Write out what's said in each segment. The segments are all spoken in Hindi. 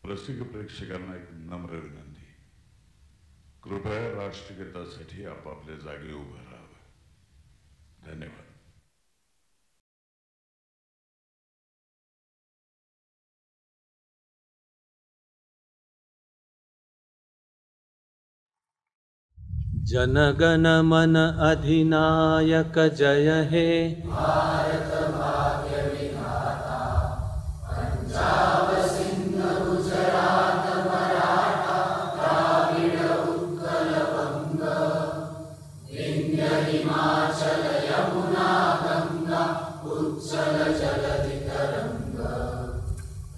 रसिक प्रेक्षकांना एक नम्र विनंती, कृपया राष्ट्रगीतासाठी आपापल्या जागी उभं राहावं. धन्यवाद. जनगण मन अधिनायक जय हे. भारत भाग्य विधाता, पंजाब सिंध गुजरात मराठा द्राविड उत्कल बंग, विंध्य हिमाचल यमुना गंगा उच्चल जलधि तरंग.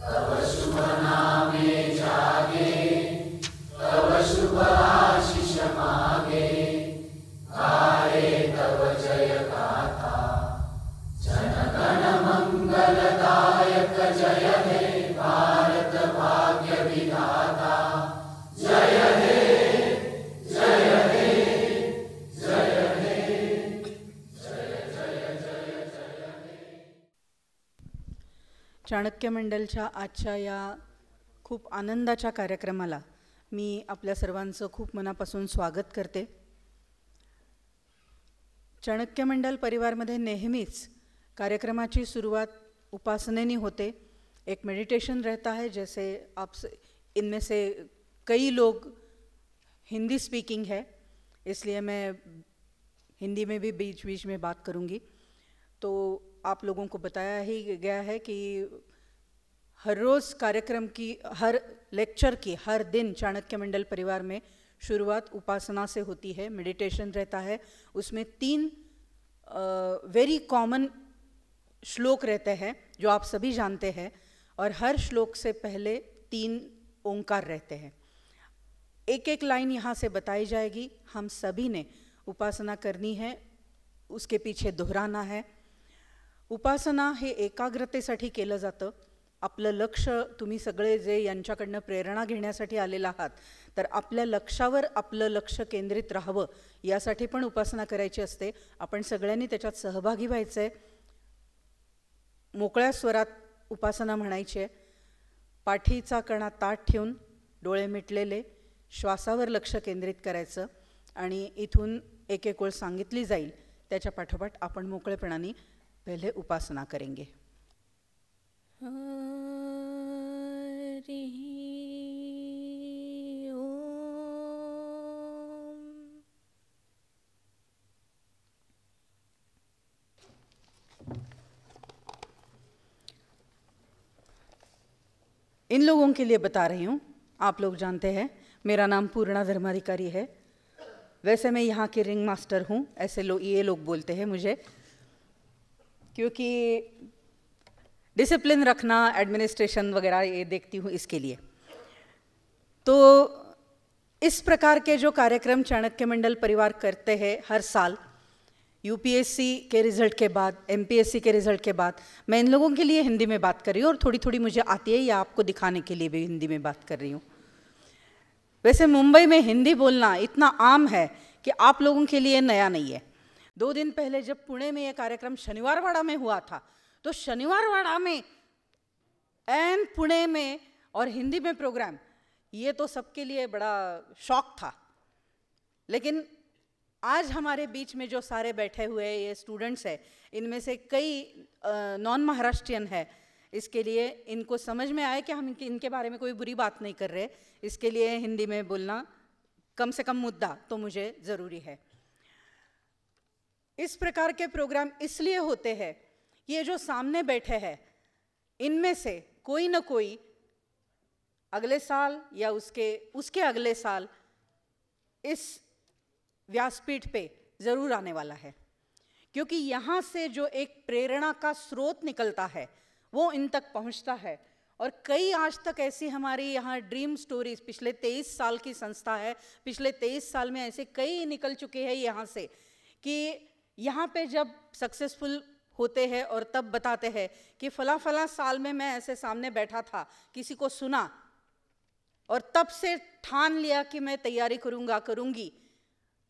तव शुभ नामे जागे, तव शुभ आशीष मागे, गाये तव जय गाथा. जनगण मंगलदायक जय हे, भारत भाग्य विधाता. जय हे, जय हे, जय हे, जय जय जय जय हे. चाणक्य मंडलच्या आजच्या या खूप आनंदाच्या कार्यक्रमाला मी आपल्या सर्वांचं खूप मनापासून स्वागत करते. चाणक्य मंडल परिवारमध्ये नेहमीच कार्यक्रमाची सुरुवात उपासनेनी होते. एक मेडिटेशन रहता है. जैसे आप इनमें से कई लोग हिंदी स्पीकिंग है, इसलिए मैं हिंदी में भी बीच बीच में बात करूँगी. तो आप लोगों को बताया ही गया है कि हर रोज़ कार्यक्रम की, हर लेक्चर की, हर दिन चाणक्य मंडल परिवार में शुरुआत उपासना से होती है. मेडिटेशन रहता है, उसमें 3 वेरी कॉमन श्लोक रहते हैं जो आप सभी जानते हैं, और हर श्लोक से पहले 3 ओंकार रहते हैं. एक एक लाइन यहाँ से बताई जाएगी. हम सभी ने उपासना करनी है, उसके पीछे दोहराना है. उपासना हे एकाग्रतेसाठी केलं जातं. आपलं लक्ष, तुम्ही सगळे जे यांच्याकडनं प्रेरणा घेण्यासाठी आलेला आहात, तर आपल्या लक्षावर आपलं लक्ष केंद्रित राहावं यासाठी पण उपासना करायची असते. आपण सगळ्यांनी त्याच्यात सहभागी व्हायचं आहे. मोकळ्या स्वरात उपासना म्हणायची आहे. पाठीचा कणा ताठ ठेवून, डोळे मिटलेले, श्वासावर लक्ष केंद्रित करायचं आणि इथून एक एक ओळ सांगितली जाईल त्याच्या पाठोपाठ आपण मोकळेपणाने पहिले उपासना करेंगे. हरि ओम. इन लोगों के लिए बता रही हूँ. आप लोग जानते हैं मेरा नाम पूर्णा धर्माधिकारी है. वैसे मैं यहाँ के रिंग मास्टर हूँ, ऐसे ये लोग बोलते हैं मुझे, क्योंकि डिसिप्लिन रखना, एडमिनिस्ट्रेशन वगैरह ये देखती हूँ इसके लिए. तो इस प्रकार के जो कार्यक्रम चाणक्य मंडल परिवार करते हैं हर साल, यूपीएससी के रिज़ल्ट के बाद, एमपीएससी के रिज़ल्ट के बाद, मैं इन लोगों के लिए हिंदी में बात कर रही हूँ और थोड़ी थोड़ी मुझे आती है या आपको दिखाने के लिए भी हिंदी में बात कर रही हूँ. वैसे मुंबई में हिंदी बोलना इतना आम है कि आप लोगों के लिए नया नहीं है. 2 दिन पहले जब पुणे में ये कार्यक्रम शनिवारवाड़ा में हुआ था, तो शनिवारवाड़ा में एंड पुणे में और हिंदी में प्रोग्राम, ये तो सबके लिए बड़ा शौक था. लेकिन आज हमारे बीच में जो सारे बैठे हुए ये स्टूडेंट्स हैं, इनमें से कई नॉन महाराष्ट्रियन है. इसके लिए इनको समझ में आए कि हम इनके बारे में कोई बुरी बात नहीं कर रहे, इसके लिए हिंदी में बोलना कम से कम मुद्दा तो मुझे ज़रूरी है. इस प्रकार के प्रोग्राम इसलिए होते हैं, ये जो सामने बैठे हैं इनमें से कोई न कोई अगले साल या उसके अगले साल इस व्यासपीठ पे ज़रूर आने वाला है, क्योंकि यहाँ से जो एक प्रेरणा का स्रोत निकलता है वो इन तक पहुँचता है. और कई आज तक ऐसी हमारी यहाँ ड्रीम स्टोरीज, पिछले 23 साल की संस्था है, पिछले 23 साल में ऐसे कई निकल चुके हैं यहाँ से कि यहाँ पे जब सक्सेसफुल होते हैं और तब बताते हैं कि फला साल में मैं ऐसे सामने बैठा था, किसी को सुना और तब से ठान लिया कि मैं तैयारी करूँगी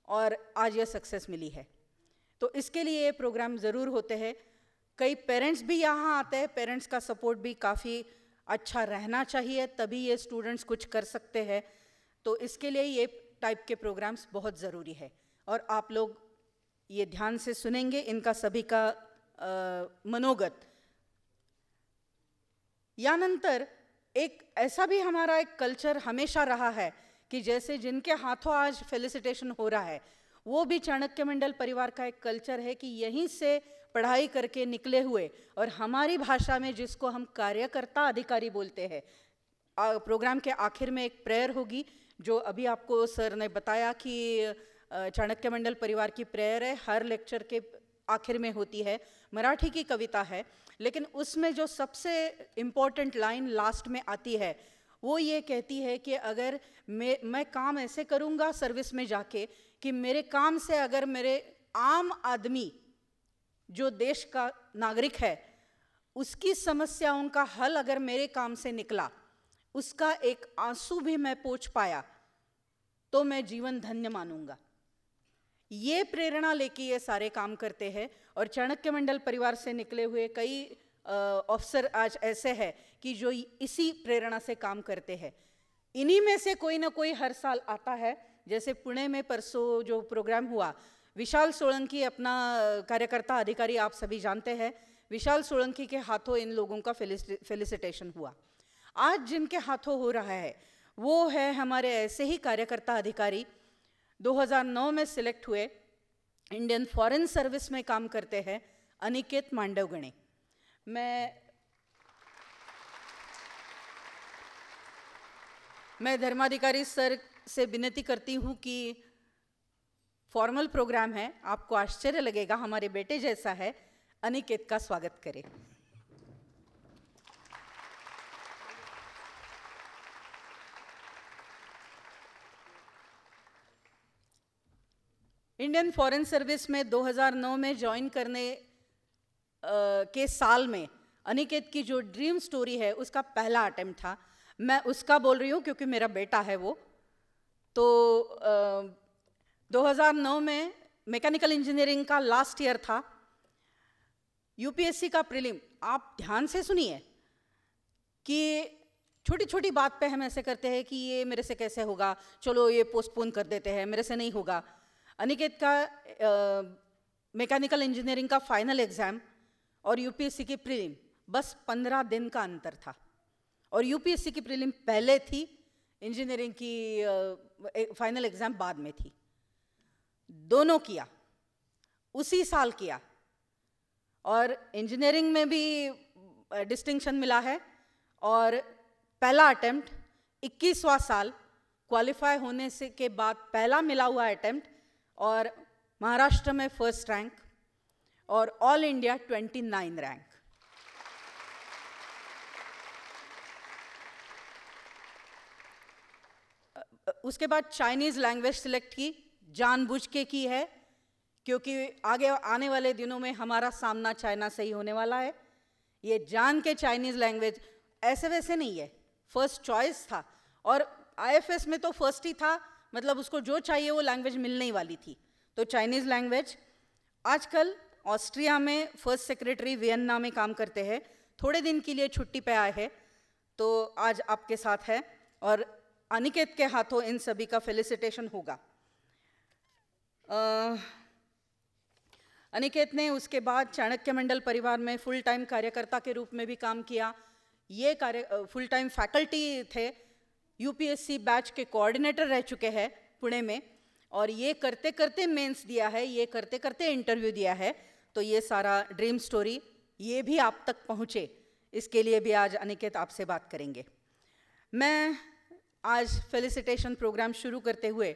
और आज ये सक्सेस मिली है. तो इसके लिए ये प्रोग्राम ज़रूर होते हैं. कई पेरेंट्स भी यहाँ आते हैं, पेरेंट्स का सपोर्ट भी काफ़ी अच्छा रहना चाहिए, तभी ये स्टूडेंट्स कुछ कर सकते हैं। तो इसके लिए ये टाइप के प्रोग्राम्स बहुत ज़रूरी है और आप लोग ये ध्यान से सुनेंगे इनका सभी का मनोगत। यानंतर एक ऐसा भी हमारा एक कल्चर हमेशा रहा है कि जैसे जिनके हाथों आज फेलिसिटेशन हो रहा है वो भी चाणक्य मंडल परिवार का एक कल्चर है कि यहीं से पढ़ाई करके निकले हुए और हमारी भाषा में जिसको हम कार्यकर्ता अधिकारी बोलते हैं। प्रोग्राम के आखिर में एक प्रेयर होगी जो अभी आपको सर ने बताया कि चाणक्य मंडल परिवार की प्रेयर है, हर लेक्चर के आखिर में होती है, मराठी की कविता है, लेकिन उसमें जो सबसे इम्पोर्टेंट लाइन लास्ट में आती है वो ये कहती है कि अगर मैं काम ऐसे करूँगा सर्विस में जाके कि मेरे काम से अगर मेरे आम आदमी जो देश का नागरिक है उसकी समस्याओं का हल अगर मेरे काम से निकला, उसका एक आंसू भी मैं पोंछ पाया, तो मैं जीवन धन्य मानूंगा। ये प्रेरणा लेके ये सारे काम करते हैं और चाणक्य मंडल परिवार से निकले हुए कई अफसर आज ऐसे हैं कि जो इसी प्रेरणा से काम करते हैं। इन्हीं में से कोई ना कोई हर साल आता है। जैसे पुणे में परसों जो प्रोग्राम हुआ, विशाल सोलंकी अपना कार्यकर्ता अधिकारी आप सभी जानते हैं, विशाल सोलंकी के हाथों इन लोगों का फेलिसिटेशन हुआ। आज जिनके हाथों हो रहा है वो है हमारे ऐसे ही कार्यकर्ता अधिकारी 2009 में सिलेक्ट हुए, इंडियन फॉरेन सर्विस में काम करते हैं, अनिकेत मांडवगणे। मैं धर्माधिकारी सर से विनती करती हूँ कि फॉर्मल प्रोग्राम है, आपको आश्चर्य लगेगा, हमारे बेटे जैसा है, अनिकेत का स्वागत करें। इंडियन फॉरेन सर्विस में 2009 में ज्वाइन करने के साल में अनिकेत की जो ड्रीम स्टोरी है उसका पहला अटेम्प्ट था। मैं उसका बोल रही हूँ क्योंकि मेरा बेटा है वो। तो 2009 में मैकेनिकल इंजीनियरिंग का लास्ट ईयर था। यूपीएससी का प्रीलिम, आप ध्यान से सुनिए कि छोटी छोटी बात पे हम ऐसे करते हैं कि ये मेरे से कैसे होगा, चलो ये पोस्टपोन कर देते हैं, मेरे से नहीं होगा। अनिकेत का मैकेनिकल इंजीनियरिंग का फाइनल एग्ज़ाम और यूपीएससी की प्रीलिम बस 15 दिन का अंतर था। और यूपीएससी की प्रीलिम पहले थी, इंजीनियरिंग की फाइनल एग्ज़ाम बाद में थी। दोनों किया, उसी साल किया, और इंजीनियरिंग में भी डिस्टिंक्शन मिला है। और पहला अटेम्प्ट 21वां साल क्वालिफाई होने से के बाद पहला मिला हुआ अटेम्प्ट, और महाराष्ट्र में फर्स्ट रैंक और ऑल इंडिया 29 रैंक। उसके बाद चाइनीज़ लैंग्वेज सिलेक्ट की, जानबूझ के की है क्योंकि आगे आने वाले दिनों में हमारा सामना चाइना से ही होने वाला है। ये जान के चाइनीज़ लैंग्वेज, ऐसे वैसे नहीं है, फर्स्ट चॉइस था। और आईएफएस में तो फर्स्ट ही था, मतलब उसको जो चाहिए वो लैंग्वेज मिलने ही वाली थी। तो चाइनीज़ लैंग्वेज। आजकल ऑस्ट्रिया में फर्स्ट सेक्रेटरी वियन्ना में काम करते हैं, थोड़े दिन के लिए छुट्टी पे आए हैं, तो आज आपके साथ है। और अनिकेत के हाथों इन सभी का फेलिसिटेशन होगा। अनिकेत ने उसके बाद चाणक्य मंडल परिवार में फुल टाइम कार्यकर्ता के रूप में भी काम किया। ये फुल टाइम फैकल्टी थे, यूपीएससी बैच के कोऑर्डिनेटर रह चुके हैं पुणे में, और ये करते करते मेंस दिया है, ये करते करते इंटरव्यू दिया है। तो ये सारा ड्रीम स्टोरी ये भी आप तक पहुँचे, इसके लिए भी आज अनिकेत आपसे बात करेंगे। मैं आज फेलिसिटेशन प्रोग्राम शुरू करते हुए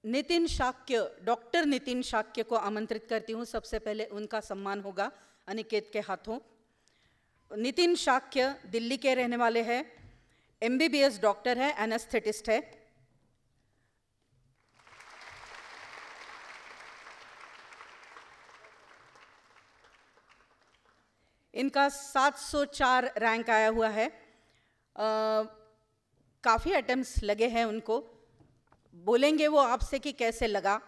नितिन शाक्य, डॉक्टर नितिन शाक्य को आमंत्रित करती हूँ। सबसे पहले उनका सम्मान होगा अनिकेत के हाथों। नितिन शाक्य दिल्ली के रहने वाले हैं, एमबीबीएस डॉक्टर है, एनेस्थेटिस्ट है। इनका 704 रैंक आया हुआ है। काफ़ी अटेम्प्ट्स लगे हैं उनको, बोलेंगे वो आपसे कि कैसे लगा।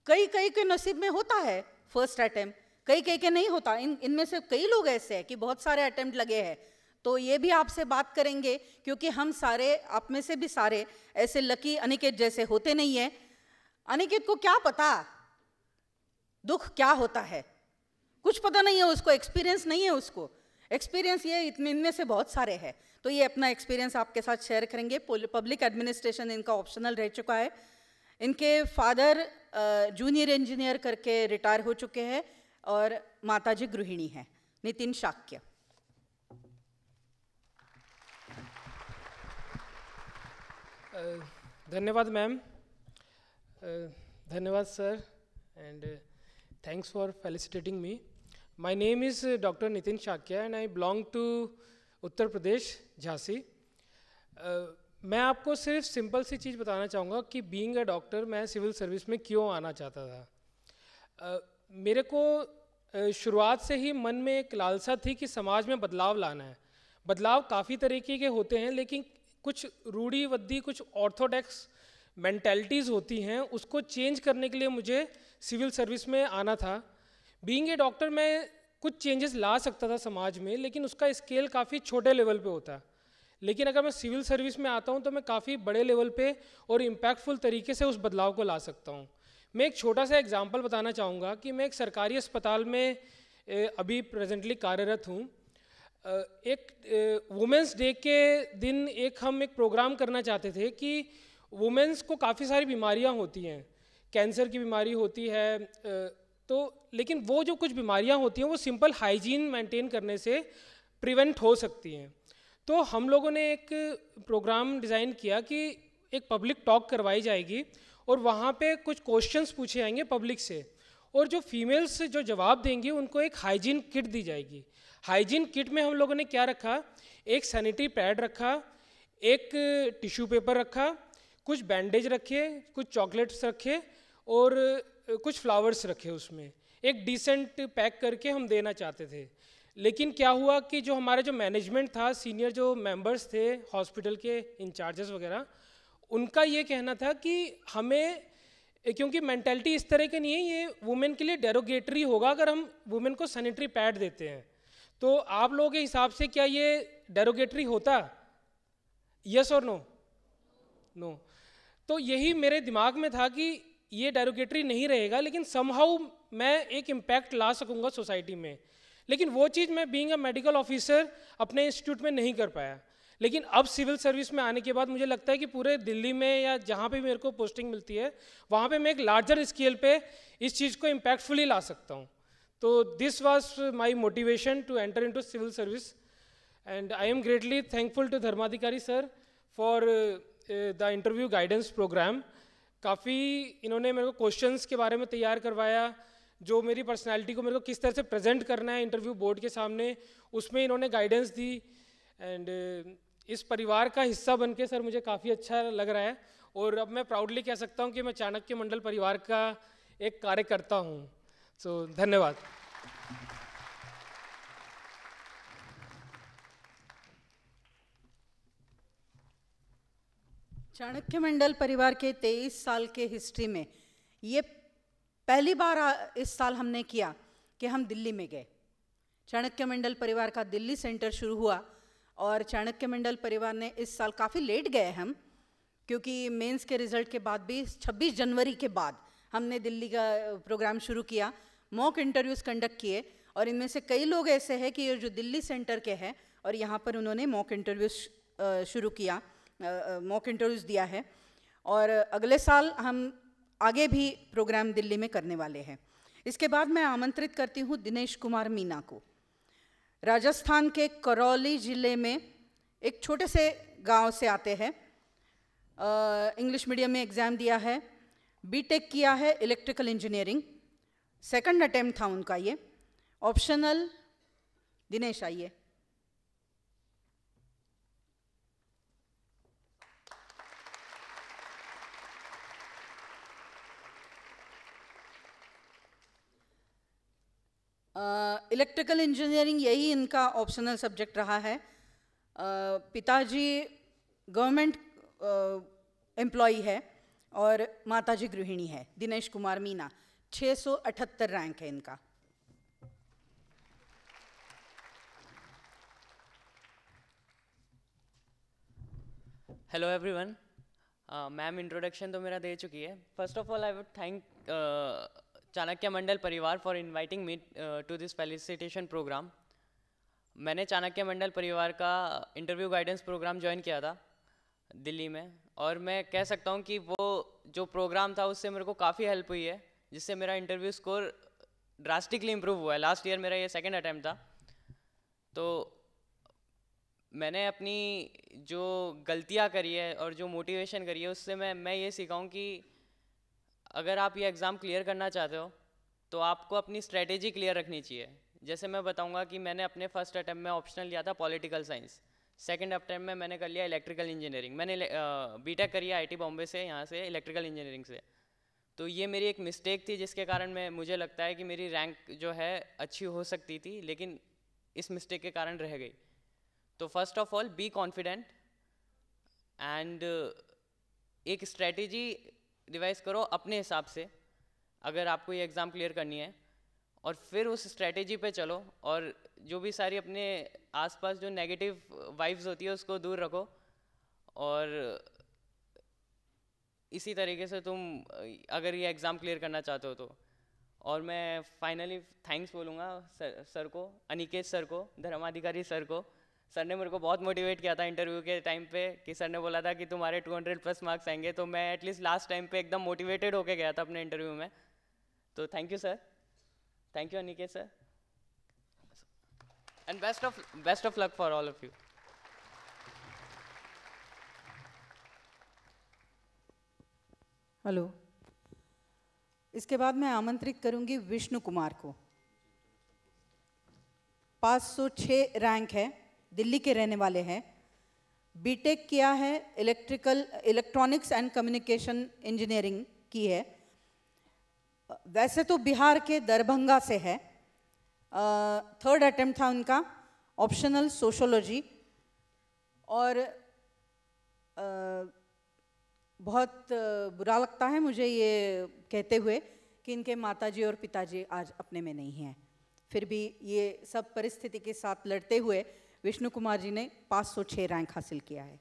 कई के नसीब में होता है फर्स्ट अटेम्प्ट, कई के नहीं होता, इनमें से कई लोग ऐसे हैं कि बहुत सारे अटेम्प्ट लगे हैं। तो ये भी आपसे बात करेंगे, क्योंकि हम सारे, आप में से भी सारे ऐसे लकी अनिकेत जैसे होते नहीं हैं। अनिकेत को क्या पता दुख क्या होता है, कुछ पता नहीं है उसको, एक्सपीरियंस नहीं है उसको। एक्सपीरियंस ये इनमें से बहुत सारे हैं, तो ये अपना एक्सपीरियंस आपके साथ शेयर करेंगे। पब्लिक एडमिनिस्ट्रेशन इनका ऑप्शनल रह चुका है। इनके फादर जूनियर इंजीनियर करके रिटायर हो चुके हैं और माताजी गृहिणी हैं। नितिन शाक्य। धन्यवाद मैम, धन्यवाद sir, and thanks for felicitating me. My name is Dr. Nitin Shakya and I belong to Uttar Pradesh, Jhansi. मैं आपको सिर्फ सिंपल सी चीज़ बताना चाहूँगा कि बीइंग अ डॉक्टर मैं सिविल सर्विस में क्यों आना चाहता था। मेरे को शुरुआत से ही मन में एक लालसा थी कि समाज में बदलाव लाना है। बदलाव काफ़ी तरीके के होते हैं, लेकिन कुछ रूढ़िवादी, कुछ ऑर्थोडॉक्स मेंटालिटीज़ होती हैं, उसको चेंज करने के लिए मुझे सिविल सर्विस में आना था। बीइंग ए डॉक्टर मैं कुछ चेंजेस ला सकता था समाज में, लेकिन उसका स्केल काफ़ी छोटे लेवल पे होता। लेकिन अगर मैं सिविल सर्विस में आता हूँ तो मैं काफ़ी बड़े लेवल पे और इम्पैक्टफुल तरीके से उस बदलाव को ला सकता हूँ। मैं एक छोटा सा एग्जांपल बताना चाहूँगा कि मैं एक सरकारी अस्पताल में अभी प्रेजेंटली कार्यरत हूँ। एक वुमेंस डे के दिन हम एक प्रोग्राम करना चाहते थे कि वुमेंस को काफ़ी सारी बीमारियां होती हैं, कैंसर की बीमारी होती है, तो लेकिन वो जो कुछ बीमारियां होती हैं वो सिंपल हाइजीन मेंटेन करने से प्रिवेंट हो सकती हैं। तो हम लोगों ने एक प्रोग्राम डिज़ाइन किया कि एक पब्लिक टॉक करवाई जाएगी और वहाँ पे कुछ क्वेश्चंस पूछे जाएंगे पब्लिक से, और जो फीमेल्स जो जवाब देंगी उनको एक हाइजीन किट दी जाएगी। हाइजीन किट में हम लोगों ने क्या रखा, एक सैनिटरी पैड रखा, एक टिश्यू पेपर रखा, कुछ बैंडेज रखे, कुछ चॉकलेट्स रखे और कुछ फ्लावर्स रखे। उसमें एक डिसेंट पैक करके हम देना चाहते थे। लेकिन क्या हुआ कि जो हमारा जो मैनेजमेंट था, सीनियर जो मेंबर्स थे हॉस्पिटल के इंचार्जेस वगैरह, उनका ये कहना था कि हमें, क्योंकि मेंटालिटी इस तरह की नहीं है, ये वुमेन के लिए डेरोगेटरी होगा अगर हम वुमेन को सैनिटरी पैड देते हैं। तो आप लोगों के हिसाब से क्या ये डेरोगेटरी होता? यस और नो? नो। तो यही मेरे दिमाग में था कि ये डेरोगेटरी नहीं रहेगा, लेकिन समहाउ मैं एक इम्पैक्ट ला सकूंगा सोसाइटी में। लेकिन वो चीज़ मैं बीइंग अ मेडिकल ऑफिसर अपने इंस्टीट्यूट में नहीं कर पाया। लेकिन अब सिविल सर्विस में आने के बाद मुझे लगता है कि पूरे दिल्ली में या जहाँ पे भी मेरे को पोस्टिंग मिलती है वहाँ पे मैं एक लार्जर स्केल पे इस चीज़ को इम्पैक्टफुली ला सकता हूँ। तो this was my motivation to enter into civil service, and I am greatly thankful to Dharmadhikari sir for the interview guidance program. काफ़ी इन्होंने मेरे को क्वेश्चंस के बारे में तैयार करवाया, जो मेरी पर्सनालिटी को मेरे को किस तरह से प्रेजेंट करना है इंटरव्यू बोर्ड के सामने, उसमें इन्होंने गाइडेंस दी। एंड इस परिवार का हिस्सा बन के सर मुझे काफ़ी अच्छा लग रहा है, और अब मैं प्राउडली कह सकता हूँ कि मैं चाणक्य मंडल परिवार का एक कार्यकर्ता हूँ। सो धन्यवाद। चाणक्य मंडल परिवार के 23 साल के हिस्ट्री में ये पहली बार इस साल हमने किया कि हम दिल्ली में गए। चाणक्य मंडल परिवार का दिल्ली सेंटर शुरू हुआ, और चाणक्य मंडल परिवार ने इस साल काफ़ी लेट गए हम, क्योंकि मेंस के रिज़ल्ट के बाद भी 26 जनवरी के बाद हमने दिल्ली का प्रोग्राम शुरू किया, मॉक इंटरव्यूज़ कंडक्ट किए, और इनमें से कई लोग ऐसे हैं कि ये जो दिल्ली सेंटर के हैं और यहाँ पर उन्होंने मॉक इंटरव्यूज़ शुरू किया, मॉक इंटरव्यूज़ दिया है, और अगले साल हम आगे भी प्रोग्राम दिल्ली में करने वाले हैं। इसके बाद मैं आमंत्रित करती हूँ दिनेश कुमार मीना को। राजस्थान के करौली ज़िले में एक छोटे से गांव से आते हैं, इंग्लिश मीडियम में एग्ज़ाम दिया है, बीटेक किया है इलेक्ट्रिकल इंजीनियरिंग, सेकंड अटेम्प्ट था उनका ये, ऑप्शनल। दिनेश आइए। इलेक्ट्रिकल इंजीनियरिंग यही इनका ऑप्शनल सब्जेक्ट रहा है। पिताजी गवर्नमेंट एम्प्लॉई है और माताजी गृहिणी है। दिनेश कुमार मीना, 678 रैंक है इनका। Hello everyone. मैम इंट्रोडक्शन तो मेरा दे चुकी है। First of all I would thank Chanakya Mandal Pariwar for inviting me to this felicitation programme. मैंने चाणक्य मंडल परिवार का इंटरव्यू गाइडेंस प्रोग्राम ज्वाइन किया था दिल्ली में, और मैं कह सकता हूँ कि वो जो प्रोग्राम था उससे मेरे को काफ़ी हेल्प हुई है, जिससे मेरा इंटरव्यू स्कोर ड्रास्टिकली इम्प्रूव हुआ है। लास्ट ईयर मेरा ये सेकंड अटैम्प्ट था। तो मैंने अपनी जो गलतियाँ करी है और जो मोटिवेशन करी है उससे मैं ये सीखा हूँ कि अगर आप ये एग्ज़ाम क्लियर करना चाहते हो तो आपको अपनी स्ट्रेटेजी क्लियर रखनी चाहिए। जैसे मैं बताऊँगा कि मैंने अपने फर्स्ट अटैम्प्ट में ऑप्शनल लिया था पॉलिटिकल साइंस, सेकंड अटैम्प्ट में मैंने कर लिया इलेक्ट्रिकल इंजीनियरिंग। मैंने बीटेक करी है आईटी बॉम्बे से, यहाँ से इलेक्ट्रिकल इंजीनियरिंग से। तो ये मेरी एक मिस्टेक थी जिसके कारण मुझे लगता है कि मेरी रैंक जो है अच्छी हो सकती थी, लेकिन इस मिस्टेक के कारण रह गई। तो first of all be confident and एक स्ट्रेटेजी डिवाइस करो अपने हिसाब से अगर आपको ये एग्ज़ाम क्लियर करनी है, और फिर उस स्ट्रेटेजी पे चलो, और जो भी सारी अपने आसपास जो नेगेटिव वाइब्स होती है उसको दूर रखो, और इसी तरीके से तुम अगर ये एग्ज़ाम क्लियर करना चाहते हो तो। और मैं फाइनली थैंक्स बोलूँगा सर को, अनिकेत सर को, धर्माधिकारी सर को। सर ने मेरे को बहुत मोटिवेट किया था इंटरव्यू के टाइम पे, कि सर ने बोला था कि तुम्हारे 200+ मार्क्स आएंगे। तो मैं एटलीस्ट लास्ट टाइम पे एकदम मोटिवेटेड होके गया था अपने इंटरव्यू में। तो thank you sir, thank you Aniket sir, and best of luck for all of you. Hello, इसके बाद मैं आमंत्रित करूंगी विष्णु कुमार को। 506 रैंक है, दिल्ली के रहने वाले हैं, बीटेक किया है, इलेक्ट्रॉनिक्स एंड कम्युनिकेशन इंजीनियरिंग की है। वैसे तो बिहार के दरभंगा से है। थर्ड अटेम्प्ट था उनका, ऑप्शनल सोशोलॉजी। और बहुत बुरा लगता है मुझे ये कहते हुए कि इनके माताजी और पिताजी आज अपने में नहीं हैं। फिर भी ये सब परिस्थिति के साथ लड़ते हुए विष्णु कुमार जी ने 506 रैंक हासिल किया है।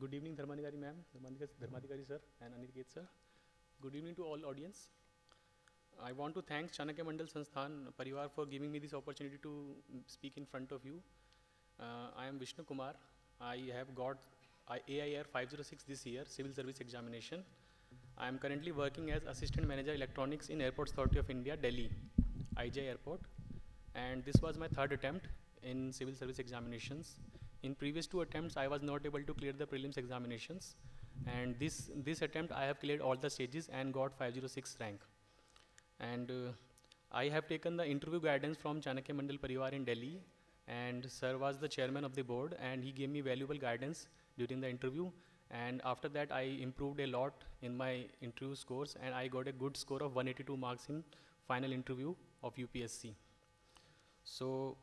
Good evening, Dharmadhikari ma'am, Dharmadhikari sir, and Aniket sir. Good evening to all audience. I want to thank Chanakya Mandal Sansthan Parivar for giving me this opportunity to speak in front of you. I am Vishnu Kumar. I have got AIR 506 this year, Civil Service Examination. I am currently working as Assistant Manager Electronics in Airports Authority of India, Delhi, IJ Airport. And this was my third attempt in Civil Service Examinations. In previous 2 attempts, I was not able to clear the prelims examinations, and this attempt I have cleared all the stages and got 506 rank. And I have taken the interview guidance from Chanakya Mandal Parivar in Delhi, and sir was the chairman of the board, and he gave me valuable guidance during the interview. And after that, I improved a lot in my interview scores, and I got a good score of 182 marks in final interview of UPSC. So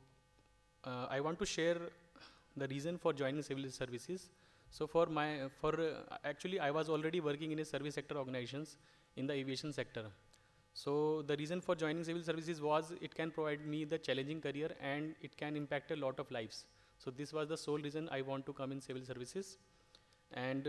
I want to share the reason for joining civil services. So actually I was already working in a service sector organizations in the aviation sector. So the reason for joining civil services was it can provide me the challenging career and it can impact a lot of lives. So this was the sole reason I want to come in civil services. And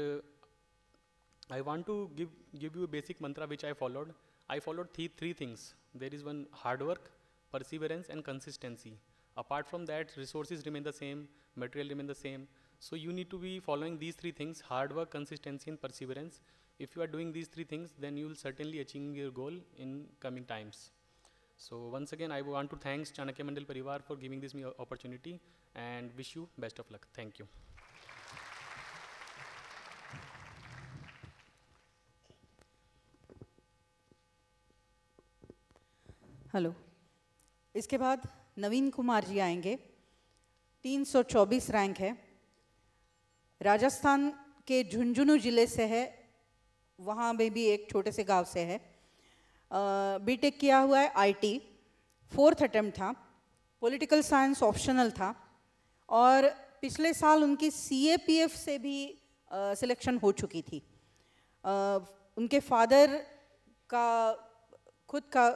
I want to give you a basic mantra which I followed. I followed three things. There is one: hard work, perseverance, and consistency. Apart from that, resources remain the same, material remain the same. So you need to be following these 3 things: hard work, consistency, and perseverance. If you are doing these 3 things, then you will certainly achieve your goal in coming times. So once again, I want to thank Chanakya Mandal Parivar for giving this me opportunity and wish you best of luck. Thank you. Hello, इसके बाद नवीन कुमार जी आएंगे। 324 रैंक है, राजस्थान के झुंझुनू जिले से है, वहाँ में भी एक छोटे से गांव से है। बीटेक किया हुआ है आईटी, 4th अटेम्प्ट था, पॉलिटिकल साइंस ऑप्शनल था, और पिछले साल उनकी CAPF से भी सिलेक्शन हो चुकी थी। उनके फादर का खुद का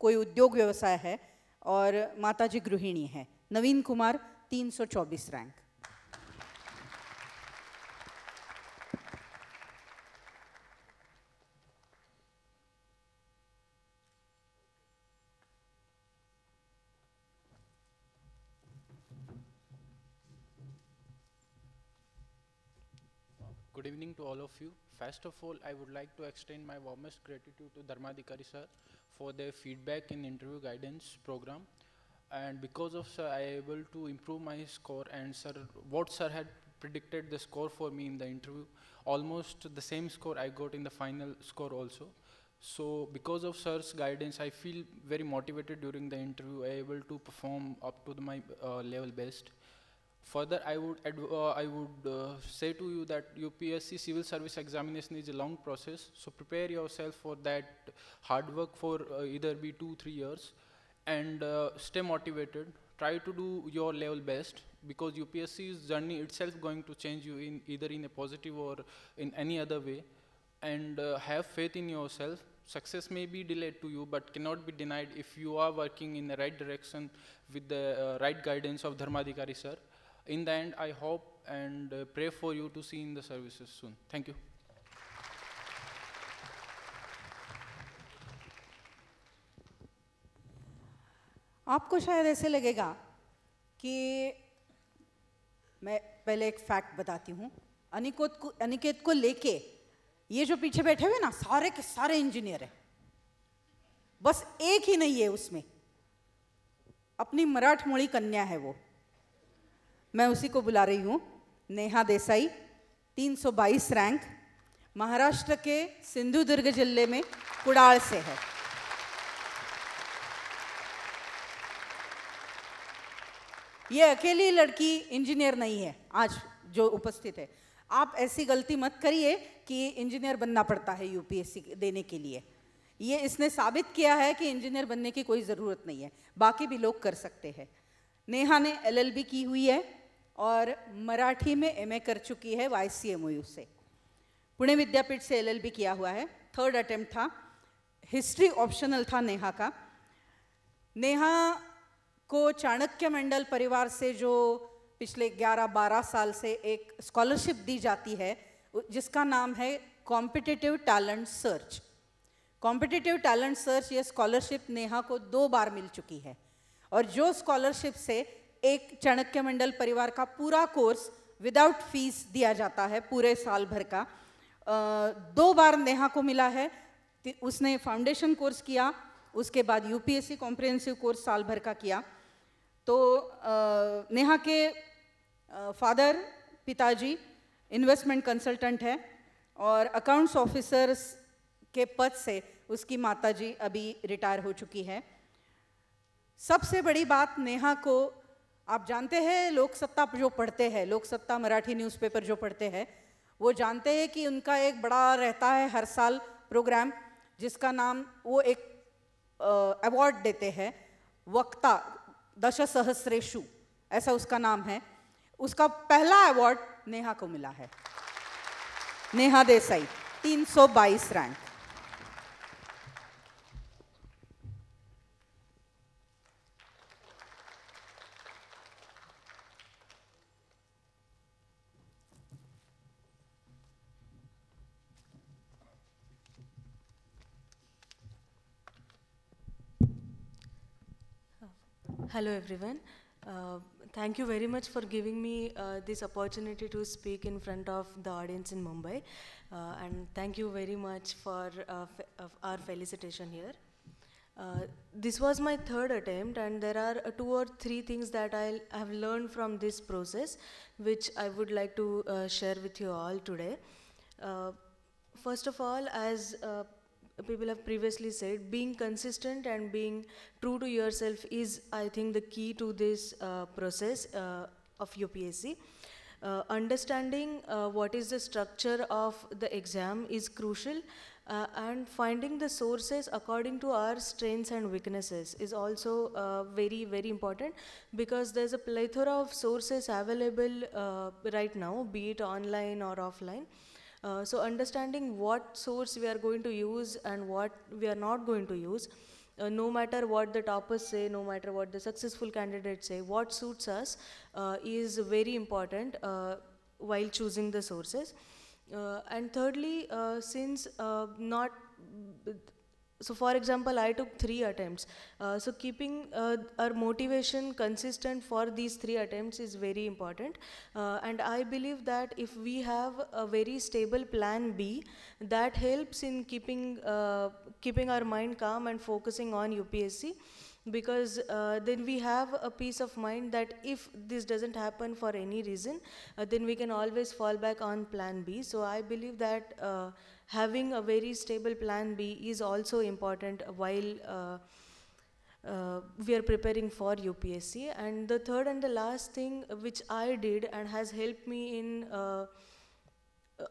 कोई उद्योग व्यवसाय है और माताजी गृहिणी है। Naveen Kumar, 324 rank. Good evening to all of you. First of all, I would like to extend my warmest gratitude to Dharmadhikari sir for their feedback in interview guidance program. And because of sir, I am able to improve my score, and sir, what sir had predicted the score for me in the interview, almost the same score I got in the final score also. So because of sir's guidance, I feel very motivated during the interview. I am able to perform up to my level best. Further, I would say to you that UPSC civil service examination is a long process, so prepare yourself for that hard work for either be 2-3 years, and stay motivated. Try to do your level best, because UPSC's journey itself going to change you in either in a positive or in any other way, and have faith in yourself. Success may be delayed to you, but cannot be denied if you are working in the right direction with the right guidance of Dharmadhikari sir. In the end, I hope and pray for you to see in the services soon. Thank you. आपको शायद ऐसे लगेगा कि मैं पहले एक फैक्ट बताती हूँ। अनिकेत को लेके ये जो पीछे बैठे हुए ना, सारे के सारे इंजीनियर हैं, बस एक ही नहीं है उसमें, अपनी मराठमोड़ी कन्या है वो। मैं उसी को बुला रही हूँ, नेहा देसाई, 322 रैंक, महाराष्ट्र के सिंधुदुर्ग जिले में कुडाल से है। ये अकेली लड़की इंजीनियर नहीं है आज जो उपस्थित है। आप ऐसी गलती मत करिए कि इंजीनियर बनना पड़ता है यूपीएससी देने के लिए। ये इसने साबित किया है कि इंजीनियर बनने की कोई ज़रूरत नहीं है, बाकी भी लोग कर सकते हैं। नेहा ने LLB की हुई है और मराठी में MA कर चुकी है YCMOU से। पुणे विद्यापीठ से LLB किया हुआ है, 3rd अटेम्प्ट था, हिस्ट्री ऑप्शनल था नेहा का। नेहा को चाणक्य मंडल परिवार से जो पिछले 11-12 साल से एक स्कॉलरशिप दी जाती है, जिसका नाम है competitive talent search. Competitive talent search ये स्कॉलरशिप नेहा को 2 बार मिल चुकी है, और जो स्कॉलरशिप से एक चाणक्य मंडल परिवार का पूरा कोर्स विदाउट फीस दिया जाता है पूरे साल भर का, 2 बार नेहा को मिला है। उसने फाउंडेशन कोर्स किया, उसके बाद यूपीएससी कॉम्प्रिहेंसिव कोर्स साल भर का किया। तो नेहा के फादर पिताजी इन्वेस्टमेंट कंसल्टेंट है और अकाउंट्स ऑफिसर्स के पद से उसकी माताजी अभी रिटायर हो चुकी है। सबसे बड़ी बात, नेहा को आप जानते हैं, लोकसत्ता जो पढ़ते हैं, लोकसत्ता मराठी न्यूज़पेपर जो पढ़ते हैं, वो जानते हैं कि उनका एक बड़ा रहता है हर साल प्रोग्राम, जिसका नाम वो एक अवार्ड देते हैं, वक्ता दशसहस्रेषु, ऐसा उसका नाम है। उसका पहला अवार्ड नेहा को मिला है। Neha Desai, 322 rank. Hello everyone. Thank you very much for giving me this opportunity to speak in front of the audience in Mumbai, and thank you very much for our felicitation here. This was my 3rd attempt, and there are 2 or 3 things that I have learned from this process, which I would like to share with you all today. First of all, as people have previously said, being consistent and being true to yourself is, I think, the key to this process of UPSC. Understanding what is the structure of the exam is crucial, and finding the sources according to our strengths and weaknesses is also very, very important, because there's a plethora of sources available right now, be it online or offline. So understanding what source we are going to use and what we are not going to use, no matter what the toppers say, no matter what the successful candidates say, what suits us is very important while choosing the sources. And thirdly, since not, so for example, I took 3 attempts. So keeping our motivation consistent for these 3 attempts is very important. And I believe that if we have a very stable plan B, that helps in keeping our mind calm and focusing on UPSC. Because then we have a peace of mind that if this doesn't happen for any reason, then we can always fall back on plan B. So I believe that having a very stable plan B is also important while we are preparing for UPSC. And the third and the last thing which I did and has helped me in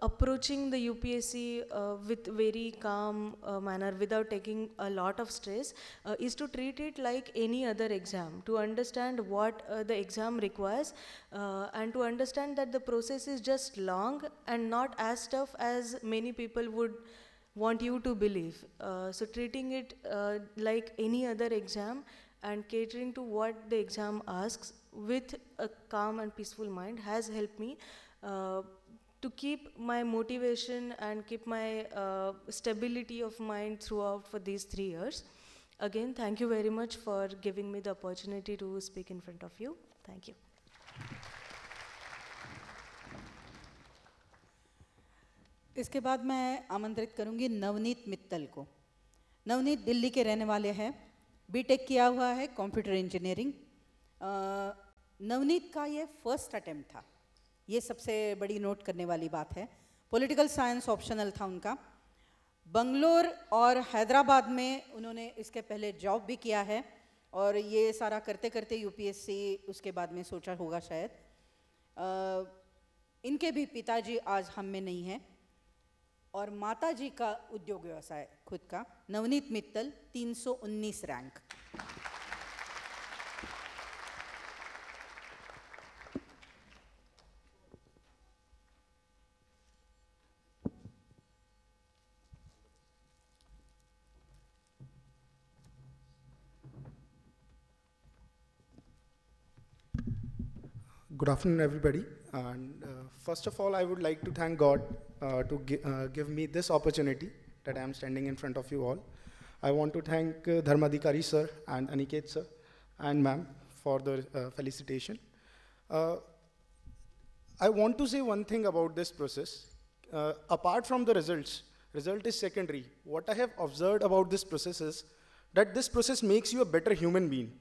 approaching the UPSC with very calm manner without taking a lot of stress is to treat it like any other exam, to understand what the exam requires and to understand that the process is just long and not as tough as many people would want you to believe. So treating it like any other exam and catering to what the exam asks with a calm and peaceful mind has helped me to keep my motivation and keep my stability of mind throughout for these 3 years. Again, thank you very much for giving me the opportunity to speak in front of you. Thank you. इसके बाद मैं आमंत्रित करूंगी नवनीत मित्तल को। नवनीत दिल्ली के रहने वाले हैं, बीटेक किया हुआ है कंप्यूटर इंजीनियरिंग। नवनीत का ये फर्स्ट अटेम्प्ट था, ये सबसे बड़ी नोट करने वाली बात है। पॉलिटिकल साइंस ऑप्शनल था उनका। बंगलोर और हैदराबाद में उन्होंने इसके पहले जॉब भी किया है और ये सारा करते करते यूपीएससी उसके बाद में सोचा होगा शायद। इनके भी पिताजी आज हम में नहीं हैं और माताजी का उद्योग व्यवसाय खुद का। Navneet Mittal 319 rank. Good afternoon, everybody. And first of all, I would like to thank God to give me this opportunity that I am standing in front of you all. I want to thank Dharmadhikari sir and Aniket sir and ma'am for the felicitation. I want to say one thing about this process. Apart from the result is secondary. What I have observed about this process is that this process makes you a better human being.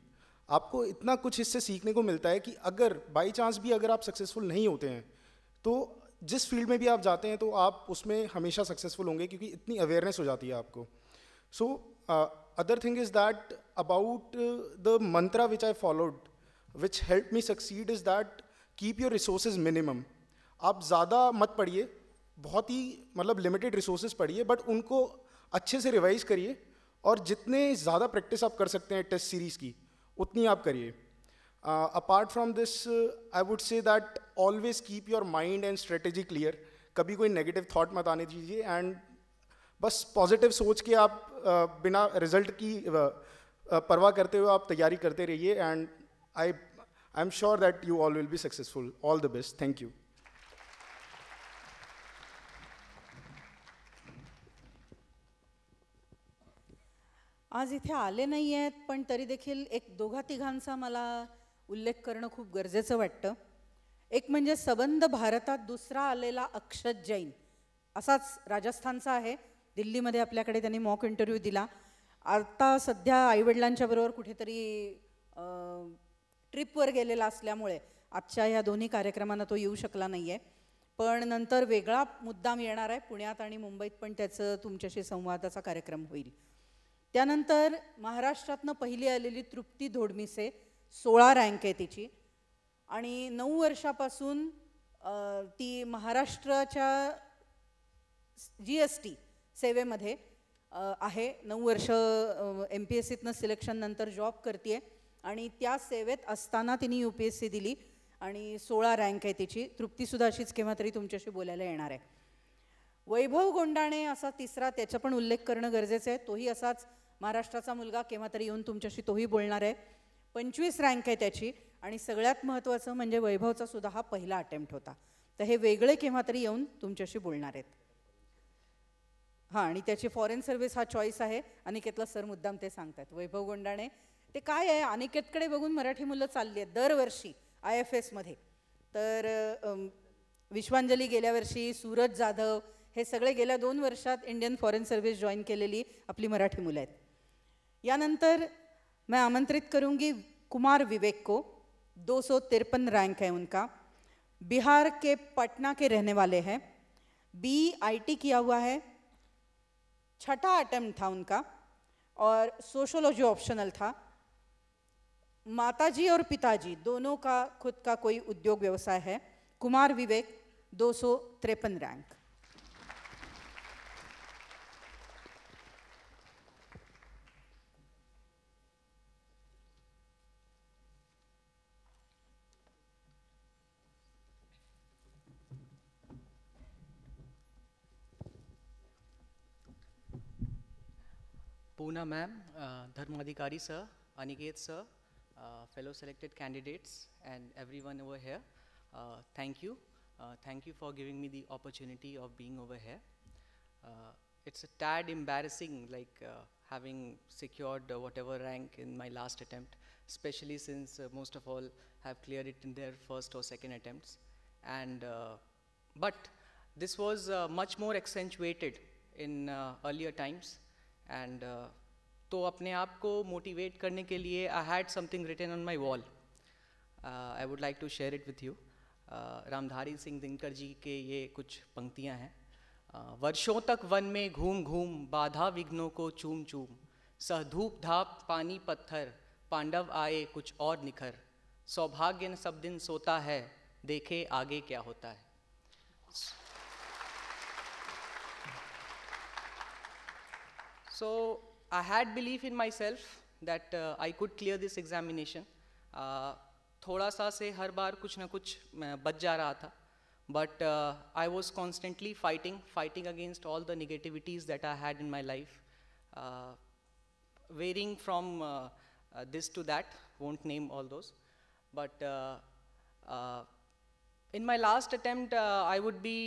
आपको इतना कुछ इससे सीखने को मिलता है कि अगर बाई चांस भी अगर आप सक्सेसफुल नहीं होते हैं तो जिस फील्ड में भी आप जाते हैं तो आप उसमें हमेशा सक्सेसफुल होंगे क्योंकि इतनी अवेयरनेस हो जाती है आपको. So other thing is that about the Mantra which I followed which help me succeed is that keep your resources minimum. आप ज़्यादा मत पढ़िए, बहुत ही मतलब लिमिटेड रिसोर्सेज पढ़िए, बट उनको अच्छे से रिवाइज करिए और जितने ज़्यादा प्रैक्टिस आप कर सकते हैं टेस्ट सीरीज़ की उतनी आप करिए. Apart from this I would say that always keep your mind and strategy clear. कभी कोई नेगेटिव थॉट मत आने दीजिए एंड बस पॉजिटिव सोच के आप बिना रिजल्ट की परवाह करते हुए आप तैयारी करते रहिए and I am sure that you all will be successful. All the best. Thank you. आज इथे आले नाही आहेत पण तरी देखील एक दोघा तिघांचा मला उल्लेख करणं खूप गरजेचं वाटतं. एक म्हणजे सबंध भारतात दुसरा आलेला अक्षत जैन, असाच राजस्थानचा आहे. दिल्लीमध्ये आपल्याकडे त्यांनी मॉक इंटरव्ह्यू दिला. आता सध्या आईवडिलांच्या बरोबर कुठेतरी ट्रिपवर गेलेला असल्यामुळे आजच्या ह्या दोन्ही कार्यक्रमांना तो येऊ शकला नाही आहे. पण नंतर वेगळा मुद्दाम येणार आहे. पुण्यात आणि मुंबईत पण त्याचं तुमच्याशी संवादाचा कार्यक्रम होईल. त्यानंतर महाराष्ट्रातनं पहिली आलेली तृप्ती धोडमिसे, 16 रँक आहे तिची आणि 9 वर्षापासून ती महाराष्ट्राच्या GST सेवेमध्ये आहे. 9 वर्ष MPSCतनं सिलेक्शन नंतर जॉब करते आणि त्या सेवेत असताना तिने UPSC दिली आणि 16 रँक आहे तिची. तृप्तीसुद्धा अशीच केव्हा तरी तुमच्याशी बोलायला येणार आहे. वैभव गोंडाणे असा तिसरा, त्याचा पण उल्लेख करणं गरजेचं आहे. तोही असाच महाराष्ट्राचा मुलगा, केव्हा तरी येऊन तुमच्याशी तोही बोलणार आहे. 25 रँक आहे त्याची आणि सगळ्यात महत्त्वाचं म्हणजे वैभवचा सुद्धा हा पहिला अटेम्प्ट होता. तर हे वेगळे केव्हा तरी येऊन तुमच्याशी बोलणार आहेत. हां, आणि त्याची फॉरेन सर्व्हिस हा चॉईस आहे. अनिकेतला सर मुद्दाम ते सांगतात. वैभव गोंडाणे ते काय आहे, अनिकेतकडे बघून मराठी मुलं चालली आहेत दरवर्षी IFSमध्ये. तर विश्वांजली गेल्या वर्षी, सूरज जाधव, हे सगळे गेल्या 2 वर्षात इंडियन फॉरेन सर्व्हिस जॉईन केलेली आपली मराठी मुलं आहेत. यानंतर मैं आमंत्रित करूंगी कुमार विवेक को. 253 रैंक है उनका. बिहार के पटना के रहने वाले हैं. BIT किया हुआ है. 6ठा अटेम्प्ट था उनका और सोशोलॉजी ऑप्शनल था. माताजी और पिताजी दोनों का खुद का कोई उद्योग व्यवसाय है. कुमार विवेक 253 rank. Poona ma'am, Dharmadhikari sir, Aniket sir, fellow selected candidates and everyone over here, thank you. Thank you for giving me the opportunity of being over here. It's a tad embarrassing, like having secured whatever rank in my last attempt, especially since most of all have cleared it in their first or second attempts. And but this was much more accentuated in earlier times. And तो अपने आप को मोटिवेट करने के लिए I had something written on my wall. I would like to share it with you. Ramdhari Singh Dinkar ji के ये कुछ पंक्तियाँ हैं. वर्षों तक वन में घूम घूम बाधा विघ्नों को चूम चूम, सह धूप धाप पानी पत्थर पांडव आए कुछ और निखर, सौभाग्य न सब दिन सोता है देखे आगे क्या होता है. So I had belief in myself that I could clear this examination. थोड़ा सा से हर बार कुछ ना कुछ बच जा रहा था, but I was constantly fighting against all the negativities that I had in my life, varying from this to that, won't name all those. But in my last attempt, I would be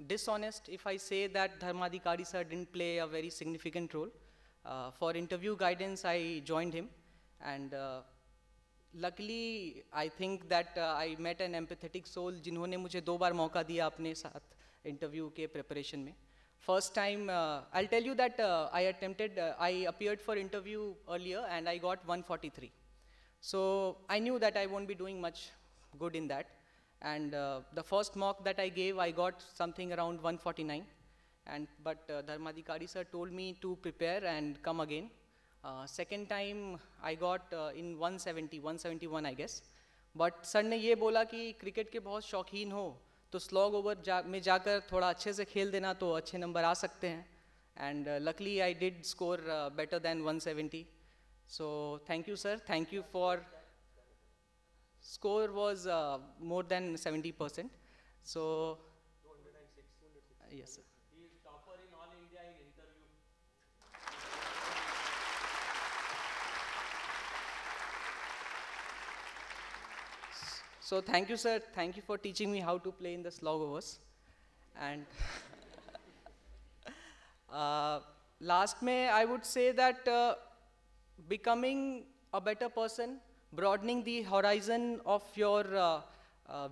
dishonest if I say that Dharmadhikari sir didn't play a very significant role. For interview guidance, I joined him, and luckily, I think that I met an empathetic soul जिन्होंने मुझे 2 बार मौका दिया अपने साथ interview के preparation में. First time, I'll tell you that I appeared for interview earlier and I got 143. So I knew that I won't be doing much good in that. And the first mock that I gave, I got something around 149. But Dharmadhikari sir told me to prepare and come again. Second time, I got in 171 I guess. But sir ने ये बोला कि क्रिकेट के बहुत शौकीन हो तो स्लॉग ओवर में जाकर थोड़ा अच्छे से खेल देना तो अच्छे नंबर आ सकते हैं. And luckily I did score better than 170. So thank you sir, thank you for. Score was more than 70%. So, yes, sir. He is topper in all India in interview. So thank you, sir. Thank you for teaching me how to play in the slog overs. And last May, I would say that becoming a better person, broadening the horizon of your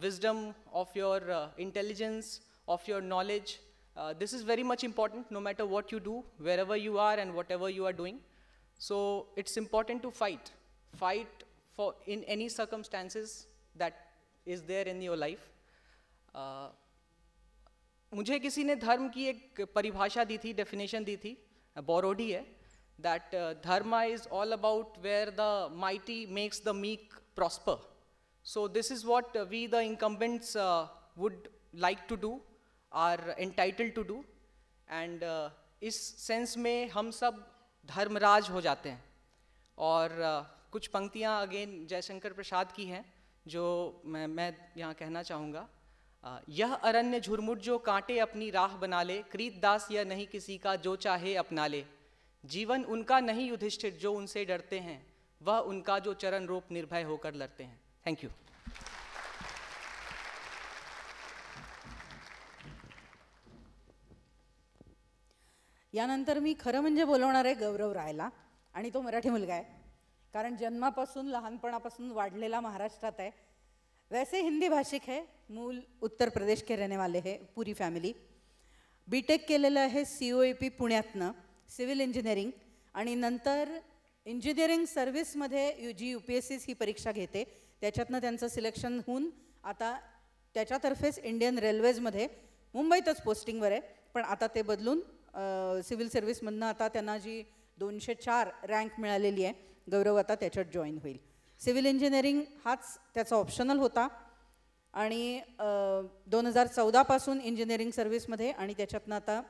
wisdom, of your intelligence, of your knowledge. This is very much important no matter what you do, wherever you are and whatever you are doing. So it's important to fight for in any circumstances that is there in your life. मुझे किसी ने धर्म की एक परिभाषा दी थी, डेफिनेशन दी थी, borrowed ही है, that dharma is all about where the mighty makes the meek prosper. So this is what we the incumbents would like to do, are entitled to do, and इस सेंस में हम सब धर्मराज हो जाते हैं. और कुछ पंक्तियाँ अगेन जयशंकर प्रसाद की हैं जो मैं यहाँ कहना चाहूँगा. यह अरण्य झुरमुट जो कांटे अपनी राह बना ले, कृतदास यह नहीं किसी का जो चाहे अपना ले. जीवन उनका नहीं युधिष्ठिर जो उनसे डरते हैं, वह उनका जो चरण रूप निर्भय होकर लड़ते हैं. Thank you. यानंतर मी खरं म्हणजे बोलवणार आहे गौरव रायला, आणि तो मराठी मुलगा आहे, कारण जन्मापासून लहानपणापासून वाढलेला महाराष्ट्रात आहे. वैसे हिंदी भाषिक है, मूल उत्तर प्रदेश के रहने वाले है पूरी फॅमिली. बीटेक केलेलं आहे COEP पुण्यातनं सिव्हिल इंजिनिअरिंग, आणि नंतर इंजिनिअरिंग सर्व्हिसमध्ये जी UPSC ही परीक्षा घेते त्याच्यातनं त्यांचं सिलेक्शन होऊन आता त्याच्यातर्फेच इंडियन रेल्वेजमध्ये मुंबईतच पोस्टिंगवर आहे. पण आता ते बदलून सिव्हिल सर्व्हिसमधनं आता त्यांना जी 204 रँक मिळालेली आहे, गौरव आता त्याच्यात जॉईन होईल. सिव्हिल इंजिनिअरिंग हाच त्याचा ऑप्शनल होता, आणि 2014 पासून इंजिनिअरिंग सर्व्हिसमध्ये, आणि त्याच्यातनं आता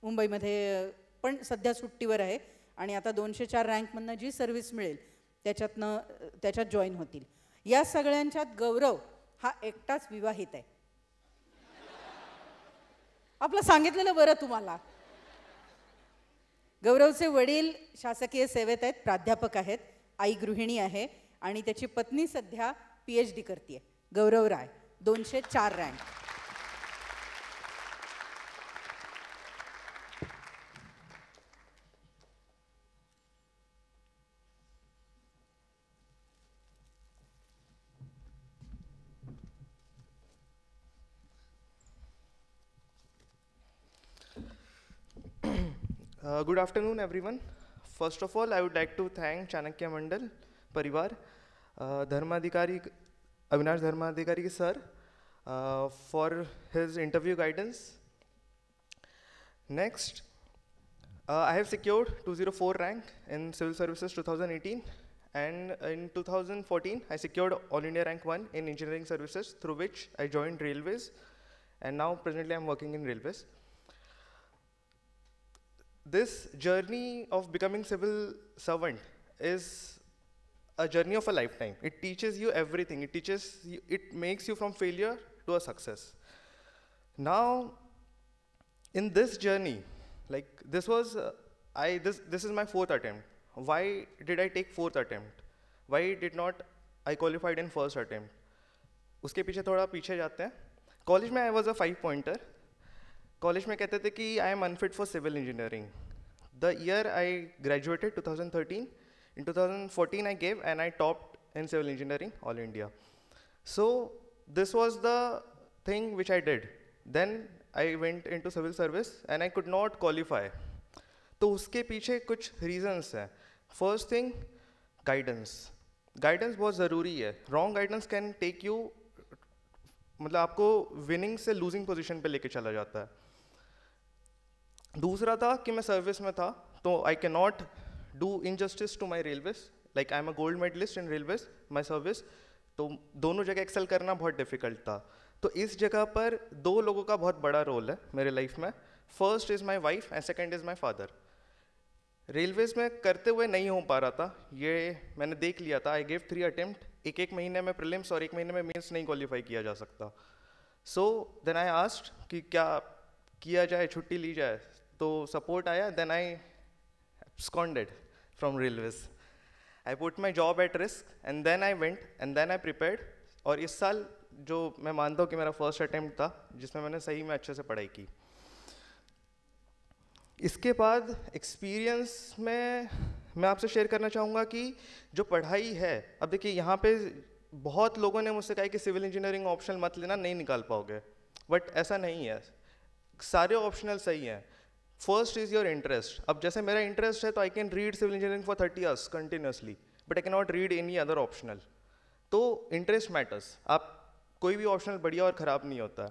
मुंबईमध्ये पण सध्या सुट्टीवर आहे, आणि आता 204 रँकमधनं जी सर्व्हिस मिळेल त्याच्यात जॉईन होतील. या सगळ्यांच्यात गौरव हा एकटाच विवाहित आहे. आपलं सांगितलेलं बरं तुम्हाला. गौरवचे वडील शासकीय सेवेत आहेत, प्राध्यापक आहेत, आई गृहिणी आहे, आणि त्याची पत्नी सध्या PhD करते. गौरव राय 204 rank. Good afternoon, everyone. First of all, I would like to thank Chanakya Mandal Parivar, Avinash Dharmadhikari sir, for his interview guidance. Next, I have secured 204 rank in Civil Services 2018, and in 2014, I secured All India Rank 1 in Engineering Services, through which I joined Railways, and now presently I'm working in Railways. This journey of becoming civil servant is a journey of a lifetime. It teaches you everything. It makes you from failure to a success. Now, in this journey, like this is my 4th attempt. Why did I take 4th attempt? Why did not I qualified in 1st attempt? उसके पीछे थोड़ा पीछे जाते हैं. College में I was a 5-pointer. College में कहते थे कि I am unfit for civil engineering. The year I graduated 2013. In 2014 I gave and I topped in civil engineering all India. So this was the thing which I did. Then I went into civil service and I could not qualify. तो उसके पीछे कुछ reasons हैं. First thing, guidance. Guidance बहुत ज़रूरी है. Wrong guidance can take you, मतलब आपको winning से losing position पे लेके चला जाता है. दूसरा था कि मैं सर्विस में था, तो I cannot do injustice to my railways. Like I am a gold medalist in railways, my service. तो दोनों जगह एक्सेल करना बहुत डिफिकल्ट था. तो इस जगह पर दो लोगों का बहुत बड़ा रोल है मेरे लाइफ में. First is my wife and second is my father. Railways में करते हुए नहीं हो पा रहा था, ये मैंने देख लिया था. आई गिव 3 अटेम्प्ट, एक महीने में प्रीलिम्स और 1 महीने में मेंस नहीं क्वालिफाई किया जा सकता. सो देन आई आस्क्ड कि क्या किया जाए, छुट्टी ली जाए. तो सपोर्ट आया. Then I absconded from railways. I put my job at risk and then I went and then I prepared. और इस साल जो मैं मानता हूँ कि मेरा फर्स्ट अटेम्प्ट था जिसमें मैंने सही में अच्छे से पढ़ाई की. इसके बाद एक्सपीरियंस में मैं आपसे शेयर करना चाहूँगा कि जो पढ़ाई है, अब देखिए यहाँ पे बहुत लोगों ने मुझसे कहा कि सिविल इंजीनियरिंग ऑप्शनल मत लेना, नहीं निकाल पाओगे. बट ऐसा नहीं है, सारे ऑप्शनल सही हैं. First is your interest. अब जैसे मेरा इंटरेस्ट है तो I can read civil engineering for 30 years continuously, but I can not read any other optional. तो इंटरेस्ट मैटर्स. आप कोई भी ऑप्शनल बढ़िया और ख़राब नहीं होता.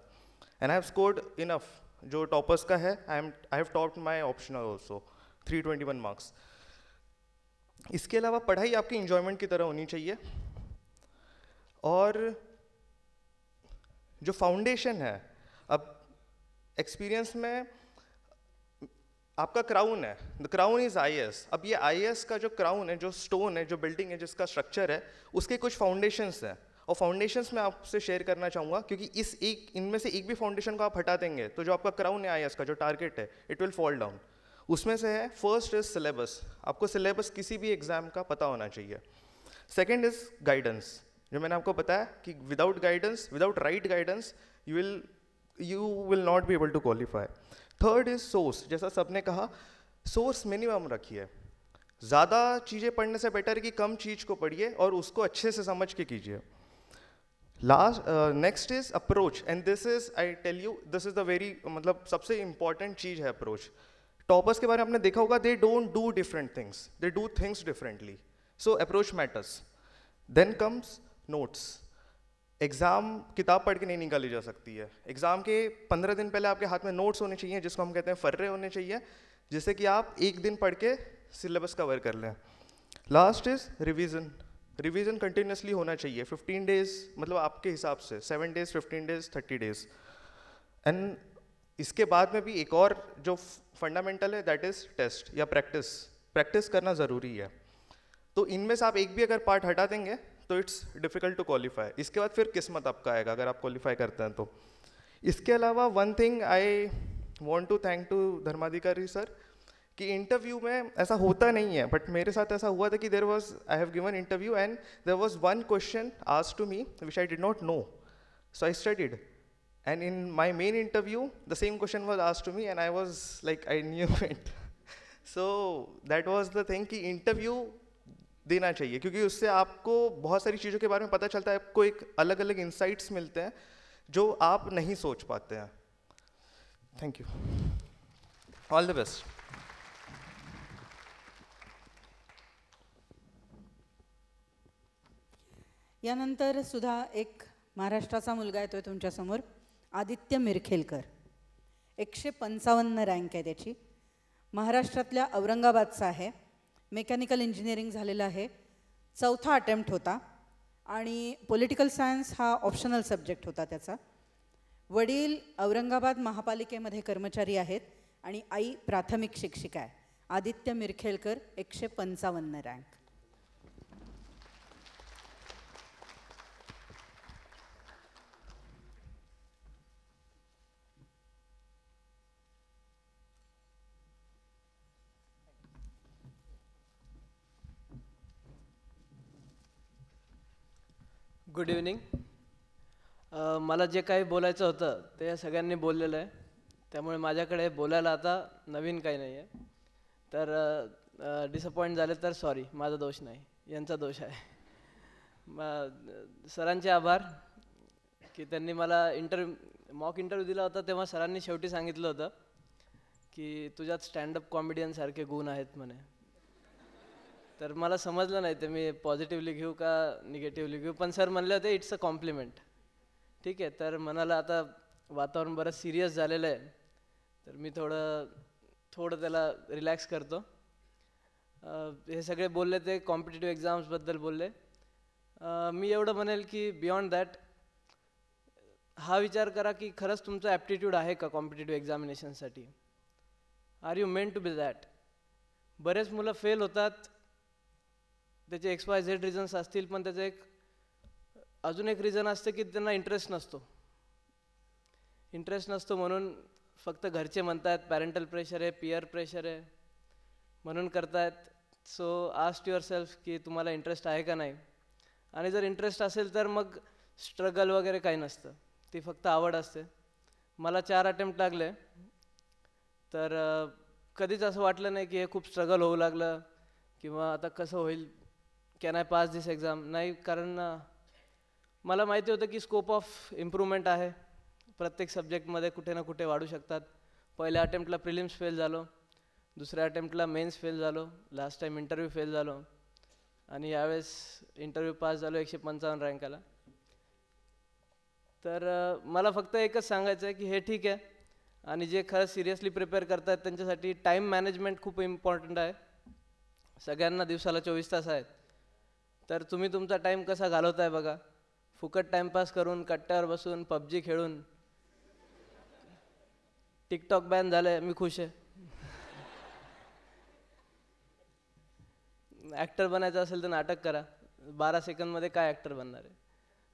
And I have scored enough. जो टॉपर्स का है, I have topped my optional also 321 marks. इसके अलावा पढ़ाई आपकी इंजॉयमेंट की तरह होनी चाहिए. और जो फाउंडेशन है, अब एक्सपीरियंस में आपका क्राउन है, द क्राउन इज IAS। अब ये IAS का जो क्राउन है, जो स्टोन है, जो बिल्डिंग है, जिसका स्ट्रक्चर है, उसके कुछ फाउंडेशंस हैं, और फाउंडेशंस मैं आपसे शेयर करना चाहूँगा, क्योंकि इनमें से एक भी फाउंडेशन को आप हटा देंगे तो जो आपका क्राउन है IAS का, जो टारगेट है, इट विल फॉल डाउन। उसमें से है, फर्स्ट इज सिलेबस। आपको सिलेबस किसी भी एग्जाम का पता होना चाहिए। सेकेंड इज गाइडेंस, जो मैंने आपको बताया कि without guidance, without right guidance, you will not be able to qualify. Third is source, जैसा सबने कहा, सोर्स मिनिमम रखिए। ज़्यादा चीज़ें पढ़ने से बेटर है कि कम चीज़ को पढ़िए और उसको अच्छे से समझ के कीजिए। Next is approach, and this is, I tell you, this is the very, मतलब सबसे इंपॉर्टेंट चीज़ है अप्रोच। टॉपर्स के बारे में आपने देखा होगा, they don't do different things, they do things differently, so approach matters. Then comes notes. Exam किताब पढ़ के नहीं निकाली जा सकती है। एग्ज़ाम के 15 दिन पहले आपके हाथ में नोट्स होने चाहिए, जिसको हम कहते हैं फर्रे होने चाहिए, जिससे कि आप एक दिन पढ़ के सिलेबस कवर कर लें। Last is revision. Revision continuously होना चाहिए, 15 डेज, मतलब आपके हिसाब से 7 डेज, 15 डेज, 30 डेज। एंड इसके बाद में भी एक और जो फंडामेंटल है, दैट इज टेस्ट या प्रैक्टिस। प्रैक्टिस करना ज़रूरी है। तो इनमें से आप एक भी अगर पार्ट हटा देंगे तो इट्स डिफ़िकल्ट टू क्वालिफाई। इसके बाद फिर किस्मत आपका आएगा अगर आप क्वालिफाई करते हैं तो। इसके अलावा one thing I want to thank to Dharmadhikari sir, कि इंटरव्यू में ऐसा होता नहीं है, बट मेरे साथ ऐसा हुआ था कि I have given interview and there was one question asked to me which I did not know, so I studied, and in my main interview the same question was asked to me and I was like I knew it. So that was the thing कि इंटरव्यू देना चाहिए, क्योंकि उससे आपको बहुत सारी चीज़ों के बारे में पता चलता है, आपको एक अलग अलग इंसाइट्स मिलते हैं जो आप नहीं सोच पाते हैं। Thank you, all the best. यानंतर सुद्धा एक महाराष्ट्राचा मुलगा येतोय तुमच्यासमोर, आदित्य मिरखेलकर। 155 रँक आहे त्याची, महाराष्ट्रातल्या औरंगाबादचा आहे, मेकॅनिकल इंजिनिअरिंग झालेलं आहे, 4था अटेम्प्ट होता आणि पॉलिटिकल सायन्स हा ऑप्शनल सब्जेक्ट होता त्याचा। वडील औरंगाबाद महापालिकेमध्ये कर्मचारी आहेत आणि आई प्राथमिक शिक्षिका आहे। Aditya Mirkhelkar, 155 rank. Good evening. मला जे काही बोलायचं होतं ते सगळ्यांनी बोललेलं आहे, त्यामुळे माझ्याकडे बोलायला आता नवीन काही नाही आहे। तर डिसअपॉइंट झाले तर सॉरी, माझा दोष नाही, यांचा दोष आहे। सरांचे आभार की त्यांनी मला मॉक इंटरव्ह्यू दिला होता, तेव्हा सरांनी शेवटी सांगितलं होतं की तुझ्यात स्टँडअप कॉमेडियनसारखे गुण आहेत म्हणे। तर मला समजलं नाही ते मी पॉझिटिव्हली घेऊ का निगेटिव्हली घेऊ, पण सर म्हणले होते इट्स अ कॉम्प्लिमेंट। ठीक आहे, तर मनाला आता वातावरण बरंच सिरियस झालेलं आहे, तर मी थोडं त्याला रिलॅक्स करतो। हे सगळे बोलले ते कॉम्पिटिटिव्ह एक्झाम्सबद्दल बोलले। मी एवढं म्हणेल की बियॉन्ड दॅट हा विचार करा की खरंच तुमचं ॲप्टिट्यूड आहे का कॉम्पिटिटिव्ह एक्झामिनेशनसाठी, are you meant to be that. बरेच मुलं फेल होतात, त्याचे XYZ रिझन्स असतील, पण त्याचं अजून एक रिझन असतं की त्यांना इंटरेस्ट नसतो म्हणून फक्त घरचे म्हणतात, पॅरेंटल प्रेशर आहे, पियर प्रेशर आहे म्हणून करतायत। सो आस्क युअर सेल्फ की तुम्हाला इंटरेस्ट आहे का नाही, आणि जर इंटरेस्ट असेल तर मग स्ट्रगल वगैरे काही नसतं, ती फक्त आवड असते। मला 4 अटेम्प्ट लागले, तर कधीच असं वाटलं नाही की हे खूप स्ट्रगल होऊ लागलं किंवा आता कसं होईल, can I pass this exam, नाही, कारण मला माहिती होतं की स्कोप ऑफ इम्प्रूव्हमेंट आहे, प्रत्येक सब्जेक्टमध्ये कुठे ना कुठे वाढू शकतात। पहिल्या अटेम्प्टला प्रिलिम्स फेल झालो, दुसऱ्या अटेम्प्टला मेन्स फेल झालो, लास्ट टाईम इंटरव्ह्यू फेल झालो, आणि यावेळेस इंटरव्ह्यू पास झालो 155 रँकाला। तर मला फक्त एकच सांगायचं आहे की हे ठीक आहे, आणि जे खरंच सिरियसली प्रिपेअर करतात त्यांच्यासाठी टाईम मॅनेजमेंट खूप इम्पॉर्टंट आहे। सगळ्यांना दिवसाला 24 तास आहेत, तर तुम्ही तुमचा टाईम कसा घालवताय बघा। फुकट टाइमपास करून कट्ट्यावर बसून पबजी खेळून टिकटॉक बॅन झालं मी खुश आहे. ॲक्टर बनायचं असेल तर नाटक करा, 12 सेकंदमध्ये काय ॲक्टर बनणार आहे.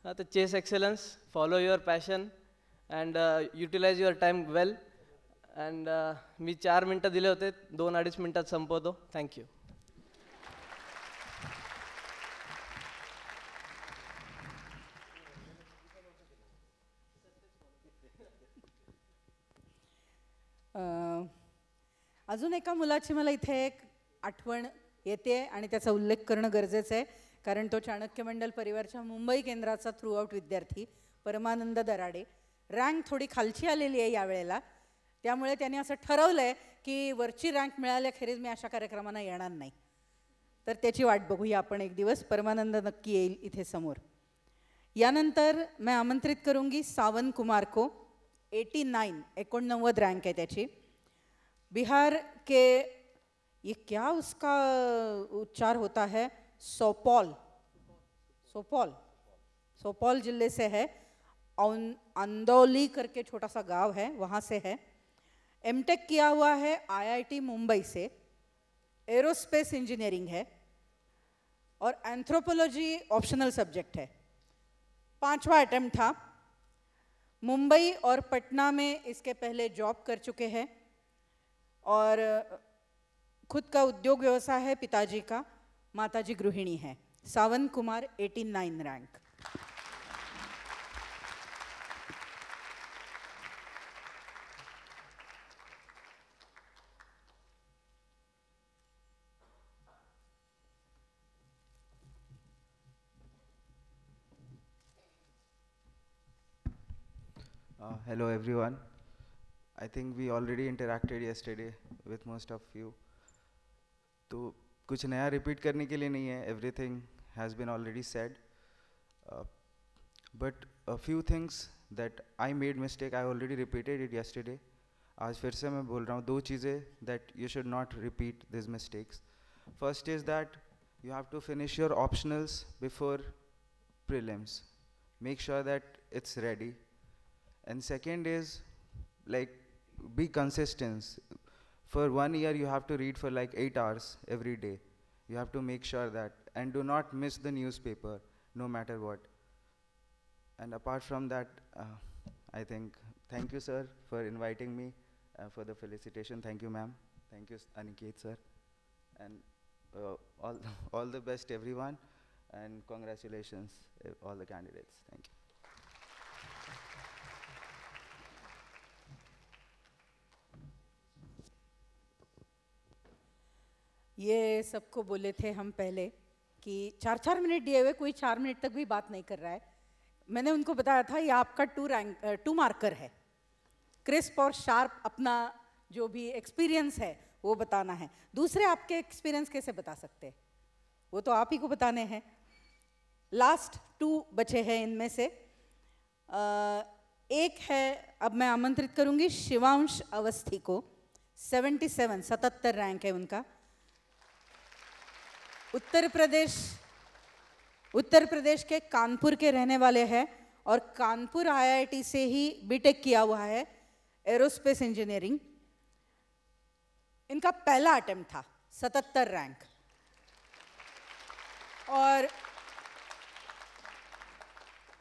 हां, तर chase excellence, follow your passion and utilise your time well. And मी 4 मिनटं दिले होते, 2-2.5 मिनटात संपवतो. थँक्यू. अजून एका मुलाची मला इथे एक आठवण येते आणि त्याचा उल्लेख करणं गरजेचं आहे, कारण तो चाणक्य मंडल परिवारच्या मुंबई केंद्राचा थ्रू आउट विद्यार्थी परमानंद दराडे. रँक थोडी खालची आलेली आहे यावेळेला, त्यामुळे त्याने असं ठरवलं आहे की वरची रँक मिळाल्याखेरीज मी अशा कार्यक्रमांना येणार नाही. तर त्याची वाट बघूया आपण एक दिवस. परमानंद नक्की येईल इथे समोर. यानंतर मैं आमंत्रित करूंगी सावन कुमार को. 89 रैंक है त्याची. बिहार के, ये क्या उसका उच्चार होता है, सोपौल, सोपौल, सोपौल जिले से है. अंदौली करके छोटा सा गांव है, वहाँ से है. एमटेक किया हुआ है IIT मुंबई से. एरोस्पेस इंजीनियरिंग है और एंथ्रोपोलॉजी ऑप्शनल सब्जेक्ट है. 5वां अटेम्प्ट था. मुंबई और पटना में इसके पहले जॉब कर चुके हैं और खुद का उद्योग व्यवसाय है पिताजी का. माताजी गृहिणी है. Sawan Kumar 89 rank. Hello everyone. I think we already interacted yesterday with most of you. तो कुछ नया रिपीट करने के लिए नहीं है. Everything has been already said. But a few things that I made mistake, I already repeated it yesterday. आज फिर से मैं बोल रहा हूँ 2 चीज़ें that you should not repeat these mistakes. First is that you have to finish your optionals before prelims. Make sure that it's ready. And second is, like, be consistent. For 1 year you have to read for like 8 hours every day. You have to make sure that, and do not miss the newspaper no matter what. And apart from that, I think, thank you sir for inviting me for the felicitation. Thank you ma'am. Thank you Aniket sir. And all the best everyone, and congratulations all the candidates. Thank you. ये सबको बोले थे हम पहले कि 4-4 मिनट दिए हुए, कोई 4 मिनट तक भी बात नहीं कर रहा है. मैंने उनको बताया था ये आपका 2 मार्कर है. क्रिस्प और शार्प अपना जो भी एक्सपीरियंस है वो बताना है. दूसरे आपके एक्सपीरियंस कैसे बता सकते हैं, वो तो आप ही को बताने हैं. लास्ट 2 बचे हैं इनमें से. एक है, अब मैं आमंत्रित करूंगी शिवांश अवस्थी को. 77 रैंक है उनका. उत्तर प्रदेश के कानपुर के रहने वाले हैं और कानपुर IIT से ही बीटेक किया हुआ है, एरोस्पेस इंजीनियरिंग. इनका पहला अटेम्प्ट था. 77 रैंक. और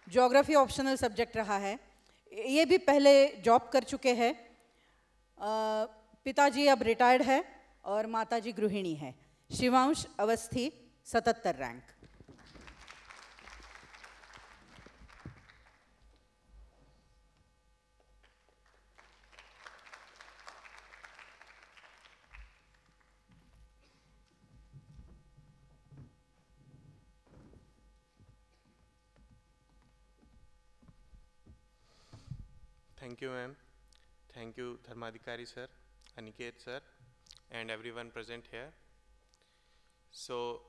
ज्योग्राफी ऑप्शनल सब्जेक्ट रहा है. ये भी पहले जॉब कर चुके हैं. पिताजी अब रिटायर्ड है और माताजी गृहिणी है. Shivansh Awasthi 77 rank. Thank you ma'am. Thank you Dharmadhikari sir, Aniket sir, and everyone present here. So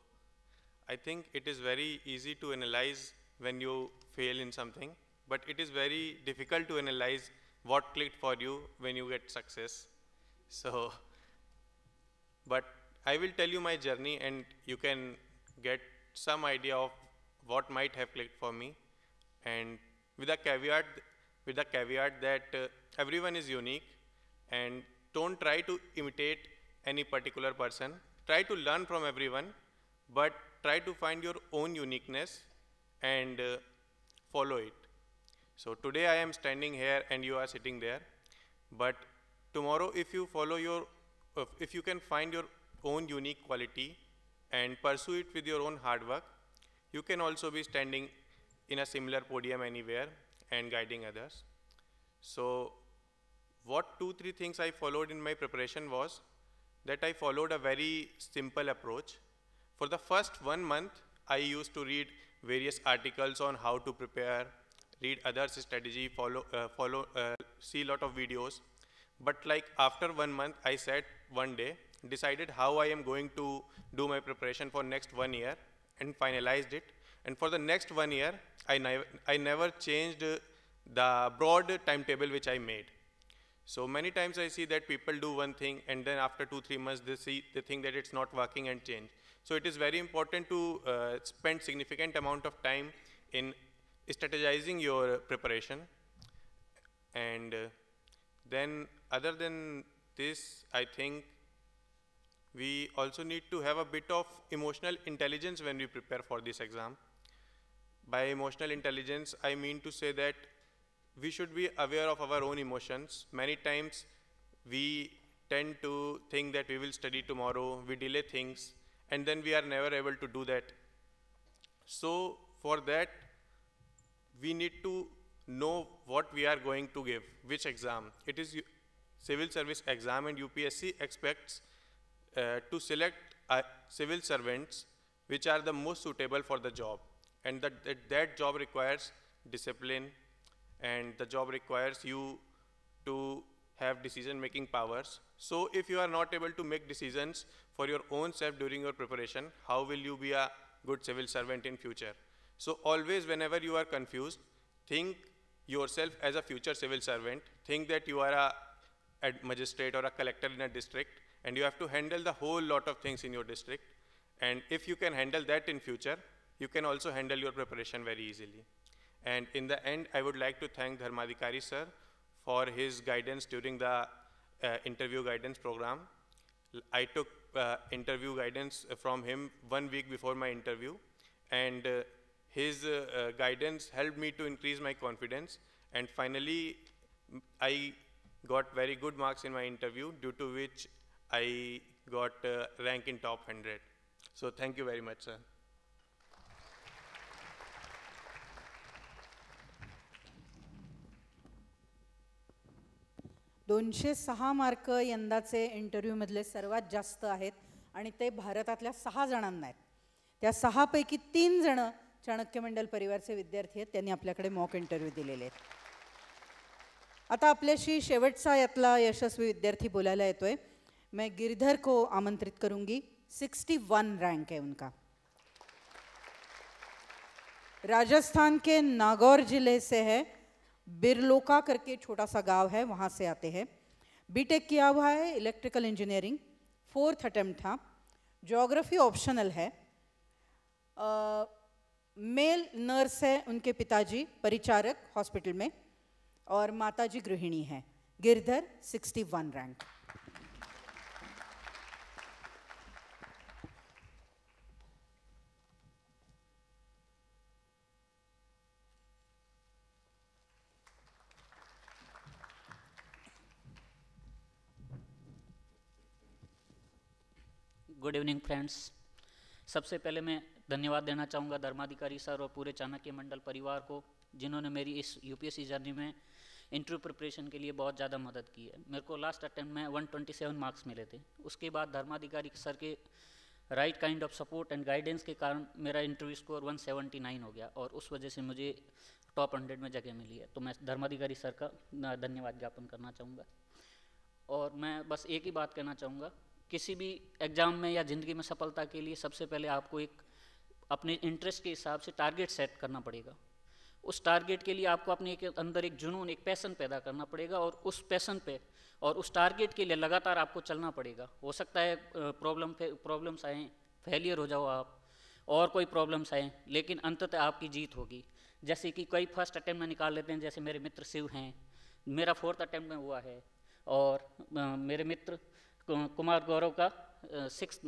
I think it is very easy to analyze when you fail in something, but it is very difficult to analyze what clicked for you when you get success. So, but I will tell you my journey and you can get some idea of what might have clicked for me. and with the caveat that everyone is unique, and don't try to imitate any particular person. Try to learn from everyone, but try to find your own uniqueness and follow it. So today I am standing here and you are sitting there, but tomorrow if you follow if you can find your own unique quality and pursue it with your own hard work, you can also be standing in a similar podium anywhere and guiding others. So what 2-3 things I followed in my preparation was that I followed a very simple approach. For the first 1 month, I used to read various articles on how to prepare, read others' strategy, see a lot of videos. But like after 1 month, I sat one day, decided how I am going to do my preparation for next 1 year and finalized it. And for the next 1 year, I never changed the broad timetable which I made. So many times I see that people do one thing and then after 2-3 months they think that it's not working and change. So it is very important to spend significant amount of time in strategizing your preparation. And then other than this, I think we also need to have a bit of emotional intelligence when we prepare for this exam. By emotional intelligence, I mean to say that we should be aware of our own emotions. Many times we tend to think that we will study tomorrow, we delay things, and then we are never able to do that. So for that, we need to know what we are going to give, which exam. It is civil service exam, and UPSC expects to select civil servants which are the most suitable for the job. And that job requires discipline, and the job requires you to have decision-making powers. So if you are not able to make decisions for your own self during your preparation, how will you be a good civil servant in future? So always, whenever you are confused, think yourself as a future civil servant. Think that you are a magistrate or a collector in a district, and you have to handle the whole lot of things in your district. And if you can handle that in future, you can also handle your preparation very easily. And in the end, I would like to thank Dharmadhikari sir for his guidance during the interview guidance program. I took interview guidance from him 1 week before my interview, and his guidance helped me to increase my confidence. And finally, I got very good marks in my interview, due to which I got rank in top 100. So thank you very much, sir. $206 mark यंदाचे इंटरव्ह्यूमधले सर्वात जास्त आहेत आणि ते भारतातल्या 6 जणांना आहेत. त्या 6 पैकी 3 जण चाणक्य मंडल परिवारचे विद्यार्थी आहेत. त्यांनी आपल्याकडे मॉक इंटरव्ह्यू दिलेले आहेत. आता आपल्याशी शेवटचा यातला यशस्वी विद्यार्थी बोलायला येतोय. मैं गिरधर को आमंत्रित करूंगी. 61 रैंक है उनका. राजस्थान के नागौर जिले से है. बिरलोका करके छोटा सा गांव है, वहाँ से आते हैं. बीटेक किया हुआ है, इलेक्ट्रिकल इंजीनियरिंग. 4th अटेम्प्ट था. ज्योग्राफी ऑप्शनल है. मेल नर्स है उनके पिताजी, परिचारक हॉस्पिटल में, और माताजी गृहिणी हैं. Girdhar 61 rank. Good evening friends. सबसे पहले मैं धन्यवाद देना चाहूँगा धर्माधिकारी सर और पूरे चाणक्य मंडल परिवार को, जिन्होंने मेरी इस यूपीएससी जर्नी में इंटरव्यू प्रिपरेशन के लिए बहुत ज़्यादा मदद की है. मेरे को लास्ट अटेम्प्ट में 127 मार्क्स मिले थे. उसके बाद धर्माधिकारी सर के right kind of support and guidance के कारण मेरा इंटरव्यू स्कोर 179 हो गया, और उस वजह से मुझे टॉप 100 में जगह मिली है. तो मैं धर्माधिकारी सर का धन्यवाद ज्ञापन करना चाहूँगा. और मैं बस एक ही बात कहना चाहूँगा, किसी भी एग्ज़ाम में या ज़िंदगी में सफलता के लिए सबसे पहले आपको एक अपने इंटरेस्ट के हिसाब से टारगेट सेट करना पड़ेगा. उस टारगेट के लिए आपको अपने अंदर एक जुनून, एक पैसन पैदा करना पड़ेगा, और उस पैसन पे और उस टारगेट के लिए लगातार आपको चलना पड़ेगा. हो सकता है प्रॉब्लम्स आएँ, फेलियर हो जाओ आप, और कोई प्रॉब्लम्स आएँ, लेकिन अंततः आपकी जीत होगी. जैसे कि कोई फर्स्ट अटेम्प्ट में निकाल लेते हैं, जैसे मेरे मित्र शिव हैं, मेरा 4th अटेम्प्ट में हुआ है, और मेरे मित्र कुमार गौरव का 6th,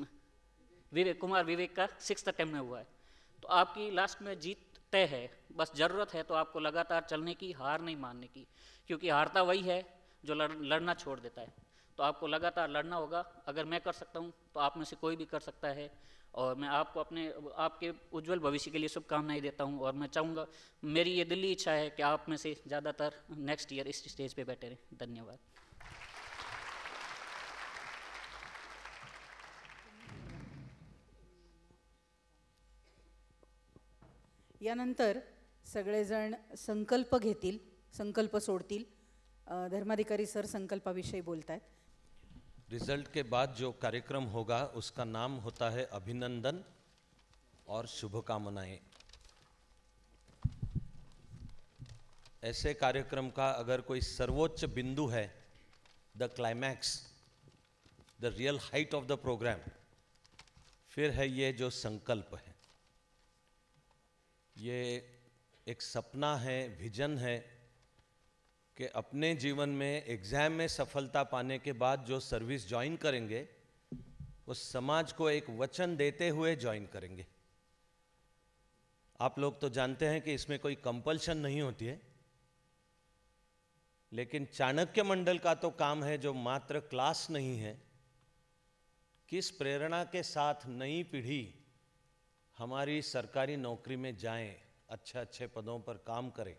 विवेक का 6th अटेम्प्ट में हुआ है। तो आपकी लास्ट में जीत तय है, बस ज़रूरत है तो आपको लगातार चलने की, हार नहीं मानने की, क्योंकि हारता वही है जो लड़ना छोड़ देता है। तो आपको लगातार लड़ना होगा। अगर मैं कर सकता हूँ तो आप में से कोई भी कर सकता है, और मैं आपको आपके उज्जवल भविष्य के लिए शुभकामनाएं देता हूँ। और मैं चाहूँगा, मेरी ये दिली इच्छा है कि आप में से ज़्यादातर नेक्स्ट ईयर इस स्टेज पे बैठे रहें। धन्यवाद। यानंतर सगळेजण संकल्प घेतील, संकल्प सोडतील। धर्माधिकारी सर संकल्पाविषयी बोलतायत। रिजल्ट के बाद जो कार्यक्रम होगा उसका नाम होता है अभिनंदन और शुभकामनाएं। ऐसे कार्यक्रम का अगर कोई सर्वोच्च बिंदु है, the climax, the real height of the program, फिर है ये जो संकल्प है। ये एक सपना है, विजन है कि अपने जीवन में एग्ज़ाम में सफलता पाने के बाद जो सर्विस ज्वाइन करेंगे, वो समाज को एक वचन देते हुए ज्वाइन करेंगे। आप लोग तो जानते हैं कि इसमें कोई कंपल्शन नहीं होती है, लेकिन चाणक्य मंडल का तो काम है, जो मात्र क्लास नहीं है, किस प्रेरणा के साथ नई पीढ़ी हमारी सरकारी नौकरी में जाएं, अच्छे अच्छे पदों पर काम करें।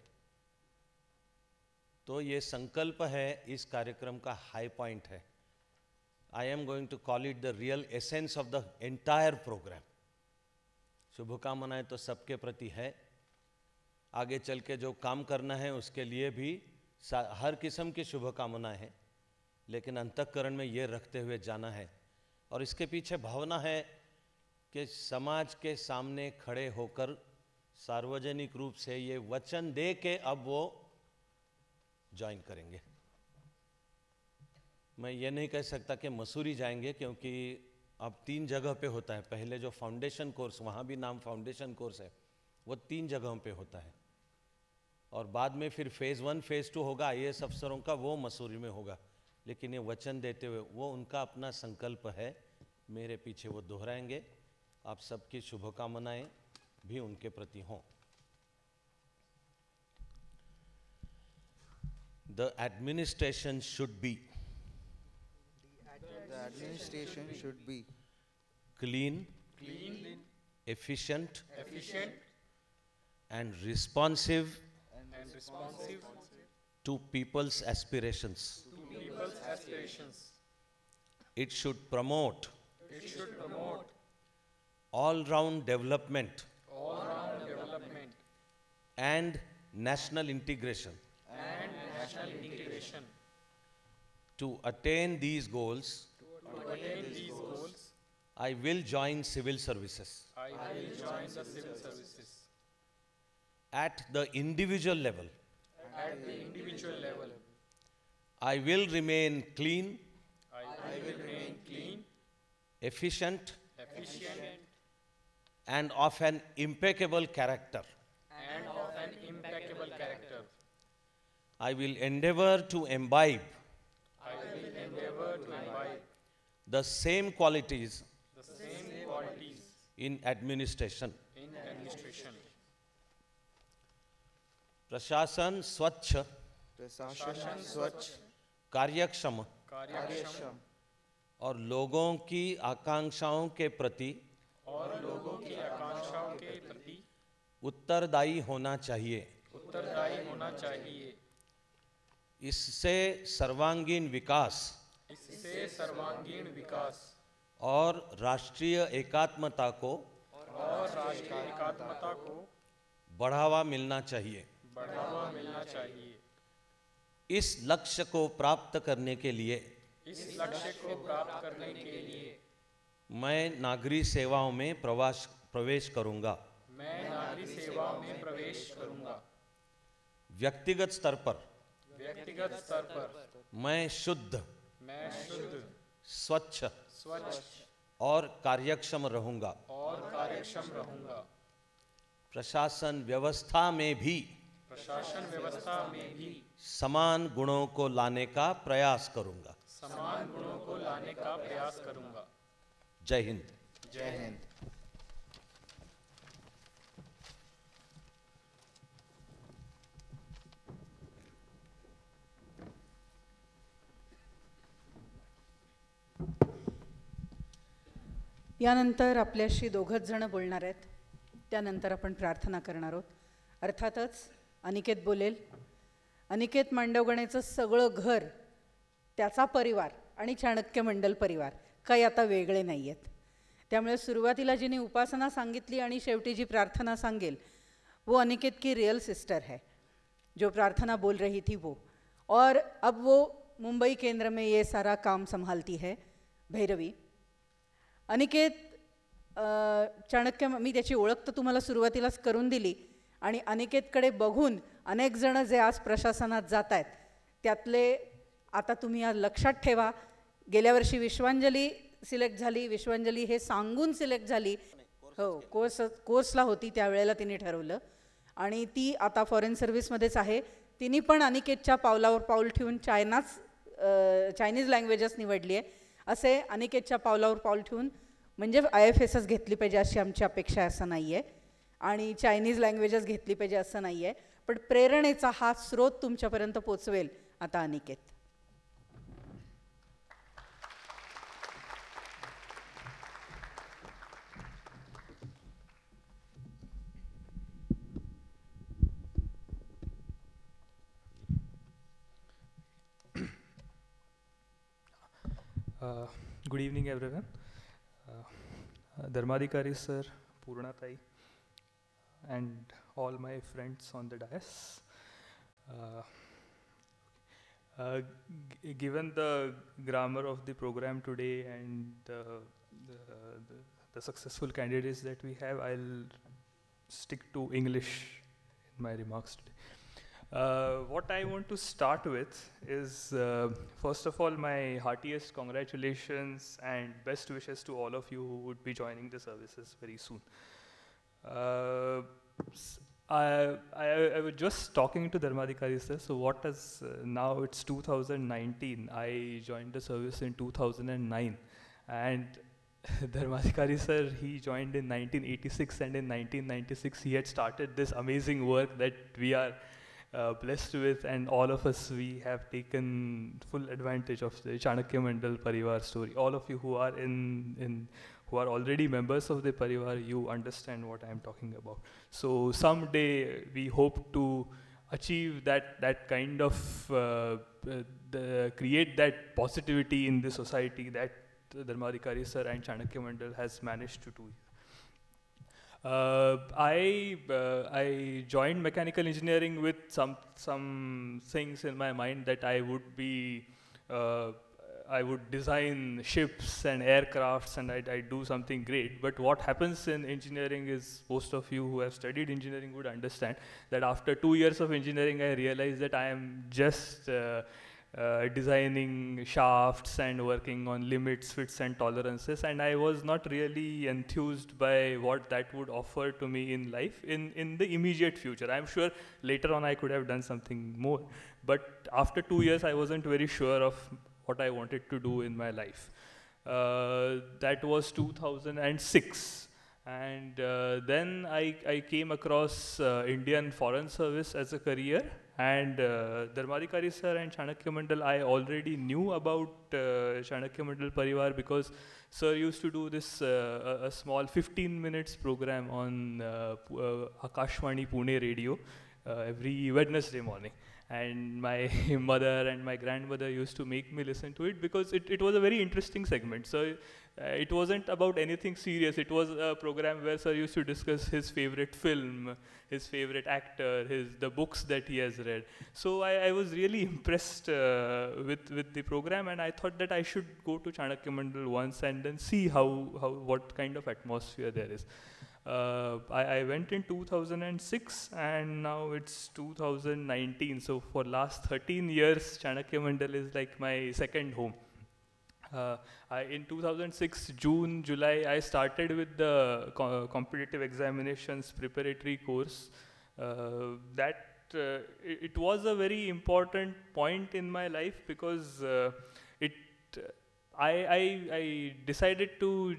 तो ये संकल्प है, इस कार्यक्रम का हाई पॉइंट है। I am going to call it the real essence of the entire program. शुभकामनाएं तो सबके प्रति है, आगे चल के जो काम करना है उसके लिए भी हर किस्म की शुभकामनाएं हैं, लेकिन अंतःकरण में ये रखते हुए जाना है। और इसके पीछे भावना है कि समाज के सामने खड़े होकर सार्वजनिक रूप से ये वचन दे के अब वो ज्वाइन करेंगे। मैं ये नहीं कह सकता कि मसूरी जाएंगे, क्योंकि अब 3 जगह पे होता है। पहले जो फाउंडेशन कोर्स, वहाँ भी नाम फाउंडेशन कोर्स है, वो 3 जगहों पे होता है, और बाद में फिर फेज़ 1 फेज़ 2 होगा IAS अफसरों का, वो मसूरी में होगा। लेकिन ये वचन देते हुए, वो उनका अपना संकल्प है, मेरे पीछे वो दोहराएंगे। आप सबकी शुभकामनाएं भी उनके प्रति हों। The administration should be clean, efficient, and responsive to people's aspirations. It should promote all-round development and national integration. To attain these goals, I will join civil services. At the individual level, I will remain clean, efficient, and of an impeccable character. I will endeavor to imbibe the same qualities in administration. प्रशासन स्वच्छ, कार्यक्षम और लोगों की आकांक्षाओं के प्रति उत्तरदायी होना चाहिए। इससे सर्वांगीण विकास और राष्ट्रीय एकात्मता को बढ़ावा मिलना चाहिए। इस लक्ष्य को प्राप्त करने के लिए मैं नागरिक सेवाओं में प्रवेश करूंगा। व्यक्तिगत स्तर पर मैं शुद्ध, स्वच्छ और कार्यक्षम रहूंगा। प्रशासन व्यवस्था में भी समान गुणों को लाने का प्रयास करूंगा। जय हिंद। जय हिंद। यानंतर आपल्याशी दोघंच जण बोलणार आहेत, त्यानंतर आपण प्रार्थना करणार आहोत। अर्थातच अनिकेत बोलेल। अनिकेत मांडवगणेचं सगळं घर, त्याचा परिवार आणि चाणक्य मंडल परिवार काही आता वेगळे नाही आहेत। त्यामुळे सुरुवातीला जिने उपासना सांगितली आणि शेवटी जी प्रार्थना सांगेल वो अनिकेत की रियल सिस्टर है। जो प्रार्थना बोल रही थी वो, और अब वो मुंबई केंद्र में ये सारा काम संभालती है, भैरवी। अनिकेत चाणक्य, मी त्याची ओळख तर तुम्हाला सुरुवातीलाच करून दिली, आणि अनिकेतकडे बघून अनेक जण जे आज प्रशासनात जात आहेत त्यातले आता तुम्ही आज लक्षात ठेवा, गेल्या वर्षी विश्वांजली सिलेक्ट झाली, विश्वांजली हे सांगून सिलेक्ट झाली, हो कोर्सला होती त्यावेळेला तिने ठरवलं, आणि ती आता फॉरेन सर्व्हिसमध्येच आहे। तिने पण अनिकेतच्या पावलावर पाऊल ठेवून चायनीज लँग्वेजेस निवडली आहे। असे अनिकेतच्या पावलावर पाऊल ठेवून, म्हणजे IFSS घेतली पाहिजे अशी आमची अपेक्षा आहे असं नाही आहे, आणि चायनीज लँग्वेजेस घेतली पाहिजे असं नाही आहे, पण प्रेरणेचा हा स्रोत तुमच्यापर्यंत पोचवेल आता Aniket. Good evening, everyone. Dharmadhikari sir, Purna Tai, and all my friends on the dais. Given the grammar of the program today and the successful candidates that we have, I'll stick to English in my remarks today. What I want to start with is, first of all, my heartiest congratulations and best wishes to all of you who would be joining the services very soon. I was just talking to Dharmadhikari sir, so what is, now it's 2019, I joined the service in 2009, and Dharmadhikari sir, he joined in 1986, and in 1996 he had started this amazing work that we are blessed with, and all of us, we have taken full advantage of the Chanakya Mandal Parivar story. All of you who are who are already members of the Parivar, you understand what I am talking about. So someday we hope to achieve that kind of create that positivity in the society that Dharmadhikari sir and Chanakya Mandal has managed to do. I joined mechanical engineering with some things in my mind that I would design ships and aircrafts, and I'd do something great. But what happens in engineering is, most of you who have studied engineering would understand that after 2 years of engineering, I realized that I am just designing shafts and working on limits, fits and tolerances, and I was not really enthused by what that would offer to me in life in the immediate future. I'm sure later on I could have done something more, but after 2 years I wasn't very sure of what I wanted to do in my life. That was 2006, and then I came across Indian Foreign Service as a career. And Dharmadhikari sir and Chanakya Mandal, I already knew about Chanakya Mandal Parivar because sir used to do this a small 15 minutes program on Akashvani Pune radio every Wednesday morning. And my mother and my grandmother used to make me listen to it because it was a very interesting segment. So it wasn't about anything serious. It was a program where sir used to discuss his favorite film, his favorite actor, the books that he has read. So I was really impressed with the program, and I thought that I should go to Chanakya Mandal once and then see what kind of atmosphere there is. I went in 2006, and now it's 2019. So for last 13 years, Chanakya Mandal is like my second home. In 2006, June, July, I started with the competitive examinations preparatory course. It was a very important point in my life because I decided to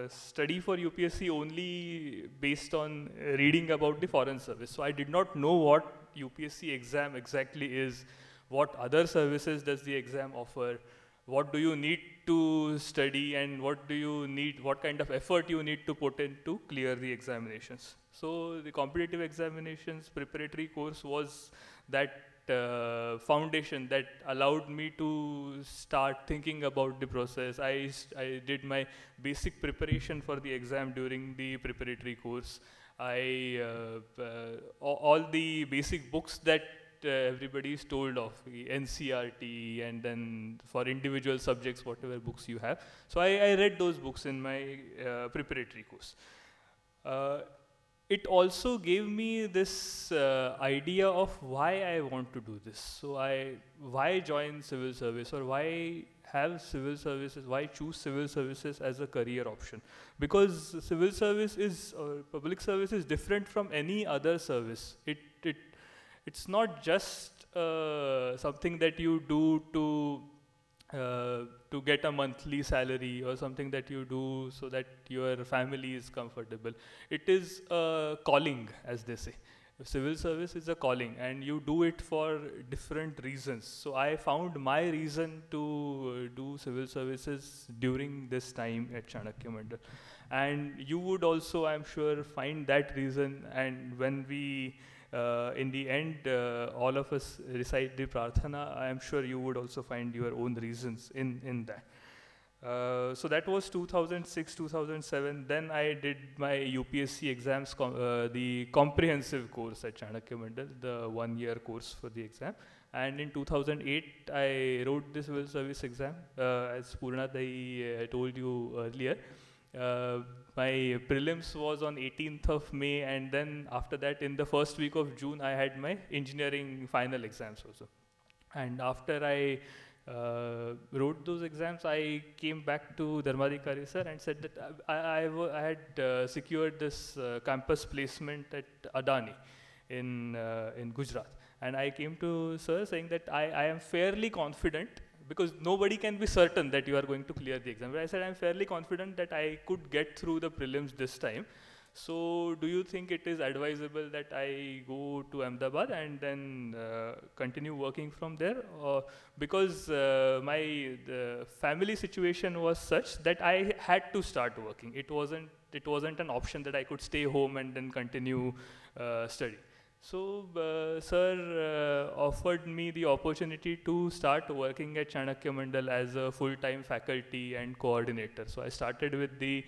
study for UPSC only based on reading about the foreign service. So I did not know what UPSC exam exactly is, what other services does the exam offer, what do you need to study, and what kind of effort you need to put in to clear the examinations. So the competitive examinations preparatory course was that foundation that allowed me to start thinking about the process. I did my basic preparation for the exam during the preparatory course. All the basic books that everybody is told of, the NCRT, and then for individual subjects, whatever books you have. So I read those books in my preparatory course. It also gave me this idea of why I want to do this. So why join civil service, or why have civil services, why choose civil services as a career option? Because civil service is, or public service is different from any other service. It's not just something that you do to get a monthly salary, or something that you do so that your family is comfortable. It is a calling, as they say. Civil service is a calling, and you do it for different reasons. So I found my reason to do civil services during this time at Chanakya Mandal. And you would also, I'm sure, find that reason. And when we in the end, all of us recite the Prarthana, I am sure you would also find your own reasons in that. So that was 2006, 2007. Then I did my UPSC exams, the comprehensive course at Chanakya Mandal, the one-year course for the exam. And in 2008, I wrote the civil service exam, as Purna Dai told you earlier. My prelims was on 18th of May, and then after that, in the first week of June, I had my engineering final exams also. And after I wrote those exams, I came back to Dharmadhikari sir and said that I had secured this campus placement at Adani in Gujarat. And I came to sir saying that I am fairly confident, because nobody can be certain that you are going to clear the exam. But I said, I'm fairly confident that I could get through the prelims this time. So do you think it is advisable that I go to Ahmedabad and then continue working from there? Because my family situation was such that I had to start working. It wasn't an option that I could stay home and then continue study. So sir offered me the opportunity to start working at Chanakya Mandal as a full-time faculty and coordinator. So I started with the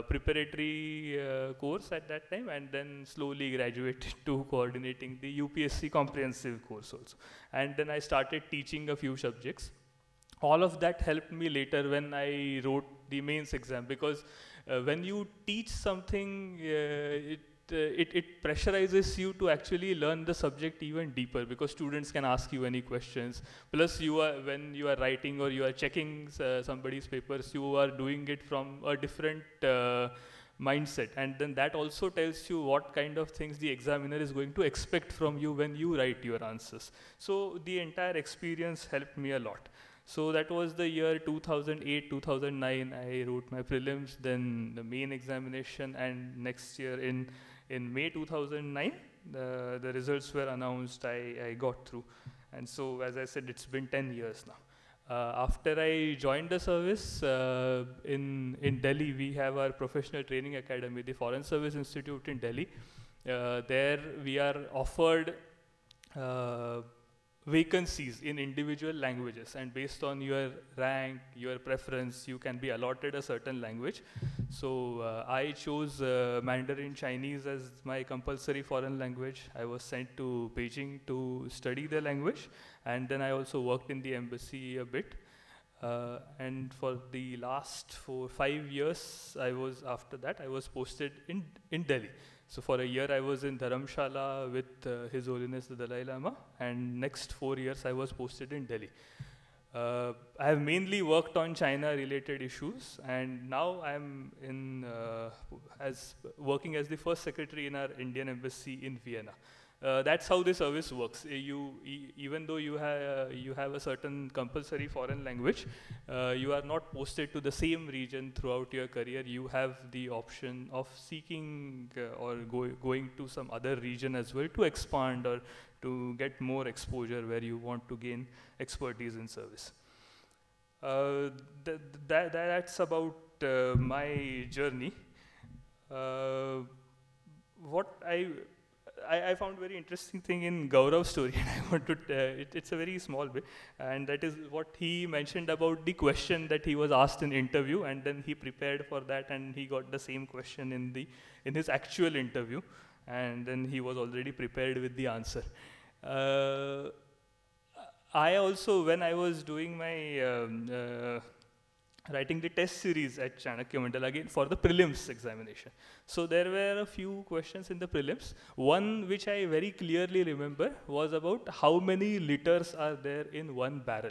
preparatory course at that time, and then slowly graduated to coordinating the UPSC comprehensive course also. And then I started teaching a few subjects. All of that helped me later when I wrote the mains exam, because when you teach something, it pressurizes you to actually learn the subject even deeper, because students can ask you any questions. Plus, when you are writing or you are checking somebody's papers, you are doing it from a different mindset. And then that also tells you what kind of things the examiner is going to expect from you when you write your answers. So the entire experience helped me a lot. So that was the year 2008, 2009. I wrote my prelims, then the main examination, and next year in May 2009, the results were announced. I got through. And so, as I said, it's been 10 years now. After I joined the service, in Delhi, we have our professional training academy, the Foreign Service Institute in Delhi. There we are offered vacancies in individual languages, and based on your rank, your preference, you can be allotted a certain language. So I chose Mandarin Chinese as my compulsory foreign language. I was sent to Beijing to study the language, and then I also worked in the embassy a bit. And for the last 4-5 years, after that I was posted in Delhi. So for a year I was in Dharamshala with His Holiness the Dalai Lama, and next 4 years I was posted in Delhi. I have mainly worked on China-related issues, and now I'm working as the first secretary in our Indian embassy in Vienna. That's how the service works. Even though you have a certain compulsory foreign language, you are not posted to the same region throughout your career. You have the option of seeking or going to some other region as well to expand or to get more exposure where you want to gain expertise in service. That's about my journey. What I found very interesting thing in Gaurav's story, and I want to, it's a very small bit, and that is what he mentioned about the question that he was asked in interview, and then he prepared for that, and he got the same question in his actual interview, and then he was already prepared with the answer. I also, when I was doing my writing the test series at Chanakya Mandal again for the prelims examination. So there were a few questions in the prelims. One which I very clearly remember was about how many liters are there in one barrel.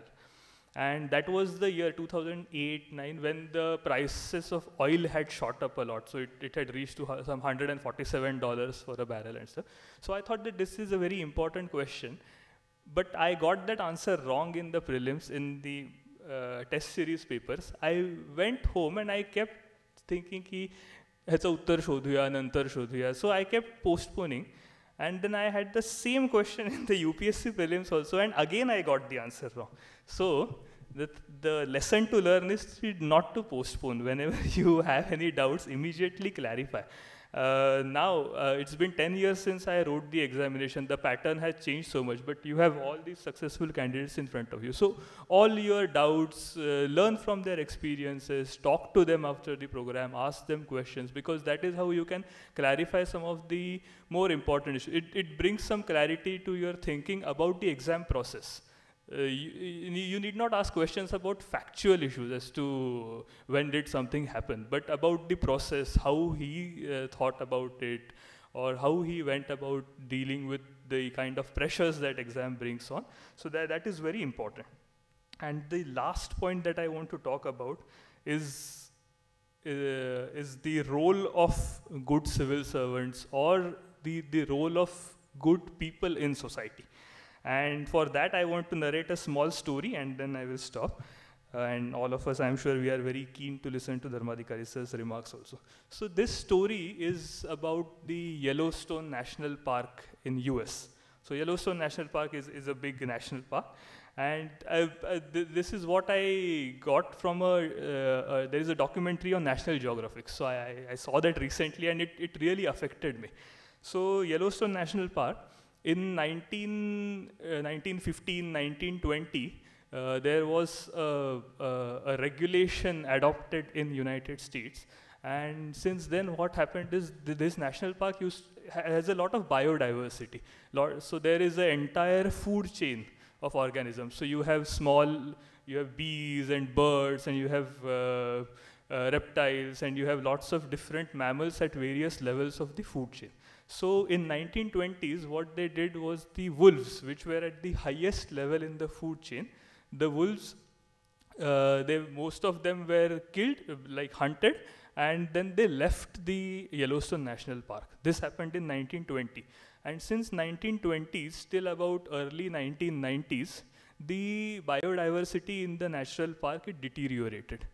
And that was the year 2008-9 when the prices of oil had shot up a lot. So it had reached to some $147 for a barrel and stuff. So I thought that this is a very important question. But I got that answer wrong in the prelims in the test series papers. I went home and I kept thinking ki ह्याचं उत्तर शोधूया नंतर शोधूया. So I kept postponing, and then I had the same question in the UPSC prelims also, and again I got the answer wrong. So the lesson to learn is not to postpone. Whenever you have any doubts, immediately clarify. Now, it's been 10 years since I wrote the examination. The pattern has changed so much, but you have all these successful candidates in front of you. So all your doubts, learn from their experiences, talk to them after the program, ask them questions, because that is how you can clarify some of the more important issues. It brings some clarity to your thinking about the exam process. You need not ask questions about factual issues as to when did something happen, but about the process, how he thought about it, or how he went about dealing with the kind of pressures that exam brings on. So that is very important. And the last point that I want to talk about is the role of good civil servants, or the role of good people in society. And for that, I want to narrate a small story, and then I will stop. And all of us, I'm sure, we are very keen to listen to Dharmadhikari sir's remarks also. So this story is about the Yellowstone National Park in US. So Yellowstone National Park is a big national park. And this is what I got from there is a documentary on National Geographic. So I saw that recently, and it really affected me. So Yellowstone National Park, in 1915, 1920, there was a regulation adopted in United States. And since then, what happened is this national park has a lot of biodiversity. So there is an entire food chain of organisms. So you have bees and birds, and you have reptiles, and you have lots of different mammals at various levels of the food chain. So in 1920s, what they did was the wolves, which were at the highest level in the food chain, the wolves, most of them were killed, like hunted, and then they left the Yellowstone National Park. This happened in 1920. And since 1920s till about early 1990s, the biodiversity in the national park, it deteriorated.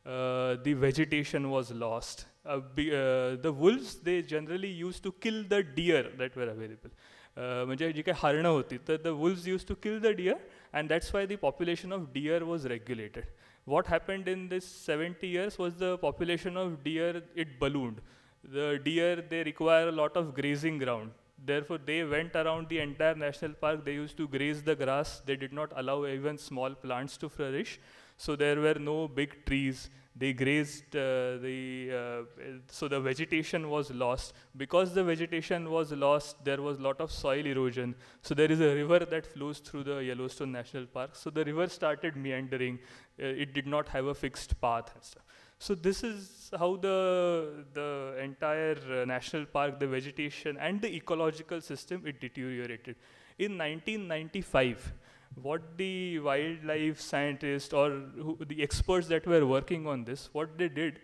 The vegetation was lost. The wolves, they generally used to kill the deer that were available. म्हणजे जी काही हरणं होती, the wolves used to kill the deer, and that's why the population of deer was regulated. What happened in this 70 years was the population of deer, it ballooned. The deer, they require a lot of grazing ground. Therefore, they went around the entire national park. They used to graze the grass. They did not allow even small plants to flourish. So there were no big trees. They grazed, so the vegetation was lost. Because the vegetation was lost, there was a lot of soil erosion. So there is a river that flows through the Yellowstone National Park. So the river started meandering. It did not have a fixed path and stuff. So this is how the entire national park, the vegetation and the ecological system, it deteriorated. In 1995, what the wildlife scientists or the experts that were working on this, what they did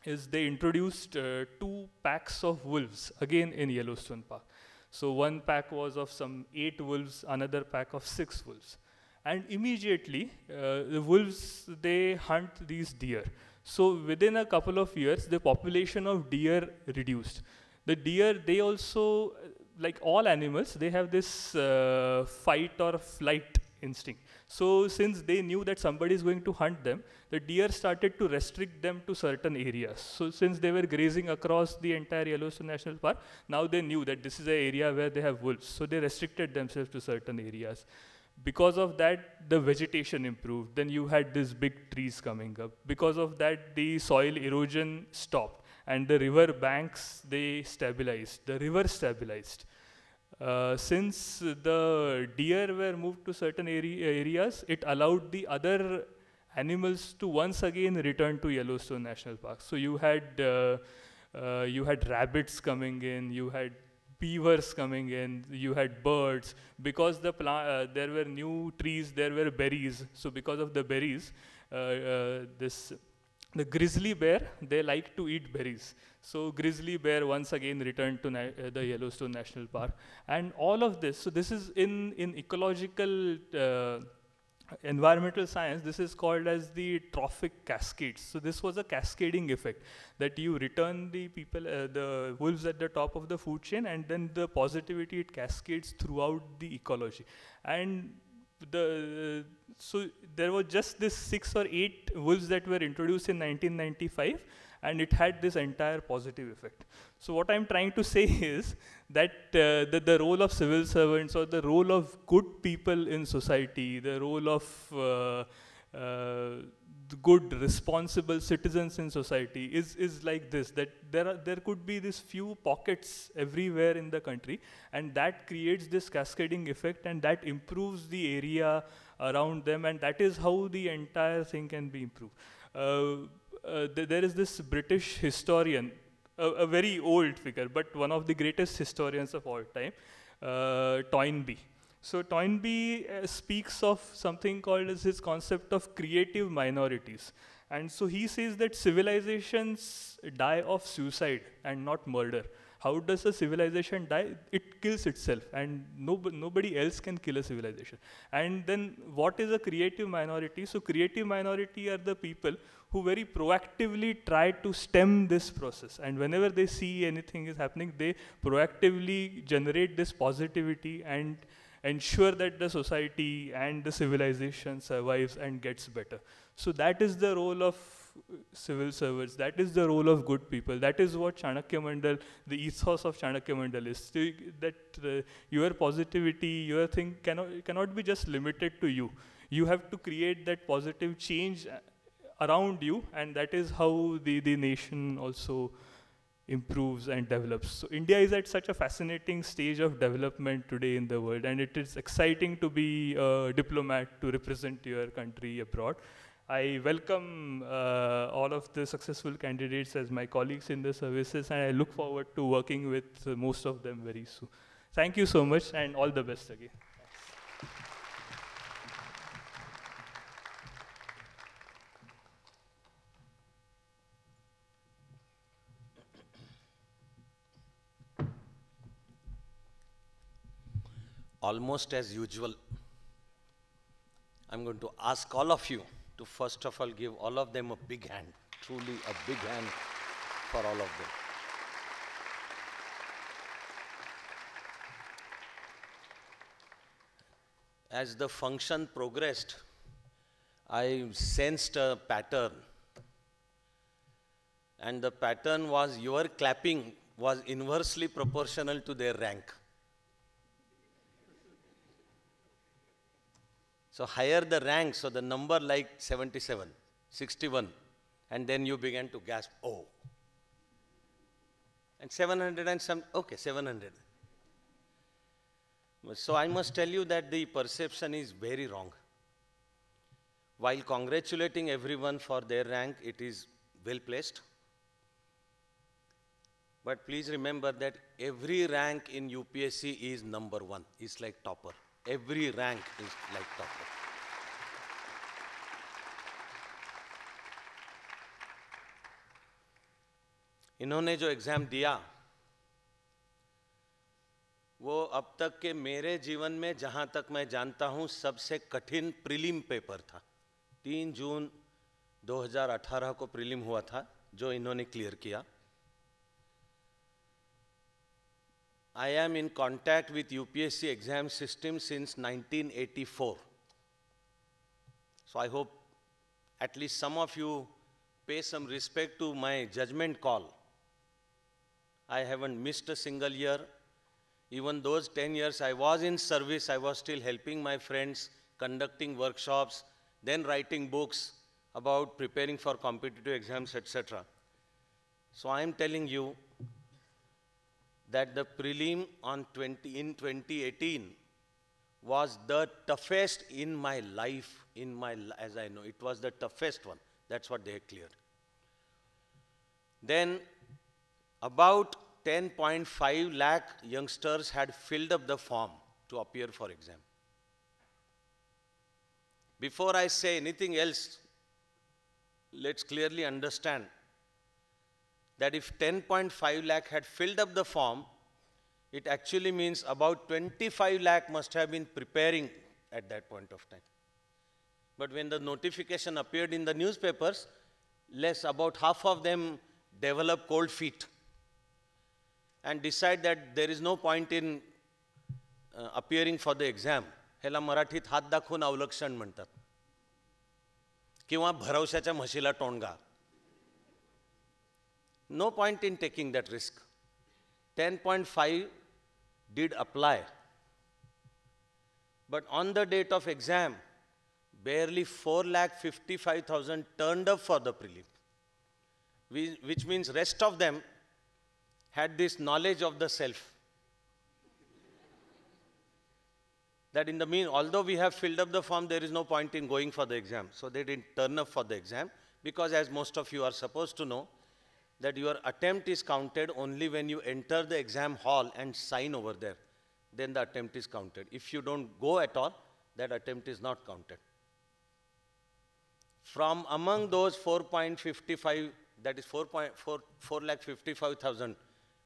is they introduced 2 packs of wolves, again in Yellowstone Park. So one pack was of some 8 wolves, another pack of 6 wolves. And immediately, the wolves, they hunt these deer. So within a couple of years, the population of deer reduced. The deer, they also, like all animals, they have this fight or flight instinct. So since they knew that somebody is going to hunt them, the deer started to restrict them to certain areas. So since they were grazing across the entire Yellowstone National Park, now they knew that this is an area where they have wolves. So they restricted themselves to certain areas. Because of that, the vegetation improved. Then you had these big trees coming up. Because of that, the soil erosion stopped. And the river banks, they stabilized. The river stabilized. Since the deer were moved to certain areas, it allowed the other animals to once again return to Yellowstone National Park. So you had rabbits coming in, you had beavers coming in, you had birds. Because there were new trees, there were berries. So because of the berries, the grizzly bear, they like to eat berries. So grizzly bear once again returned to the Yellowstone National Park. And all of this, so this is in ecological environmental science, this is called as the trophic cascades. So this was a cascading effect, that you return the people, the wolves at the top of the food chain, and then the positivity, it cascades throughout the ecology. And so there were just this 6 or 8 wolves that were introduced in 1995, and it had this entire positive effect. So what I'm trying to say is that the role of civil servants, or the role of good people in society, the role of good, responsible citizens in society is like this, that there could be these few pockets everywhere in the country, and that creates this cascading effect, and that improves the area around them, and that is how the entire thing can be improved. There is this British historian, a very old figure, but one of the greatest historians of all time, Toynbee. So Toynbee speaks of something called as his concept of creative minorities. And so he says that civilizations die of suicide and not murder. How does a civilization die? It kills itself, and nobody else can kill a civilization. And then what is a creative minority? So creative minority are the people who very proactively try to stem this process. And whenever they see anything is happening, they proactively generate this positivity and ensure that the society and the civilization survives and gets better. So that is the role of civil servants, that is the role of good people. That is what Chanakya Mandal, the ethos of Chanakya Mandal is. That your positivity, your thing cannot be just limited to you. You have to create that positive change around you, and that is how the nation also improves and develops. So India is at such a fascinating stage of development today in the world, and it is exciting to be a diplomat to represent your country abroad. I welcome all of the successful candidates as my colleagues in the services, and I look forward to working with most of them very soon. Thank you so much, and all the best again. Almost as usual, I'm going to ask all of you to first of all give all of them a big hand, truly a big hand for all of them. As the function progressed, I sensed a pattern, and the pattern was your clapping was inversely proportional to their rank. So higher the rank, so the number like 77, 61, and then you began to gasp, oh. And 700 and some, okay, 700. So I must tell you that the perception is very wrong. While congratulating everyone for their rank, it is well placed. But please remember that every rank in UPSC is number 1, it's like topper. every rank is like topper. इन्होंने जो एग्जाम दिया वो अब तक के मेरे जीवन में जहां तक मैं जानता हूं सबसे कठिन प्रीलिम पेपर था। 3 जून 2018 को प्रीलिम हुआ था जो इन्होंने क्लियर किया। I am in contact with UPSC exam system since 1984. So I hope at least some of you pay some respect to my judgment call. I haven't missed a single year. Even those 10 years I was in service, I was still helping my friends, conducting workshops, then writing books about preparing for competitive exams, etc. So I am telling you that the prelim in 2018 was the toughest in my life, as I know. It was the toughest one. That's what they cleared. Then about 10.5 lakh youngsters had filled up the form to appear for exam. Before I say anything else, let's clearly understand that if 10.5 lakh had filled up the form, it actually means about 25 lakh must have been preparing at that point of time. But when the notification appeared in the newspapers, about half of them developed cold feet and decide that there is no point in appearing for the exam. ह्याला मराठीत हात दाखवून अवलक्षण म्हणतात किंवा भरवशाच्या म्हशीला टोणगा. No point in taking that risk. 10.5 did apply. But on the date of exam, barely 4,55,000 turned up for the prelim, which means rest of them had this knowledge of the self. That in the although we have filled up the form, there is no point in going for the exam. So they didn't turn up for the exam because, as most of you are supposed to know, that your attempt is counted only when you enter the exam hall and sign over there. Then the attempt is counted. If you don't go at all, that attempt is not counted. From among those 4.55, that is 4,55,000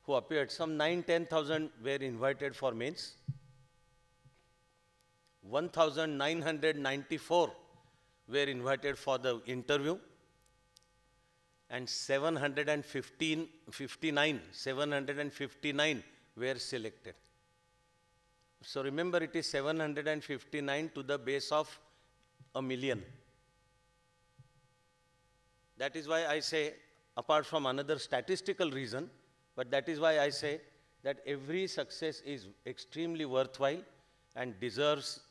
who appeared, some 9,000-10,000 were invited for mains. 1,994 were invited for the interview. And 759 were selected. So remember, it is 759 to the base of 1 million. That is why I say, apart from another statistical reason, but that is why I say that every success is extremely worthwhile and deserves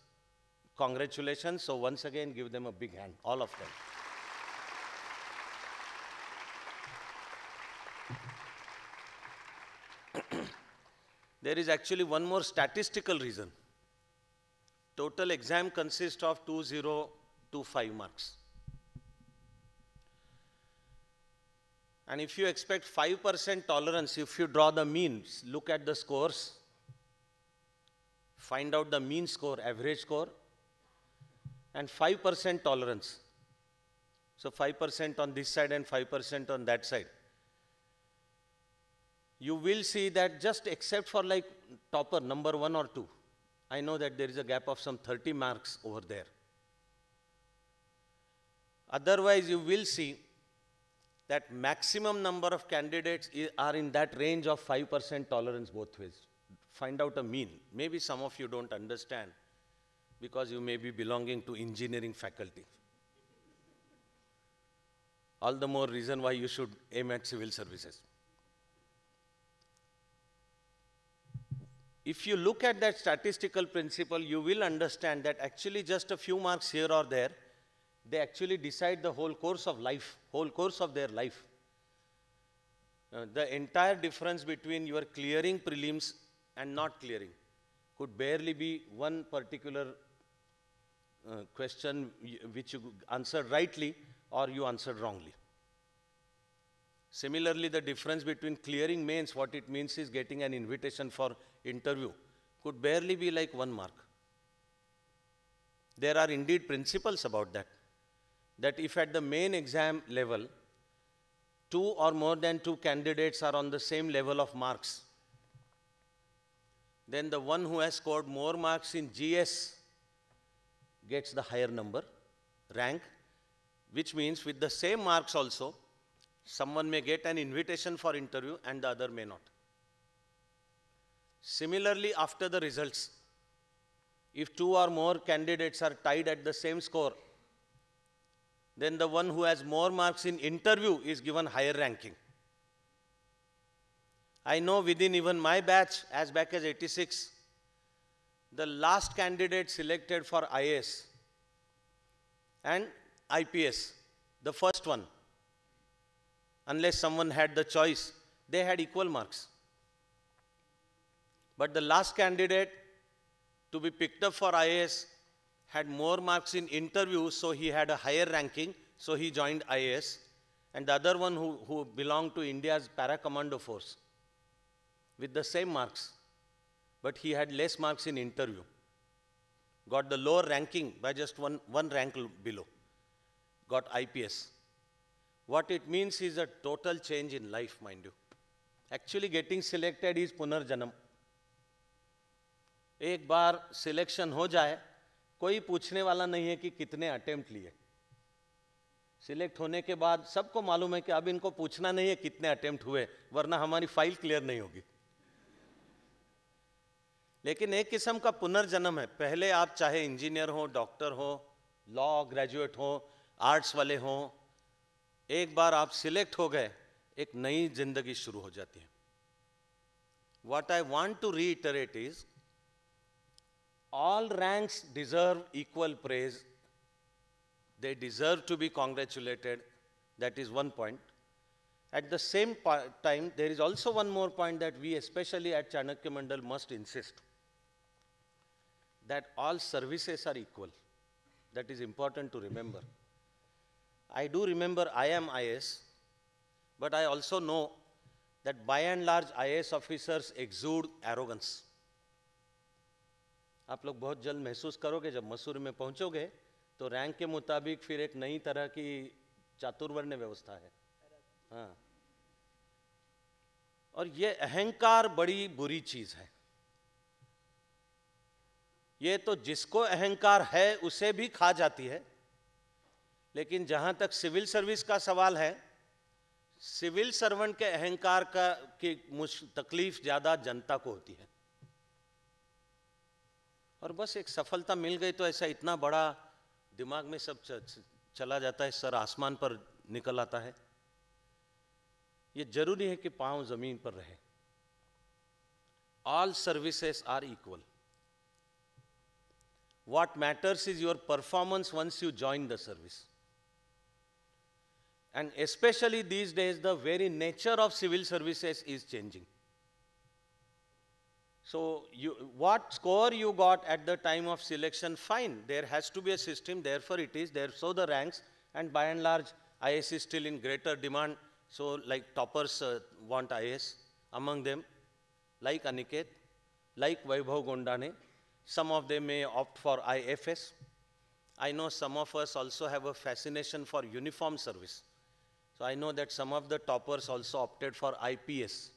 congratulations. So once again, give them a big hand, all of them. There is actually one more statistical reason. Total exam consists of 2025 marks. And if you expect 5% tolerance, if you draw the means, look at the scores, find out the mean score, average score, and 5% tolerance. So 5% on this side and 5% on that side. You will see that just except for like topper, number 1 or 2, I know that there is a gap of some 30 marks over there. Otherwise, you will see that maximum number of candidates are in that range of 5% tolerance both ways. Find out a mean. Maybe some of you don't understand because you may be belonging to engineering faculty. All the more reason why you should aim at civil services. If you look at that statistical principle, you will understand that actually just a few marks here or there, they actually decide the whole course of life, whole course of their life. The entire difference between your clearing prelims and not clearing could barely be one particular question which you answered rightly or you answered wrongly. Similarly, the difference between clearing mains, what it means is getting an invitation for interview, could barely be like 1 mark. There are indeed principles about that. That if at the main exam level, 2 or more than 2 candidates are on the same level of marks, then the one who has scored more marks in GS gets the higher number, rank, which means with the same marks also, someone may get an invitation for interview and the other may not. Similarly, after the results, if 2 or more candidates are tied at the same score, then the one who has more marks in interview is given higher ranking. I know within even my batch, as back as 86, the last candidate selected for IAS and IPS, the first one, unless someone had the choice, they had equal marks. But the last candidate to be picked up for IAS had more marks in interview, so he had a higher ranking, so he joined IAS. And the other one who belonged to India's para-commando force with the same marks, but he had less marks in interview, got the lower ranking by just one rank below, got IPS. What it means is a total change in life, mind you. Actually getting selected is पुनर्जन्म. एक बार सिलेक्शन हो जाए, कोई पूछने वाला नहीं है कि कितने अटेम्प्ट लिए. सिलेक्ट होने के बाद सबको मालूम है कि अब इनको पूछना नहीं है कितने अटेम्प्ट हुए, वरना हमारी फाइल क्लियर नहीं होगी. लेकिन एक किस्म का पुनर्जन्म है. पहले आप चाहे इंजीनियर हो, डॉक्टर हो, लॉ ग्रेजुएट हो, आर्ट्स वाले हो, एक बार आप सिलेक्ट हो गए, एक नई जिंदगी शुरू हो जाती है. What I want to reiterate is, all ranks deserve equal praise. They deserve to be congratulated. That is one point. At the same time, there is also one more point that we, especially at Chanakya Mandal, must insist. That all services are equal. That is important to remember. I do remember I am IAS, but I also know that by and large IAS officers exude arrogance. आप लोग बहुत जल्द महसूस करोगे जब मसूरी में पहुंचोगे तो रैंक के मुताबिक फिर एक नई तरह की चातुर्वर्ण व्यवस्था है. हाँ. और ये अहंकार बड़ी बुरी चीज है. ये तो जिसको अहंकार है उसे भी खा जाती है. लेकिन जहां तक सिविल सर्विस का सवाल है, सिविल सर्वेंट के अहंकार की तकलीफ ज्यादा जनता को होती है. और बस एक सफलता मिल गई तो ऐसा इतना बड़ा दिमाग में सब चला जाता है, सर आसमान पर निकल आता है. ये जरूरी है कि पांव जमीन पर रहे. All services are equal. What matters is your performance once you join the service. And especially these days, the very nature of civil services is changing. So what score you got at the time of selection, fine. There has to be a system, therefore it is there. So the ranks, and by and large, IAS is still in greater demand. So like toppers want IAS. Among them, like Aniket, like Vaibhav Gondane, some of them may opt for IFS. I know some of us also have a fascination for uniform service. So I know that some of the toppers also opted for IPS.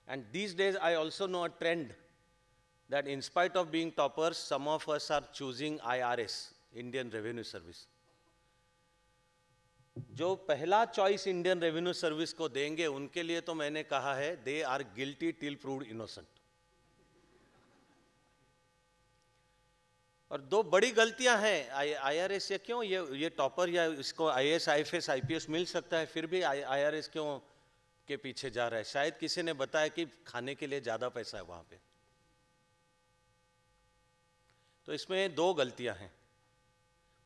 And these days I also know a trend that in spite of being toppers, some of us are choosing IRS, Indian Revenue Service. जो पहला चॉइस इंडियन रेवेन्यू सर्विस को देंगे उनके लिए तो मैंने कहा है they are guilty till proved innocent. और दो बड़ी गलतियां हैं आईआरएस से. क्यों ये टॉपर या इसको आईएएस आईएफएस आईपीएस मिल सकता है, फिर भी आईआरएस क्यों के पीछे जा रहा है? शायद किसी ने बताया कि खाने के लिए ज्यादा पैसा है वहां पे. तो इसमें दो गलतियां हैं.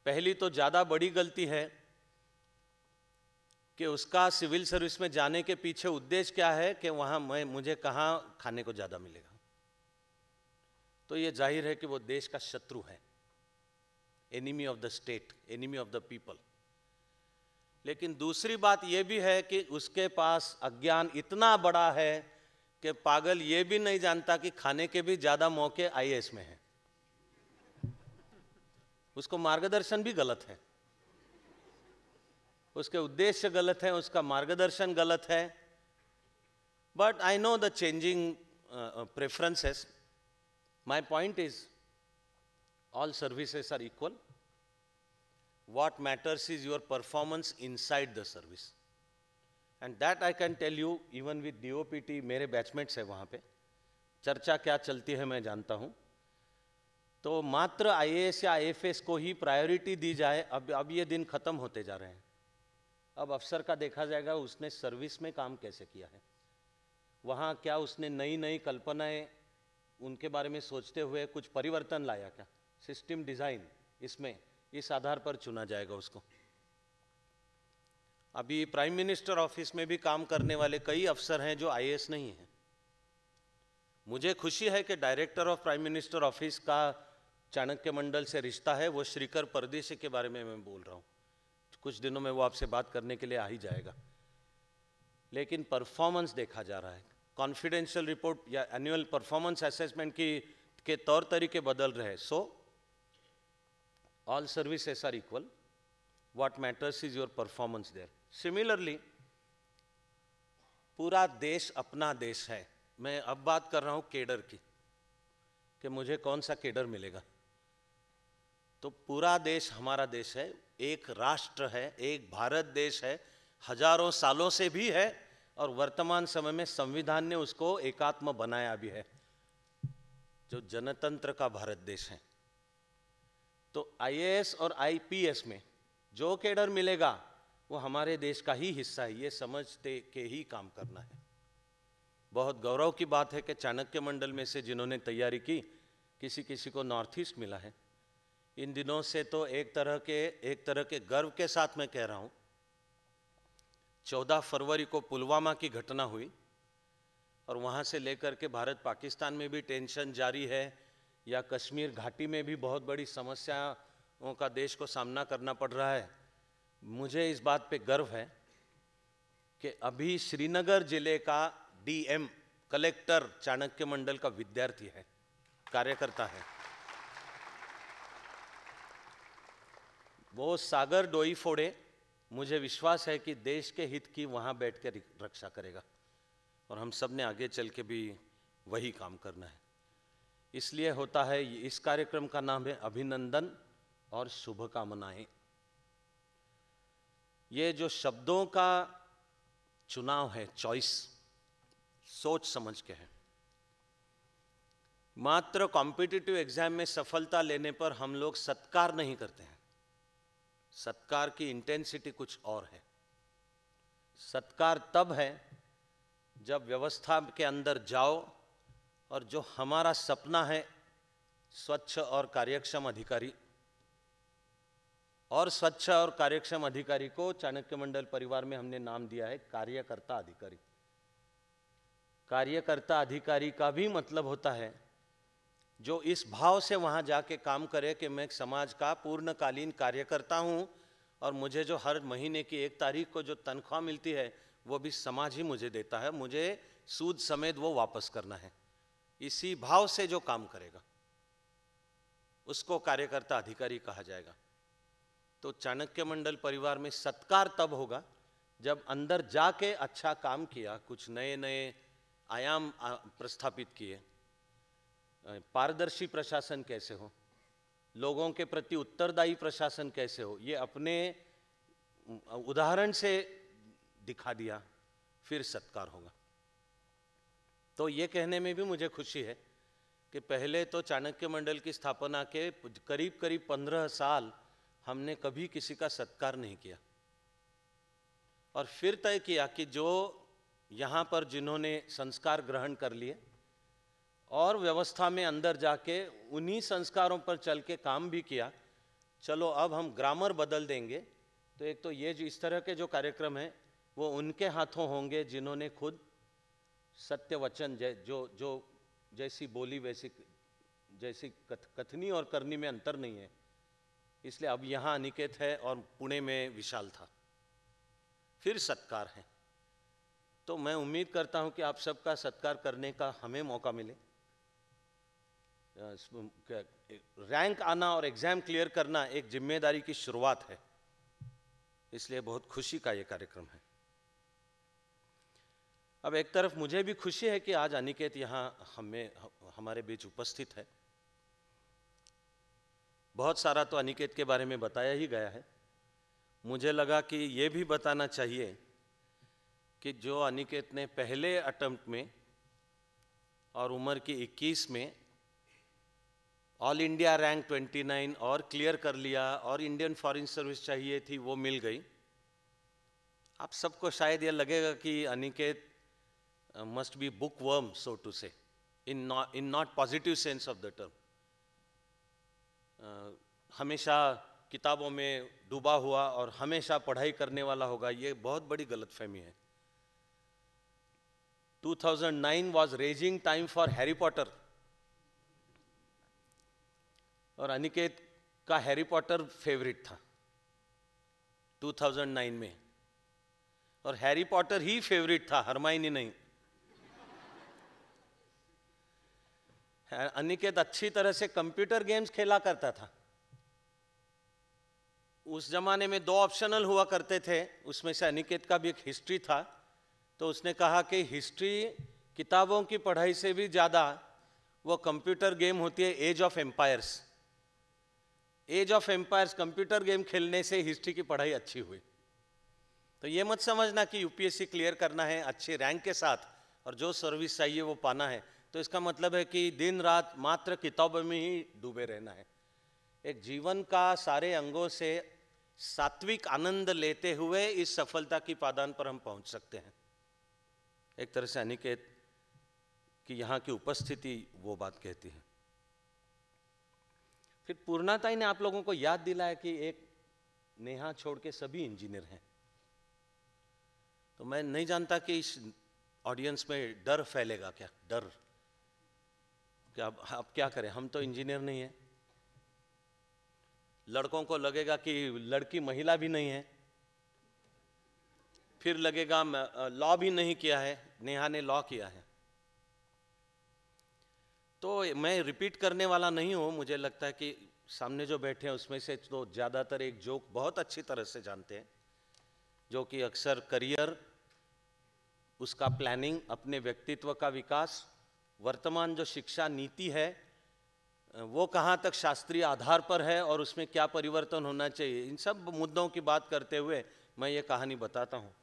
पहली तो ज्यादा बड़ी गलती है कि उसका सिविल सर्विस में जाने के पीछे उद्देश्य क्या है कि वहां मुझे कहां खाने को ज्यादा मिलेगा. तो ये जाहिर है कि वो देश का शत्रु है, enemy of the state, enemy of the people. लेकिन दूसरी बात ये भी है कि उसके पास अज्ञान इतना बड़ा है कि पागल ये भी नहीं जानता कि खाने के भी ज्यादा मौके आईएएस में हैं. उसको मार्गदर्शन भी गलत है, उसके उद्देश्य गलत है, उसका मार्गदर्शन गलत है. But I know the changing preferences. My point is, all services are equal. What matters is your performance inside the service. And that I can tell you, even with DOPT, मेरे बैचमेट्स है वहाँ पे, चर्चा क्या चलती है मैं जानता हूँ. तो मात्र IAS या IFS को ही प्रायोरिटी दी जाए. अब ये दिन ख़त्म होते जा रहे हैं. अब अफसर का देखा जाएगा उसने सर्विस में काम कैसे किया है, वहाँ क्या उसने नई नई कल्पनाएं उनके बारे में सोचते हुए कुछ परिवर्तन लाया क्या, सिस्टम डिज़ाइन, इसमें इस आधार पर चुना जाएगा उसको. अभी प्राइम मिनिस्टर ऑफिस में भी काम करने वाले कई अफसर हैं जो IAS नहीं हैं. मुझे खुशी है कि director of prime minister office का चाणक्य मंडल से रिश्ता है. वो श्रीकर परदेशी के बारे में मैं बोल रहा हूँ. कुछ दिनों में वो आपसे बात करने के लिए आ ही जाएगा. लेकिन परफॉर्मेंस देखा जा रहा है. कॉन्फिडेंशियल रिपोर्ट या एनुअल परफॉर्मेंस असेसमेंट के तौर तरीके बदल रहे हैं. So all services are equal. What matters is your performance there. Similarly पूरा देश अपना देश है. मैं अब बात कर रहा हूँ केडर की, कि मुझे कौन सा केडर मिलेगा. तो पूरा देश हमारा देश है, एक राष्ट्र है, एक भारत देश है, हजारों सालों से भी है, और वर्तमान समय में संविधान ने उसको एकात्म बनाया भी है, जो जनतंत्र का भारत देश है. तो IAS और IPS में जो केडर मिलेगा वो हमारे देश का ही हिस्सा है, ये समझते के ही काम करना है. बहुत गौरव की बात है कि चाणक्य मंडल में से जिन्होंने तैयारी की, किसी किसी को नॉर्थ ईस्ट मिला है. इन दिनों से तो एक तरह के गर्व के साथ मैं कह रहा हूँ, 14 फरवरी को पुलवामा की घटना हुई और वहाँ से लेकर के भारत पाकिस्तान में भी टेंशन जारी है, या कश्मीर घाटी में भी बहुत बड़ी समस्याओं का देश को सामना करना पड़ रहा है. मुझे इस बात पे गर्व है कि अभी श्रीनगर जिले का DM कलेक्टर चाणक्य मंडल का विद्यार्थी है, कार्यकर्ता है. वो सागर डोई फोड़े, मुझे विश्वास है कि देश के हित की वहाँ बैठ कर रक्षा करेगा, और हम सब ने आगे चल के भी वही काम करना है. इसलिए होता है, इस कार्यक्रम का नाम है अभिनंदन और शुभकामनाएं. ये जो शब्दों का चुनाव है, चॉइस, सोच समझ के है. मात्र कॉम्पिटिटिव एग्जाम में सफलता लेने पर हम लोग सत्कार नहीं करते हैं. सत्कार की इंटेंसिटी कुछ और है. सत्कार तब है जब व्यवस्था के अंदर जाओ और जो हमारा सपना है स्वच्छ और कार्यक्षम अधिकारी, और स्वच्छ और कार्यक्षम अधिकारी को चाणक्य मंडल परिवार में हमने नाम दिया है कार्यकर्ता अधिकारी. कार्यकर्ता अधिकारी का भी मतलब होता है जो इस भाव से वहाँ जाके काम करे कि मैं समाज का पूर्णकालीन कार्यकर्ता हूँ, और मुझे जो हर महीने की 1 तारीख को जो तनख्वाह मिलती है वो भी समाज ही मुझे देता है, मुझे सूद समेत वो वापस करना है. इसी भाव से जो काम करेगा उसको कार्यकर्ता अधिकारी कहा जाएगा. तो चाणक्य मंडल परिवार में सत्कार तब होगा जब अंदर जाके अच्छा काम किया, कुछ नए नए आयाम प्रस्थापित किए. पारदर्शी प्रशासन कैसे हो, लोगों के प्रति उत्तरदायी प्रशासन कैसे हो, ये अपने उदाहरण से दिखा दिया, फिर सत्कार होगा. तो ये कहने में भी मुझे खुशी है कि पहले तो चाणक्य मंडल की स्थापना के करीब 15 साल हमने कभी किसी का सत्कार नहीं किया, और फिर तय किया कि जो यहाँ पर जिन्होंने संस्कार ग्रहण कर लिए और व्यवस्था में अंदर जाके उन्हीं संस्कारों पर चल के काम भी किया, चलो अब हम ग्रामर बदल देंगे. तो एक तो ये जो इस तरह के जो कार्यक्रम हैं वो उनके हाथों होंगे जिन्होंने खुद सत्य वचन जो जैसी बोली वैसी जैसी कथनी और करनी में अंतर नहीं है. इसलिए अब यहाँ अनिकेत है और पुणे में विशाल था. फिर सत्कार है. तो मैं उम्मीद करता हूँ कि आप सबका सत्कार करने का हमें मौका मिले. रैंक आना और एग्ज़ाम क्लियर करना एक जिम्मेदारी की शुरुआत है, इसलिए बहुत खुशी का ये कार्यक्रम है। अब एक तरफ मुझे भी खुशी है कि आज अनिकेत यहाँ हमारे बीच उपस्थित है। बहुत सारा तो अनिकेत के बारे में बताया ही गया है। मुझे लगा कि ये भी बताना चाहिए कि जो अनिकेत ने पहले अटेम्प्ट में और उम्र की 21 में ऑल इंडिया रैंक 29 और क्लियर कर लिया, और इंडियन फॉरेन सर्विस चाहिए थी वो मिल गई। आप सबको शायद ये लगेगा कि Aniket must be bookworm, so to say, in not positive sense of the term. हमेशा किताबों में डूबा हुआ और हमेशा पढ़ाई करने वाला होगा, ये बहुत बड़ी गलतफहमी है। 2009 was raging time for Harry Potter, और अनिकेत का हैरी पॉटर फेवरेट था 2009 में, और हैरी पॉटर ही फेवरेट था, हरमाइनी नहीं। अनिकेत अच्छी तरह से कंप्यूटर गेम्स खेला करता था। उस जमाने में 2 ऑप्शनल हुआ करते थे, उसमें से अनिकेत का भी एक हिस्ट्री था। तो उसने कहा कि हिस्ट्री किताबों की पढ़ाई से भी ज़्यादा वो कंप्यूटर गेम होती है, Age of Empires. Age of Empires computer game खेलने से हिस्ट्री की पढ़ाई अच्छी हुई। तो ये मत समझना कि यूपीएससी क्लियर करना है अच्छे रैंक के साथ और जो सर्विस चाहिए वो पाना है, तो इसका मतलब है कि दिन रात मात्र किताबों में ही डूबे रहना है। एक जीवन का सारे अंगों से सात्विक आनंद लेते हुए इस सफलता की पादान पर हम पहुंच सकते हैं। एक तरह से अनिकेत की यहाँ की उपस्थिति वो बात कहती है। फिर पूर्णाताई ने आप लोगों को याद दिलाया कि एक नेहा छोड़ के सभी इंजीनियर हैं। तो मैं नहीं जानता कि इस ऑडियंस में डर फैलेगा क्या, डर कि अब क्या करें, हम तो इंजीनियर नहीं है। लड़कों को लगेगा कि लड़की महिला भी नहीं है, फिर लगेगा लॉ भी नहीं किया है, नेहा ने लॉ किया है। तो मैं रिपीट करने वाला नहीं हूँ, मुझे लगता है कि सामने जो बैठे हैं उसमें से तो ज़्यादातर एक जोक बहुत अच्छी तरह से जानते हैं, जो कि अक्सर करियर, उसका प्लानिंग, अपने व्यक्तित्व का विकास, वर्तमान जो शिक्षा नीति है वो कहाँ तक शास्त्रीय आधार पर है और उसमें क्या परिवर्तन होना चाहिए, इन सब मुद्दों की बात करते हुए मैं ये कहानी बताता हूँ,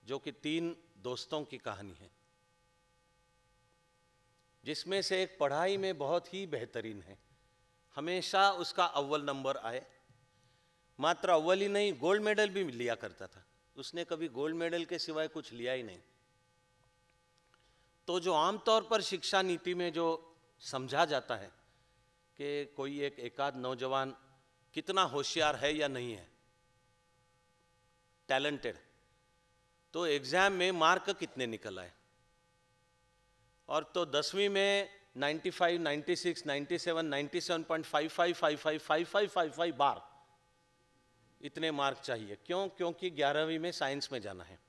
जो कि 3 दोस्तों की कहानी है, जिसमें से एक पढ़ाई में बहुत ही बेहतरीन है, हमेशा उसका अव्वल नंबर आए, मात्र अव्वल ही नहीं गोल्ड मेडल भी लिया करता था। उसने कभी गोल्ड मेडल के सिवाय कुछ लिया ही नहीं। तो जो आमतौर पर शिक्षा नीति में जो समझा जाता है कि कोई एक एकाध नौजवान कितना होशियार है या नहीं है, टैलेंटेड, तो एग्जाम में मार्क कितने निकल आए, और तो 10वीं में 95, 96, 97, 97.55, 55, 55, 55 बार इतने मार्क चाहिए। क्यों? क्योंकि 11वीं में साइंस में जाना है।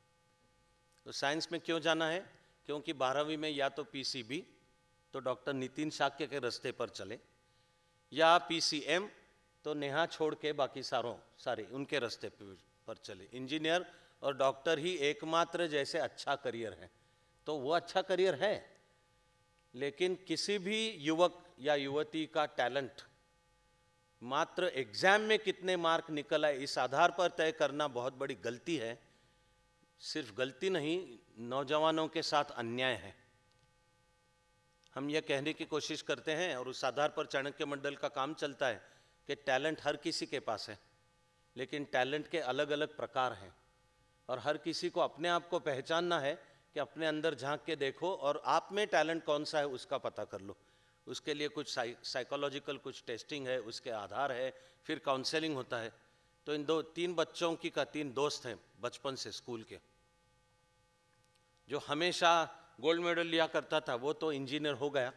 तो साइंस में क्यों जाना है? क्योंकि 12वीं में या तो पीसीबी, तो डॉक्टर नितिन शाक्य के रास्ते पर चले, या पीसीएम, तो नेहा छोड़ के बाकी सारे उनके रास्ते पर चले। इंजीनियर और डॉक्टर ही एकमात्र जैसे अच्छा करियर है, तो वो अच्छा करियर है, लेकिन किसी भी युवक या युवती का टैलेंट मात्र एग्जाम में कितने मार्क निकल आए इस आधार पर तय करना बहुत बड़ी गलती है। सिर्फ गलती नहीं, नौजवानों के साथ अन्याय है। हम यह कहने की कोशिश करते हैं और उस आधार पर चाणक्य मंडल का काम चलता है कि टैलेंट हर किसी के पास है, लेकिन टैलेंट के अलग अलग प्रकार हैं और हर किसी को अपने आप को पहचानना है कि अपने अंदर झांक के देखो और आप में टैलेंट कौन सा है उसका पता कर लो। उसके लिए कुछ साइकोलॉजिकल कुछ टेस्टिंग है, उसके आधार है, फिर काउंसलिंग होता है। तो इन 3 बच्चों की 3 दोस्त हैं बचपन से स्कूल के, जो हमेशा गोल्ड मेडल लिया करता था, वो तो इंजीनियर हो गया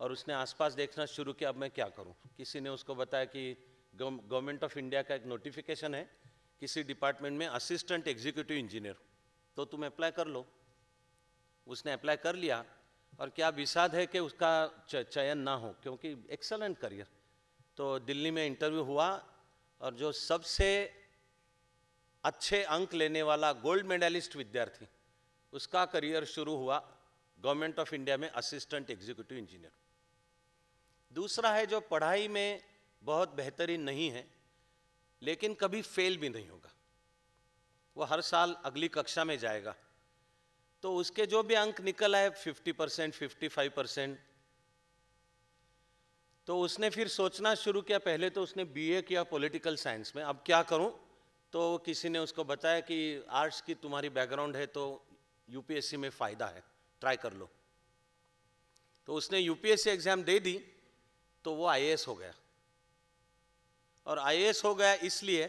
और उसने आसपास देखना शुरू किया, अब मैं क्या करूं। किसी ने उसको बताया कि गवर्नमेंट ऑफ इंडिया का एक नोटिफिकेशन है किसी डिपार्टमेंट में असिस्टेंट एग्जीक्यूटिव इंजीनियर, तो तुम अप्लाई कर लो। उसने अप्लाई कर लिया और क्या विषाद है कि उसका चयन ना हो, क्योंकि एक्सेलेंट करियर। तो दिल्ली में इंटरव्यू हुआ और जो सबसे अच्छे अंक लेने वाला गोल्ड मेडलिस्ट विद्यार्थी, उसका करियर शुरू हुआ गवर्नमेंट ऑफ इंडिया में असिस्टेंट एग्जीक्यूटिव इंजीनियर। दूसरा है जो पढ़ाई में बहुत बेहतरीन नहीं है लेकिन कभी फेल भी नहीं होगा, वो हर साल अगली कक्षा में जाएगा, तो उसके जो भी अंक निकल आए 50%, 55%, तो उसने फिर सोचना शुरू किया। पहले तो उसने बीए किया पॉलिटिकल साइंस में, अब क्या करूं? तो किसी ने उसको बताया कि आर्ट्स की तुम्हारी बैकग्राउंड है तो यूपीएससी में फ़ायदा है, ट्राई कर लो। तो उसने यूपीएससी एग्ज़ाम दे दी तो वो आईएएस हो गया। और आईएएस हो गया इसलिए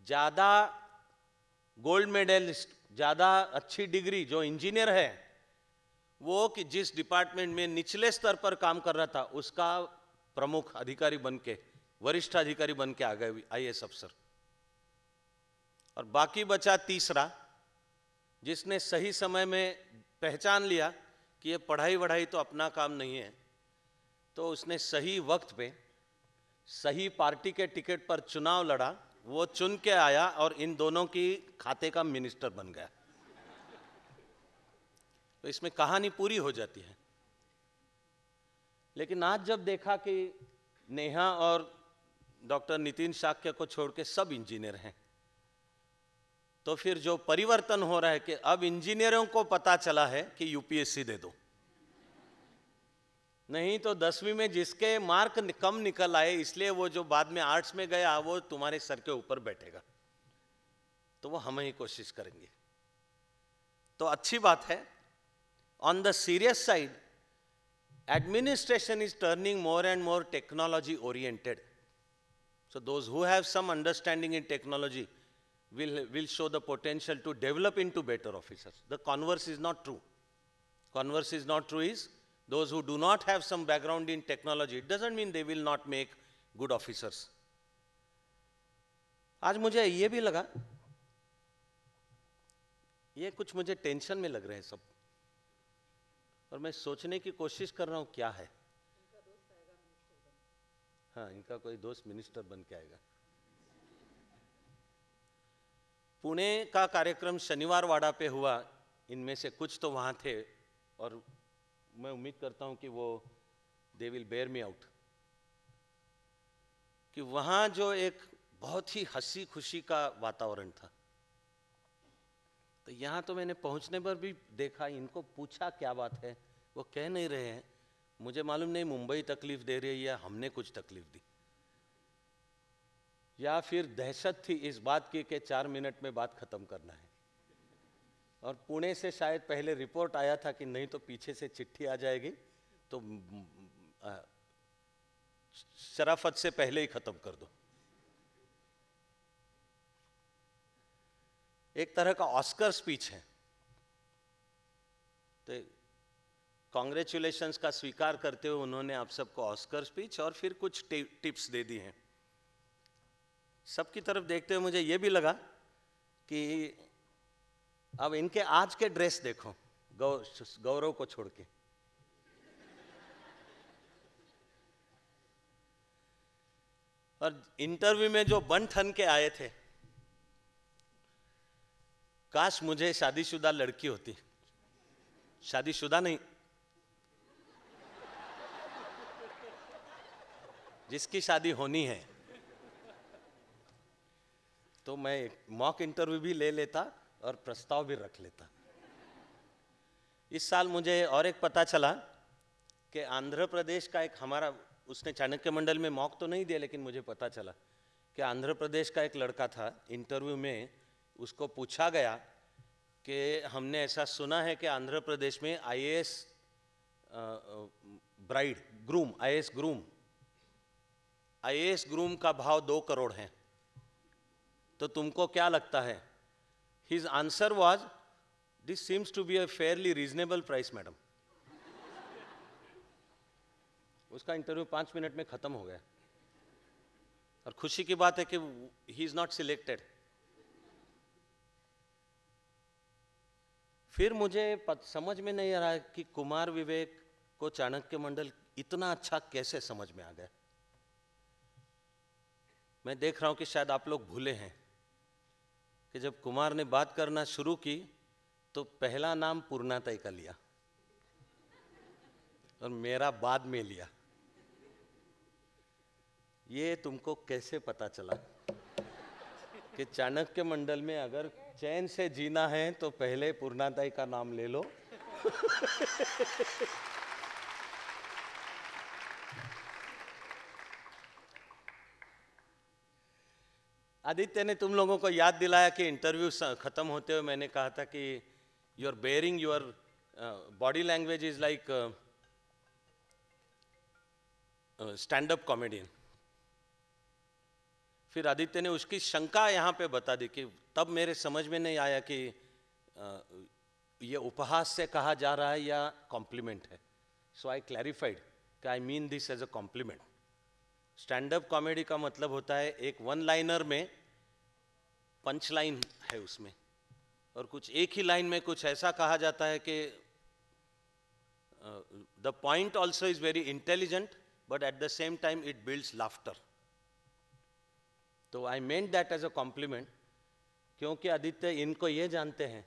ज़्यादा गोल्ड मेडलिस्ट, ज़्यादा अच्छी डिग्री जो इंजीनियर है वो कि जिस डिपार्टमेंट में निचले स्तर पर काम कर रहा था उसका प्रमुख अधिकारी बन के, वरिष्ठ अधिकारी बन के आ गए आईएएस अफसर। और बाकी बचा तीसरा, जिसने सही समय में पहचान लिया कि ये पढ़ाई वढ़ाई तो अपना काम नहीं है, तो उसने सही वक्त पे सही पार्टी के टिकट पर चुनाव लड़ा, वो चुन के आया और इन दोनों की खाते का मिनिस्टर बन गया। तो इसमें कहानी पूरी हो जाती है। लेकिन आज जब देखा कि नेहा और डॉक्टर नितिन शाक्य को छोड़ के सब इंजीनियर हैं, तो फिर जो परिवर्तन हो रहा है कि अब इंजीनियरों को पता चला है कि यूपीएससी दे दो, नहीं तो 10वीं में जिसके मार्क कम निकल आए इसलिए वो जो बाद में आर्ट्स में गया वो तुम्हारे सर के ऊपर बैठेगा, तो वो हम ही कोशिश करेंगे। तो अच्छी बात है। On the serious side, administration is turning more and more technology oriented. So those who have some understanding in technology will show the potential to develop into better officers. The converse is not true. Converse is not true is those who do not have some background in technology, it doesn't mean they will not make good officers. आज मुझे ये भी लगा, ये कुछ मुझे टेंशन में लग रहे हैं सब, और मैं सोचने की कोशिश कर रहा हूं क्या है। हाँ, इनका कोई दोस्त मिनिस्टर बन के आएगा। पुणे का कार्यक्रम शनिवार वाड़ा पे हुआ, इनमें से कुछ तो वहाँ थे और मैं उम्मीद करता हूँ कि वो they will bear me out, कि वहाँ जो एक बहुत ही हंसी खुशी का वातावरण था। तो यहाँ तो मैंने पहुँचने पर भी देखा, इनको पूछा क्या बात है, वो कह नहीं रहे हैं। मुझे मालूम नहीं मुंबई तकलीफ दे रही है या हमने कुछ तकलीफ दी, या फिर दहशत थी इस बात की कि 4 मिनट में बात खत्म करना है। और पुणे से शायद पहले रिपोर्ट आया था कि नहीं तो पीछे से चिट्ठी आ जाएगी, तो शराफत से पहले ही खत्म कर दो। एक तरह का ऑस्कर स्पीच है। तो कॉन्ग्रेचुलेशंस का स्वीकार करते हुए उन्होंने आप सबको ऑस्कर स्पीच और फिर कुछ टिप्स दे दी हैं। सबकी तरफ देखते हुए मुझे ये भी लगा कि अब इनके आज के ड्रेस देखो, गौरव को छोड़ के। और इंटरव्यू में जो बन ठन के आए थे, काश मुझे शादीशुदा लड़की होती, शादीशुदा नहीं, जिसकी शादी होनी है, तो मैं मॉक इंटरव्यू भी ले लेता और प्रस्ताव भी रख लेता। इस साल मुझे और एक पता चला कि आंध्र प्रदेश का एक हमारा, उसने चाणक्य मंडल में मॉक तो नहीं दिया लेकिन मुझे पता चला कि आंध्र प्रदेश का एक लड़का था। इंटरव्यू में उसको पूछा गया कि हमने ऐसा सुना है कि आंध्र प्रदेश में IAS bride groom, IAS groom का भाव 2 करोड़ है, तो तुमको क्या लगता है? His answer was, this seems to be a fairly reasonable price, madam. उसका इंटरव्यू 5 मिनट में खत्म हो गया। और खुशी की बात है कि he is not selected. फिर मुझे समझ में नहीं आ रहा कि कुमार विवेक को चाणक्य मंडल इतना अच्छा कैसे समझ में आ गया। मैं देख रहा हूं कि शायद आप लोग भूले हैं कि जब कुमार ने बात करना शुरू की तो पहला नाम पूर्णातय का लिया और मेरा बाद में लिया। ये तुमको कैसे पता चला कि चाणक्य मंडल में अगर चैन से जीना है तो पहले पूर्णातय का नाम ले लो आदित्य ने तुम लोगों को याद दिलाया कि इंटरव्यू खत्म होते हुए मैंने कहा था कि your bearing your body language is like stand up comedian. फिर आदित्य ने उसकी शंका यहाँ पे बता दी कि तब मेरे समझ में नहीं आया कि ये उपहास से कहा जा रहा है या कॉम्प्लीमेंट है। सो आई क्लैरिफाइड कि I mean this as a compliment. Stand up comedy का मतलब होता है एक वन लाइनर में पंच लाइन है उसमें, और कुछ एक ही लाइन में कुछ ऐसा कहा जाता है कि the point also is very intelligent but at the same time it builds laughter. तो I meant that as a compliment, क्योंकि आदित्य इनको ये जानते हैं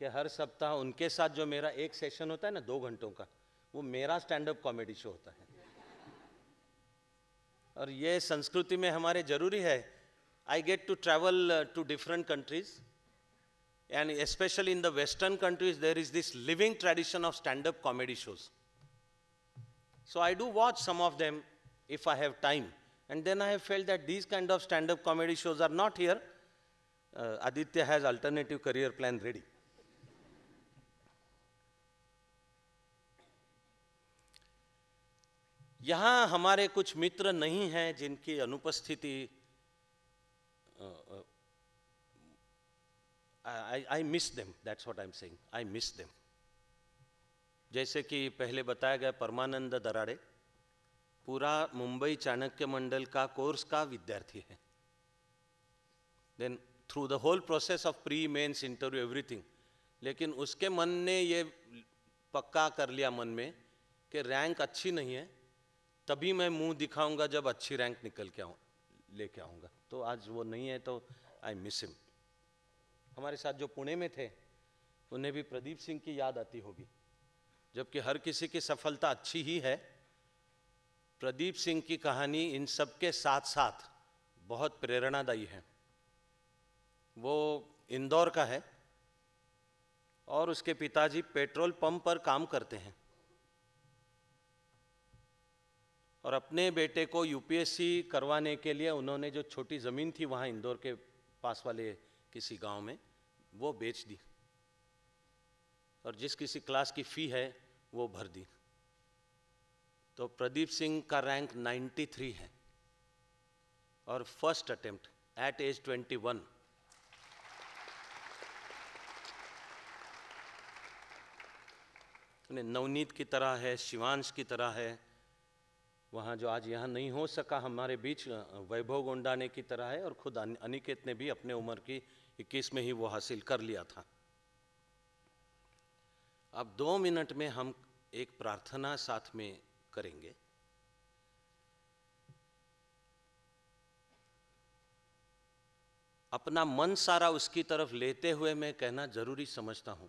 कि हर सप्ताह उनके साथ जो मेरा एक सेशन होता है ना 2 घंटों का, वो मेरा स्टैंड अप कॉमेडी शो होता है। और ये संस्कृति में हमारे जरूरी है। I get to travel to different countries and specially in the western countries there is this living tradition of stand up comedy shows. So I do watch some of them if I have time, and then I have felt that these kind of stand-up comedy shows are not here. Aditya has alternative career plan ready. यहाँ हमारे कुछ मित्र नहीं हैं जिनकी अनुपस्थिति I miss them. That's what I'm saying. I miss them. जैसे कि पहले बताया गया, परमानंद दराड़े पूरा मुंबई चाणक्य मंडल का कोर्स का विद्यार्थी है। Then through the whole process of pre mains interview everything, लेकिन उसके मन ने ये पक्का कर लिया मन में कि रैंक अच्छी नहीं है, तभी मैं मुंह दिखाऊंगा जब अच्छी रैंक निकल के लेके आऊँगा। तो आज वो नहीं है, तो आई मिस हिम। हमारे साथ जो पुणे में थे उन्हें भी प्रदीप सिंह की याद आती होगी, जबकि हर किसी की सफलता अच्छी ही है। प्रदीप सिंह की कहानी इन सब के साथ साथ बहुत प्रेरणादायी है। वो इंदौर का है और उसके पिताजी पेट्रोल पंप पर काम करते हैं और अपने बेटे को यूपीएससी करवाने के लिए उन्होंने जो छोटी ज़मीन थी वहाँ इंदौर के पास वाले किसी गांव में वो बेच दी और जिस किसी क्लास की फ़ी है वो भर दी। तो प्रदीप सिंह का रैंक 93 है और first attempt at age 21। Navneet की तरह है, शिवांश की तरह है, वहाँ जो आज यहाँ नहीं हो सका हमारे बीच वैभव गोंडाने की तरह है, और खुद अनिकेत ने भी अपने उम्र की 21 में ही वो हासिल कर लिया था। अब 2 मिनट में हम एक प्रार्थना साथ में करेंगे। अपना मन सारा उसकी तरफ लेते हुए मैं कहना जरूरी समझता हूं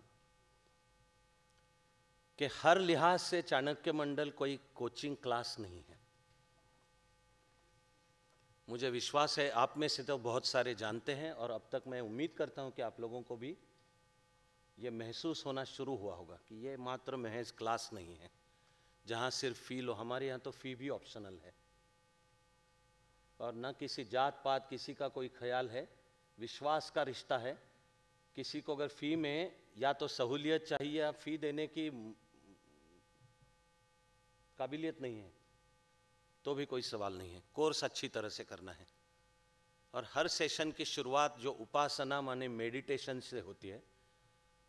कि हर लिहाज से चाणक्य मंडल कोई कोचिंग क्लास नहीं है। मुझे विश्वास है आप में से तो बहुत सारे जानते हैं, और अब तक मैं उम्मीद करता हूं कि आप लोगों को भी ये महसूस होना शुरू हुआ होगा कि ये मात्र महज क्लास नहीं है जहाँ सिर्फ फ़ी लो। हमारे यहाँ तो फ़ी भी ऑप्शनल है और न किसी जात पात किसी का कोई ख्याल है, विश्वास का रिश्ता है। किसी को अगर फ़ी में या तो सहूलियत चाहिए या फ़ी देने की काबिलियत नहीं है तो भी कोई सवाल नहीं है। कोर्स अच्छी तरह से करना है और हर सेशन की शुरुआत जो उपासना माने मेडिटेशन से होती है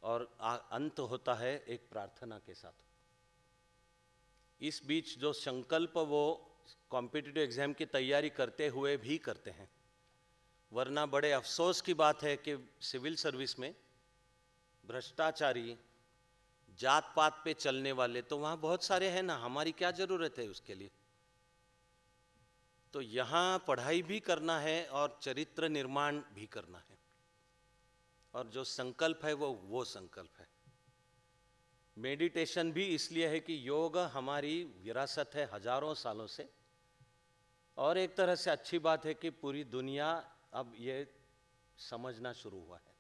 और अंत होता है एक प्रार्थना के साथ। इस बीच जो संकल्प वो कॉम्पिटिटिव एग्जाम की तैयारी करते हुए भी करते हैं, वरना बड़े अफसोस की बात है कि सिविल सर्विस में भ्रष्टाचारी, जात पात पे चलने वाले तो वहाँ बहुत सारे हैं ना, हमारी क्या ज़रूरत है उसके लिए। तो यहाँ पढ़ाई भी करना है और चरित्र निर्माण भी करना है, और जो संकल्प है वो संकल्प है। मेडिटेशन भी इसलिए है कि योग हमारी विरासत है हजारों सालों से, और एक तरह से अच्छी बात है कि पूरी दुनिया अब ये समझना शुरू हुआ है।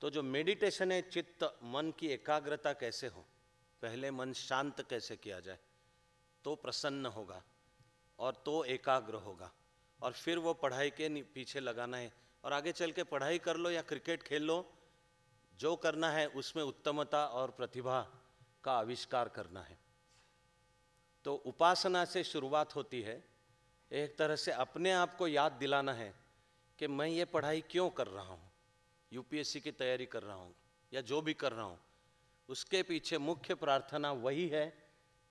तो जो मेडिटेशन है, चित्त मन की एकाग्रता कैसे हो, पहले मन शांत कैसे किया जाए तो प्रसन्न होगा और तो एकाग्र होगा, और फिर वो पढ़ाई के पीछे लगाना है। और आगे चल के पढ़ाई कर लो या क्रिकेट खेल लो, जो करना है उसमें उत्तमता और प्रतिभा का आविष्कार करना है। तो उपासना से शुरुआत होती है, एक तरह से अपने आप को याद दिलाना है कि मैं ये पढ़ाई क्यों कर रहा हूँ, यूपीएससी की तैयारी कर रहा हूँ या जो भी कर रहा हूँ, उसके पीछे मुख्य प्रार्थना वही है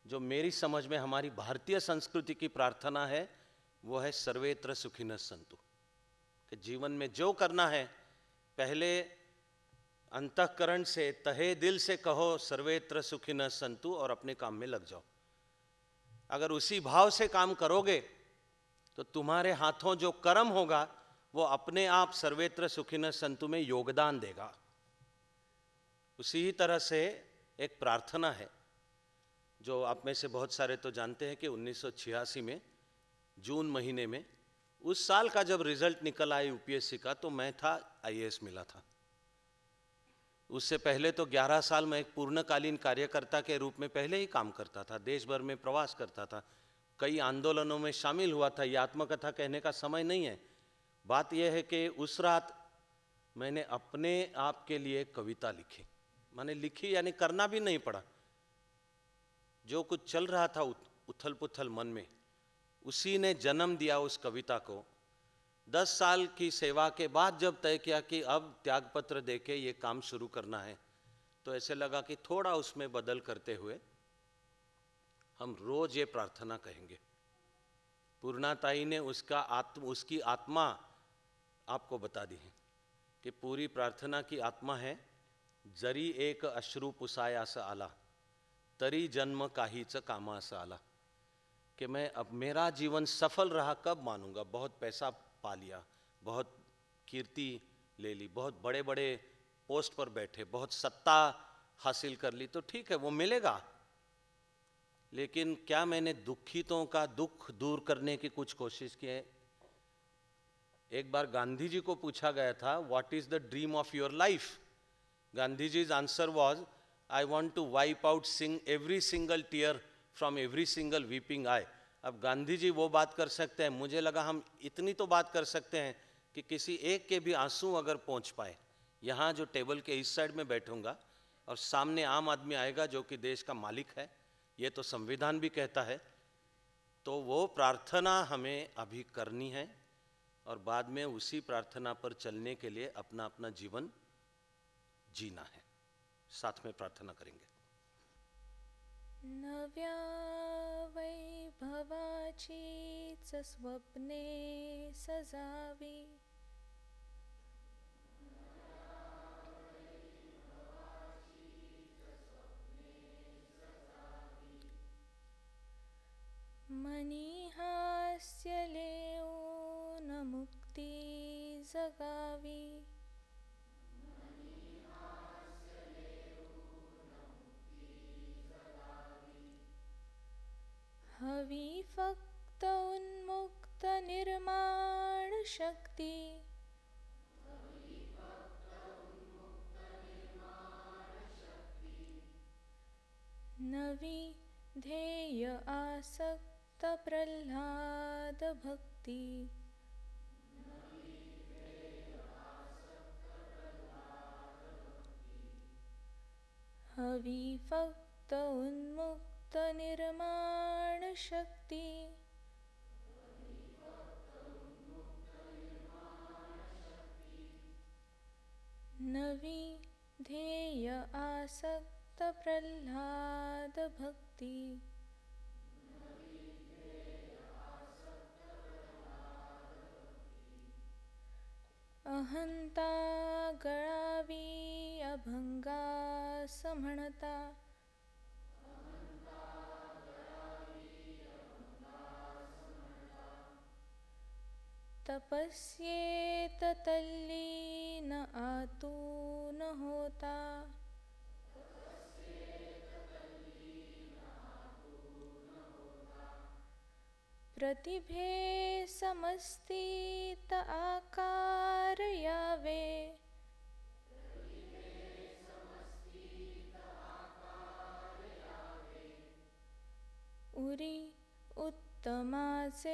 जो मेरी समझ में हमारी भारतीय संस्कृति की प्रार्थना है, वो है सर्वेत्र सुखिनः सन्तु। कि जीवन में जो करना है पहले अंतःकरण से, तहे दिल से कहो सर्वेत्र सुखिनः सन्तु, और अपने काम में लग जाओ। अगर उसी भाव से काम करोगे तो तुम्हारे हाथों जो कर्म होगा वो अपने आप सर्वेत्र सुखिनः सन्तु में योगदान देगा। उसी तरह से एक प्रार्थना है जो आप में से बहुत सारे तो जानते हैं कि 1986 में जून महीने में, उस साल का जब रिजल्ट निकल आया यूपीएससी का, तो मैं था आईएएस मिला था। उससे पहले तो 11 साल मैं एक पूर्णकालीन कार्यकर्ता के रूप में पहले ही काम करता था, देश भर में प्रवास करता था, कई आंदोलनों में शामिल हुआ था। ये आत्मकथा कहने का समय नहीं है। बात यह है कि उस रात मैंने अपने आप के लिए कविता लिखी। मैंने लिखी यानी करना भी नहीं पड़ा, जो कुछ चल रहा था उथल पुथल मन में, उसी ने जन्म दिया उस कविता को। 10 साल की सेवा के बाद जब तय किया कि अब त्यागपत्र देके ये काम शुरू करना है, तो ऐसे लगा कि थोड़ा उसमें बदल करते हुए हम रोज ये प्रार्थना कहेंगे। पूर्णाताई ने उसकी आत्मा आपको बता दी है कि पूरी प्रार्थना की आत्मा है, जरी एक अश्रु पुसायास आला, तरी जन्म काहीच कामास आला। कि मैं अब मेरा जीवन सफल रहा कब मानूंगा, बहुत पैसा पा लिया, बहुत कीर्ति ले ली, बहुत बड़े बड़े पोस्ट पर बैठे, बहुत सत्ता हासिल कर ली, तो ठीक है वो मिलेगा। लेकिन क्या मैंने दुखितों का दुख दूर करने की कुछ कोशिश की है? एक बार गांधी जी को पूछा गया था, what is the dream of your life? Gandhi ji's answer was, I want to wipe out every single tear from every single weeping eye. अब गांधी जी वो बात कर सकते हैं, मुझे लगा हम इतनी तो बात कर सकते हैं कि किसी एक के भी आंसू अगर पहुंच पाए। यहाँ जो टेबल के इस साइड में बैठूंगा और सामने आम आदमी आएगा जो कि देश का मालिक है, ये तो संविधान भी कहता है। तो वो प्रार्थना हमें अभी करनी है और बाद में उसी प्रार्थना पर चलने के लिए अपना अपना जीवन जीना है। साथ में प्रार्थना करेंगे। नव्या वैभवाचीच स्वप्ने सजावी, मनी हास्य लेऊन मुक्ती जगावी, हवी फक्त उन्मुक्त निर्माण शक्ती, नवी ध्येय आसक्त प्रल्हाद भक्ती, हवी फक्त उन्मुक्त निर्माण शक्ती, नवी ध्येय आसक्त प्रल्हाद भक्ती, अहंता गळावी भंगा समणता तपस्येत तल्लीन आतून होता प्रतिभे समस्तीत आकार यावे उरी उत्तमाचेच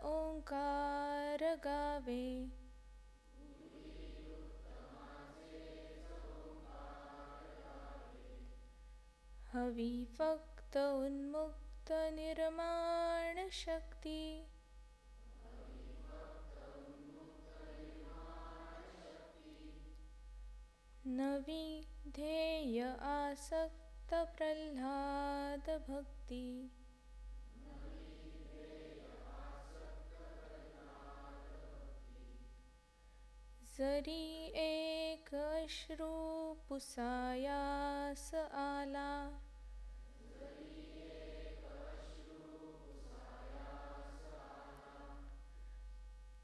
ओंकार गावे हवी फक्त उन्मुक्त निर्माण शक्ती नवी ध्येय आसक्त प्रल्हाद भक्ती जरी एक अश्रू पुसायास आला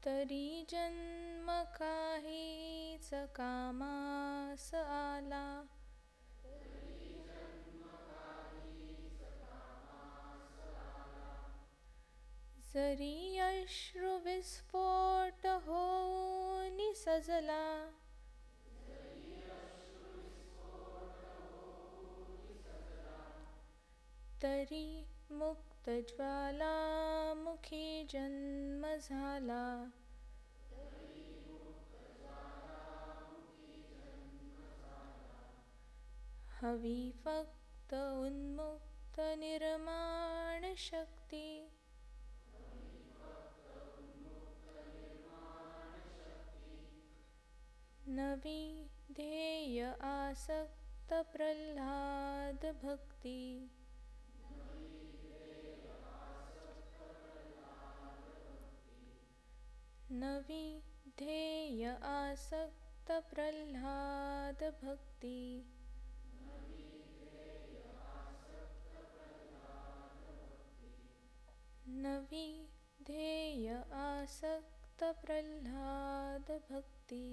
तरी जन्म काहीच कामास आला जरी अश्रु विस्फोट होऊन सजला तरी मुक्त ज्वालामुखी जन्म झाला हवी फक्त उन्मुक्त निर्माण शक्ती नवी ध्येय आसक्त प्रल्हाद भक्ती नवी ध्येय आसक्त प्रल्हाद भक्ती नवी ध्येय आसक्त प्रल्हाद भक्ती